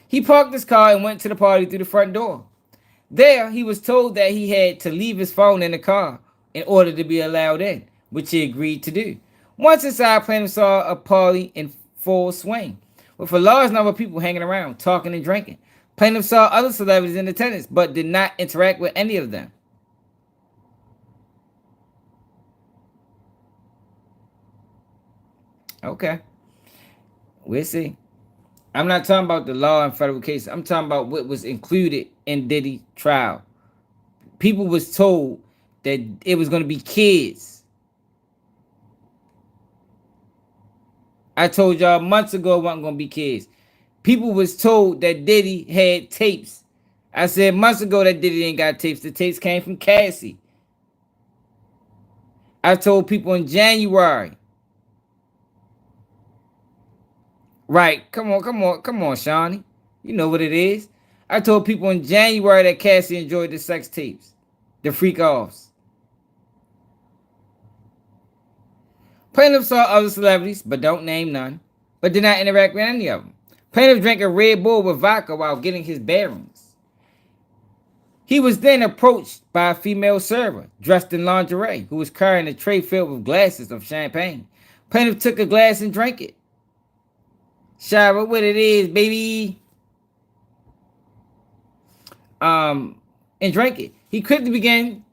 He parked his car and went to the party through the front door. There, he was told that he had to leave his phone in the car in order to be allowed in, which he agreed to do. Once inside, plaintiff saw a party in full swing, with a large number of people hanging around, talking and drinking. Plaintiff saw other celebrities in attendance, but did not interact with any of them. Okay. We'll see. I'm not talking about the law and federal case. I'm talking about what was included in Diddy's trial. People was told that it was going to be kids. I told y'all months ago it wasn't going to be kids. People was told that Diddy had tapes. I said months ago that Diddy ain't got tapes. The tapes came from Cassie. I told people in January. Right, come on, Shawnee. You know what it is. I told people in January that Cassie enjoyed the sex tapes, the freak offs. Plaintiff saw other celebrities, but don't name none, but did not interact with any of them. Plaintiff drank a Red Bull with vodka while getting his bearings. He was then approached by a female server dressed in lingerie who was carrying a tray filled with glasses of champagne. Plaintiff took a glass and drank it. Shower what it is, baby. And drank it. He quickly began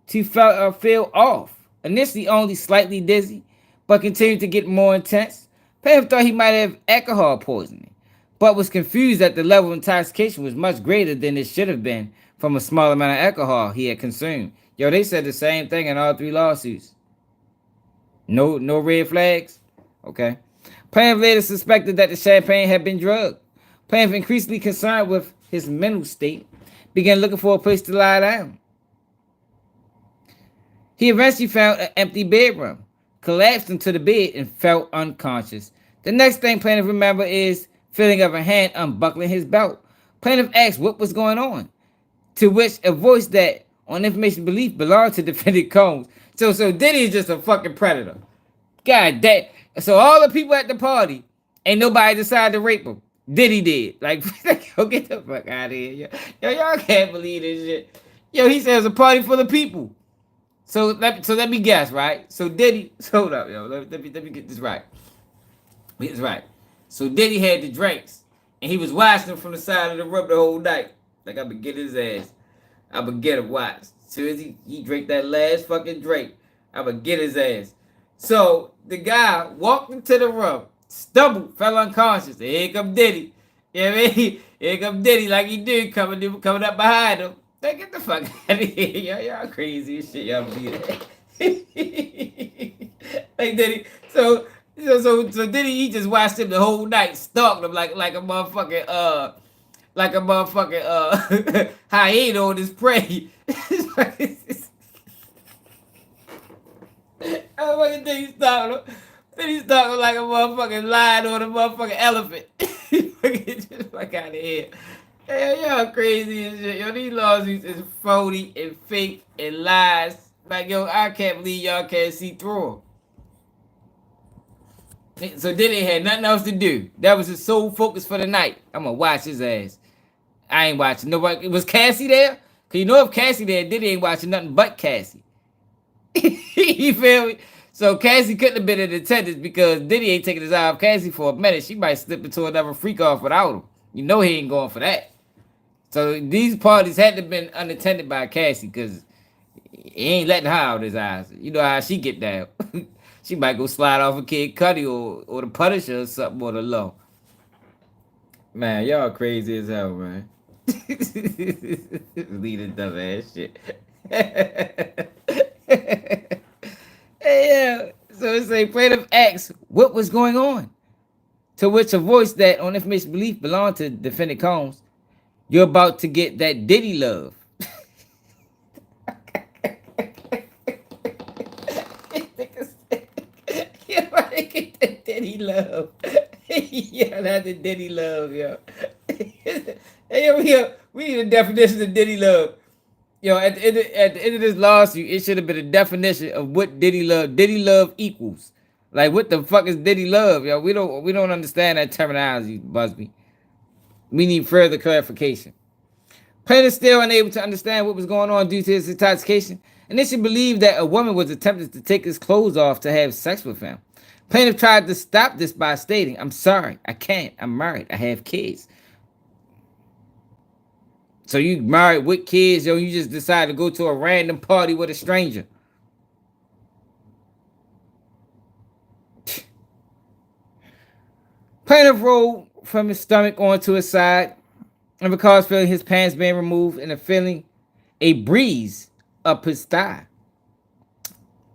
to feel off. Initially only slightly dizzy, but continued to get more intense. Plaintiff thought he might have alcohol poisoning, but was confused that the level of intoxication was much greater than it should have been from a small amount of alcohol he had consumed. Yo, they said the same thing in all three lawsuits. No red flags? Okay. Plaintiff later suspected that the champagne had been drugged. Plaintiff, increasingly concerned with his mental state, began looking for a place to lie down. He eventually found an empty bedroom, collapsed into the bed, and felt unconscious. The next thing plaintiff remembered is feeling of a hand unbuckling his belt. Plaintiff asked what was going on, to which a voice that, on information belief, belonged to defendant Combs. So Diddy is just a fucking predator. God damn. So all the people at the party, ain't nobody decided to rape him. Diddy did. Like, yo, get the fuck out of here. Yo, y'all can't believe this shit. Yo, he said it was a party full of people. So let me guess, right? So Diddy, hold up, yo. Let me get this right. Get this right. So Diddy had the drinks, and he was watching them from the side of the room the whole night. Like, I've been getting his ass. I've been getting watch. So as he drank that last fucking drink, I've been get his ass. So the guy walked into the room, stumbled, fell unconscious. And here come Diddy. You know what I mean? Here come Diddy like he did coming up behind him. Like, get the fuck out of here. Y'all crazy as shit. Y'all be like Diddy. So Diddy, he just watched him the whole night, stalked him like a motherfucking hyena on his prey. I fucking think he's talking. Then he's talking like a motherfucking lion on a motherfucking elephant. Just fuck out of here. Hey, y'all crazy and shit. Yo, these lawsuits is phony and fake and lies. Like, yo, I can't believe y'all can't see through them. So Diddy had nothing else to do. That was his sole focus for the night. I'm gonna watch his ass. I ain't watching nobody. Was Cassie there? Cause you know if Cassie there, Diddy ain't watching nothing but Cassie. You feel me? So Cassie couldn't have been in attendance because Diddy ain't taking his eye off Cassie for a minute. She might slip into another freak off without him. You know he ain't going for that. So these parties had to have been unattended by Cassie because he ain't letting her out his eyes. You know how she get down. She might go slide off a Kid Cudi or the Punisher or something or the Low. Man, y'all crazy as hell, man. Leading dumb ass shit. Hey, yeah. So it say plaintiff asked what was going on. To which a voice that on information belief belonged to defendant Combs, you're about to get that Diddy love. You're about to get that Diddy love. Yeah, that's the Diddy love, yo. Hey, yo, we need a definition of Diddy love. Yo, at the end of this lawsuit, it should have been a definition of what Diddy love equals. Like, what the fuck is Diddy love, yo? We don't understand that terminology, Buzbee. We need further clarification. Plaintiff still unable to understand what was going on due to his intoxication, and they should believe that a woman was attempting to take his clothes off to have sex with him. Plaintiff tried to stop this by stating, "I'm sorry, I can't. I'm married. I have kids." So you married with kids, yo, you just decided to go to a random party with a stranger. Plaintiff rolled from his stomach onto his side and recalls feeling his pants being removed and feeling a breeze up his thigh,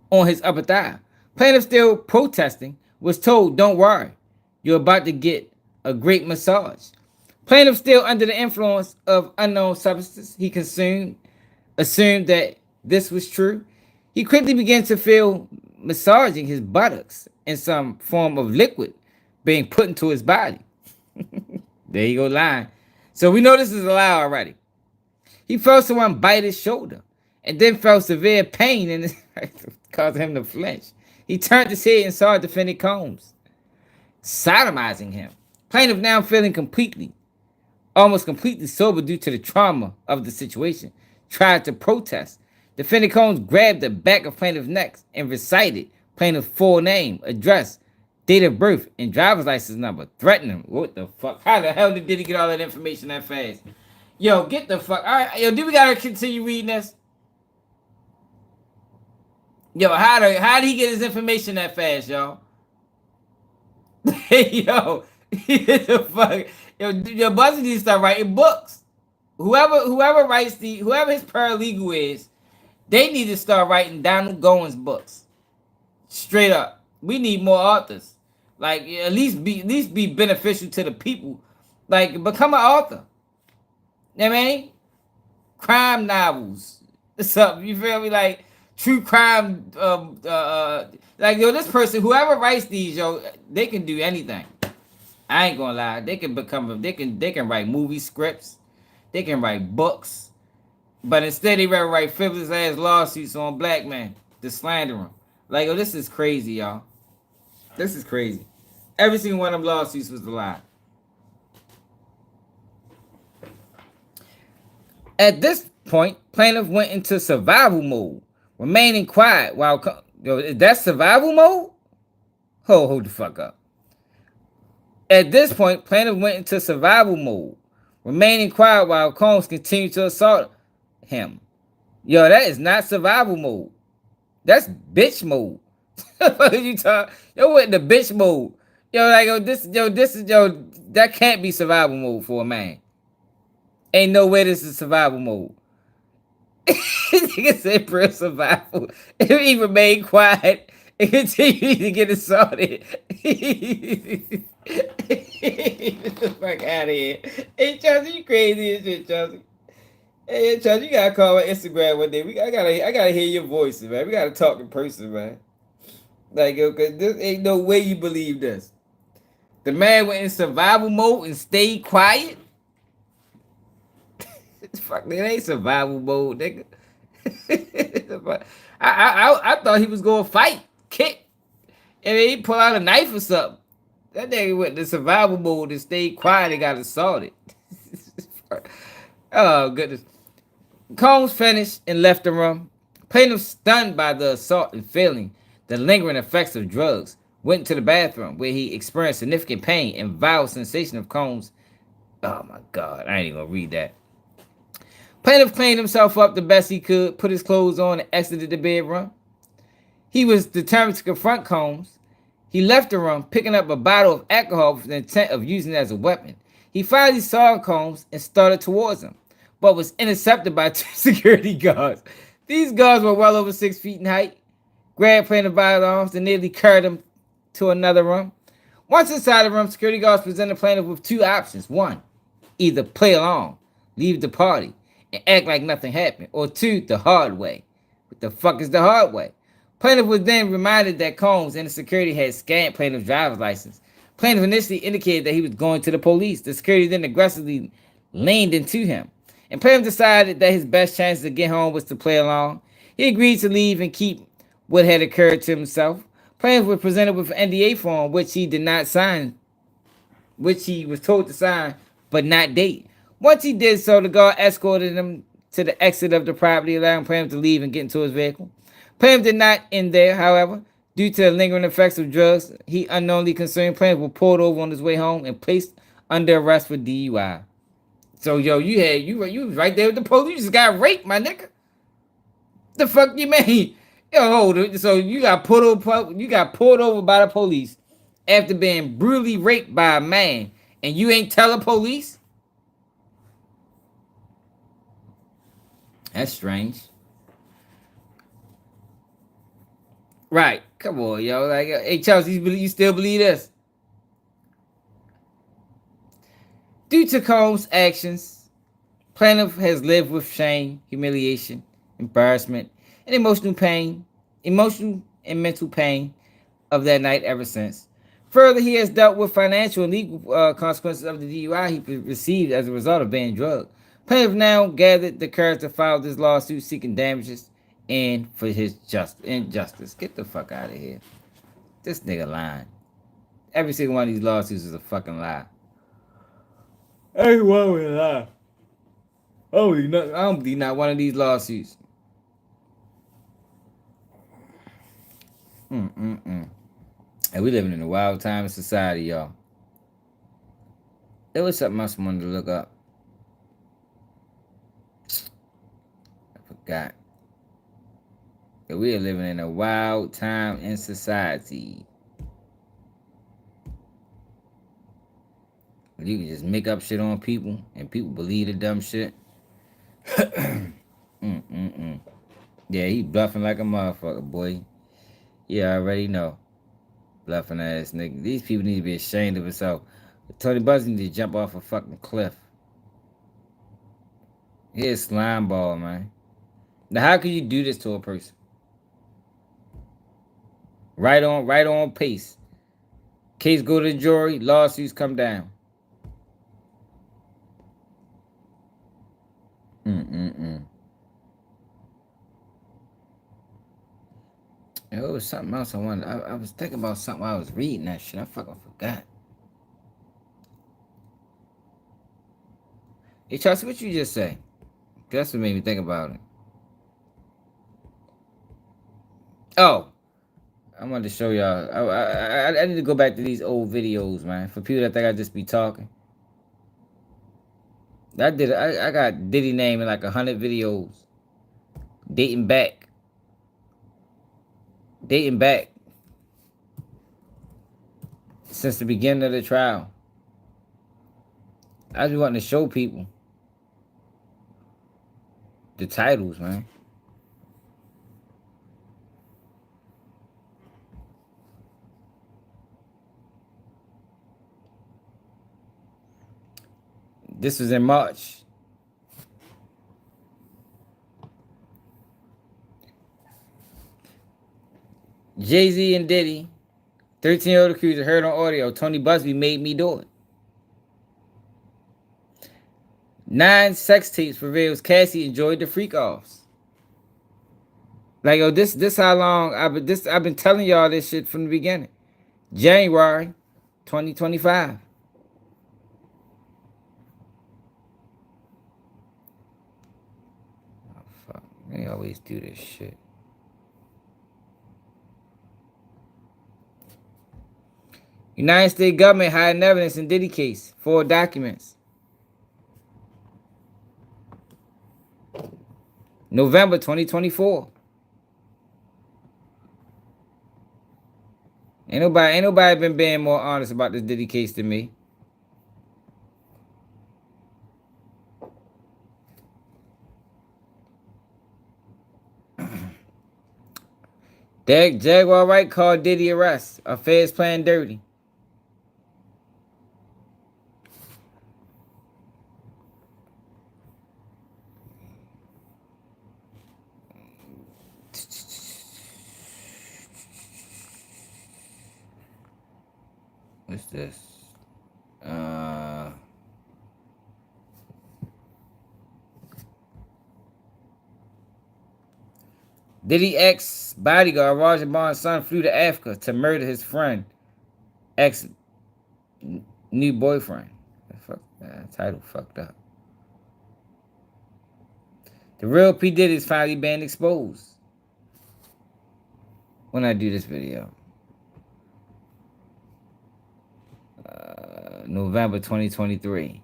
on his upper thigh. Plaintiff, still protesting, was told, "Don't worry, you're about to get a great massage." Plaintiff, still under the influence of unknown substances he consumed, assumed that this was true. He quickly began to feel massaging his buttocks and some form of liquid being put into his body. There you go, lying. So we know this is a lie already. He felt someone bite his shoulder and then felt severe pain and caused him to flinch. He turned his head and saw Defendant Combs sodomizing him. Plaintiff, now feeling almost completely sober due to the trauma of the situation, tried to protest. Defendant Combs grabbed the back of plaintiff's neck and recited plaintiff's full name, address, date of birth, and driver's license number, threatening him. What the fuck? How the hell did he get all that information that fast? Yo, get the fuck. All right, yo, do we gotta continue reading this? Yo, how did he get his information that fast, y'all? Yo, the fuck. Yo, Buzbee needs to start writing books. Whoever his paralegal is, they need to start writing Donald Goins books. Straight up. We need more authors. Like, at least be beneficial to the people. Like, become an author. You know what I mean? Crime novels. Something, you feel me? Like, true crime, like, yo, this person, whoever writes these, yo, they can do anything. I ain't gonna lie. They can write movie scripts. They can write books. But instead, they rather write frivolous ass lawsuits on black men to slander them. Like, yo, this is crazy, y'all. This is crazy. Every single one of them lawsuits was a lie. At this point, plaintiff went into survival mode, remaining quiet while... Yo, is that survival mode? Hold the fuck up. At this point, plaintiff went into survival mode, remaining quiet while Combs continued to assault him. Yo, that is not survival mode. That's bitch mode. What are you talking? Yo, what the bitch mode? Yo, like, that can't be survival mode for a man. Ain't no way this is survival mode. Nigga said real survival. He remained quiet and continued to get assaulted. Get the fuck out of here. Hey, Chelsea, you crazy as shit, Chelsea. Hey, Chelsea, you gotta call my Instagram one day. I gotta hear your voice, man. We gotta talk in person, man. Like, yo, cause this ain't no way you believe this. The man went in survival mode and stayed quiet. Fuck, that ain't survival mode, nigga. I thought he was gonna fight, kick, and he pull out a knife or something. That nigga went to survival mode and stayed quiet and got assaulted. Oh, goodness. Combs finished and left the room. Plaintiff, stunned by the assault and feeling the lingering effects of drugs, went to the bathroom where he experienced significant pain and vile sensation of Combs. Oh my God, I ain't even gonna read that. Plaintiff cleaned himself up the best he could, put his clothes on, and exited the bedroom. He was determined to confront Combs. He left the room, picking up a bottle of alcohol with the intent of using it as a weapon. He finally saw Combs and started towards him, but was intercepted by 2 security guards. These guards were well over 6 feet in height, grabbed Plaintiff by the arms, and nearly carried him to another room. Once inside the room, security guards presented Plaintiff with 2 options. 1, either play along, leave the party, and act like nothing happened. Or 2, the hard way. What the fuck is the hard way? Plaintiff was then reminded that Combs and the security had scanned plaintiff's driver's license. Plaintiff initially indicated that he was going to the police. The security then aggressively leaned into him. And plaintiff decided that his best chance to get home was to play along. He agreed to leave and keep what had occurred to himself. Plaintiff was presented with an NDA form, which he did not sign, which he was told to sign, but not date. Once he did so, the guard escorted him to the exit of the property, allowing plaintiff to leave and get into his vehicle. Plaintiff did not end there, however. Due to the lingering effects of drugs he unknowingly consumed, plaintiff was pulled over on his way home and placed under arrest for DUI. So, yo, you was right there with the police. You just got raped, my nigga. The fuck you mean? Yo, so you got pulled over by the police after being brutally raped by a man, and you ain't tell the police? That's strange. Right. Come on, yo. Like, hey, Chelsea, you still believe this? Due to Combs' actions, plaintiff has lived with shame, humiliation, embarrassment, and emotional and mental pain of that night ever since. Further, he has dealt with financial and legal consequences of the DUI he received as a result of being drugged. Plaintiff now gathered the courage to file this lawsuit seeking damages and for his injustice. Get the fuck out of here. This nigga lying. Every single one of these lawsuits is a fucking lie. Every one was a lie. I don't believe not one of these lawsuits. And we living in a wild time in society, y'all. There was something else I wanted to look up. I forgot. That we are living in a wild time in society. You can just make up shit on people, and people believe the dumb shit. Yeah, he bluffing like a motherfucker, boy. Yeah, I already know. Bluffing ass nigga. These people need to be ashamed of themselves. Tony Buzbee need to jump off a fucking cliff. He a slime ball, man. Now, how can you do this to a person? Right on pace. Case go to the jury, lawsuits come down. It was something else I wanted. I was thinking about something while I was reading that shit. I fucking forgot. Hey, Chelsea, what you just say? That's what made me think about it. Oh, I wanted to show y'all. I need to go back to these old videos, man. For people that think I just be talking. I got Diddy name in like 100 videos. Dating back since the beginning of the trial. I just wanting to show people the titles, man. This was in March. Jay-Z and Diddy, 13-year-old accuser, heard on audio, Tony Buzbee made me do it. 9 sex tapes reveals Cassie enjoyed the freak-offs. Like, yo, this how long I've been telling y'all this shit from the beginning. January 2025. Oh, fuck. They always do this shit. United States government hiding evidence in Diddy case. 4 documents. November 2024. Ain't nobody been being more honest about this Diddy case than me. Jaguar Wright called Diddy arrest. Affairs playing dirty. this? Diddy ex bodyguard Roger Bond's son flew to Africa to murder his friend, ex new boyfriend. Fuck, title fucked up. The real P Diddy is finally being exposed. When I do this video, November 2023.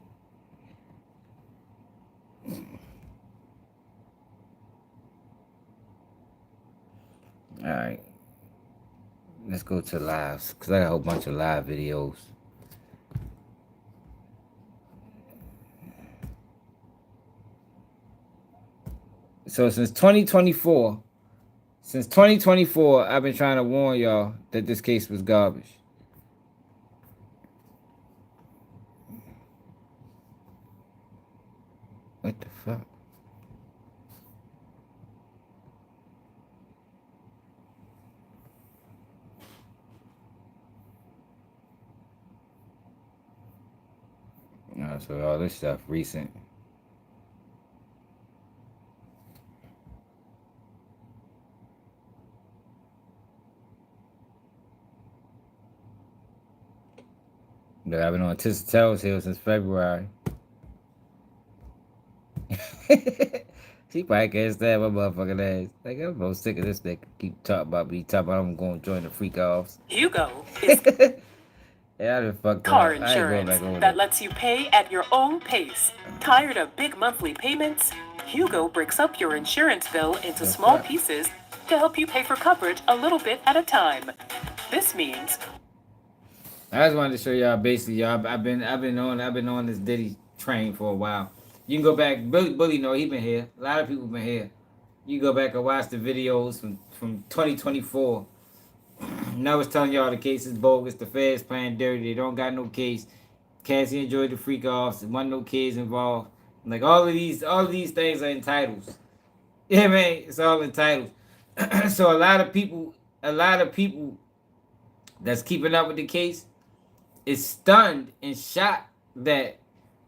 All right, let's go to lives because I got a whole bunch of live videos. So since 2024, I've been trying to warn y'all that this case was garbage. What the fuck? So all this stuff recent. But I've been on Tissa Tails here since February. She probably can't stand my motherfucking ass. Like, I'm so sick of this nigga. Keep talking about me, talking about I'm going to join the freak offs. Hugo is Yeah, I done fucked car up. I ain't going insurance back over that there. lets you pay at your own pace. Tired of big monthly payments? Hugo breaks up your insurance bill into small pieces to help you pay for coverage a little bit at a time. This means I just wanted to show y'all basically, y'all. I've been on this Diddy train for a while. You can go back. Bully know he been here. A lot of people been here. You go back and watch the videos from 2024. And I was telling y'all the case is bogus. The feds playing dirty. They don't got no case. Cassie enjoyed the freak offs. There wasn't no kids involved. Like all of these things are entitles. Yeah, man, it's all entitled. So a lot of people that's keeping up with the case is stunned and shocked that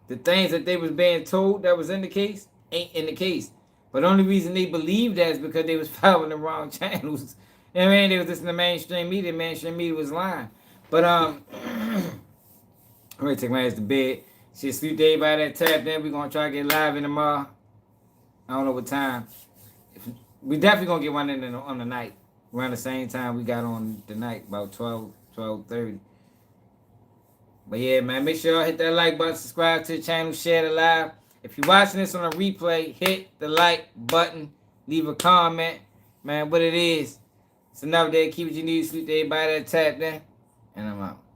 the things that they was being told that was in the case ain't in the case. But the only reason they believe that is because they was following the wrong channels. You know what I mean? They was listening to mainstream media. Mainstream media was lying. But I'm gonna take my ass to bed. Shit, sleep to everybody that tapped in. We're gonna try to get live in tomorrow. I don't know what time. We definitely gonna get one in on the night. Around the same time we got on the night, about 12:30. But yeah, man, make sure y'all hit that like button, subscribe to the channel, share the live. If you're watching this on a replay, hit the like button, leave a comment, man, what it is. It's another day. Keep what you need. Sleep to everybody that tapped in. And I'm out.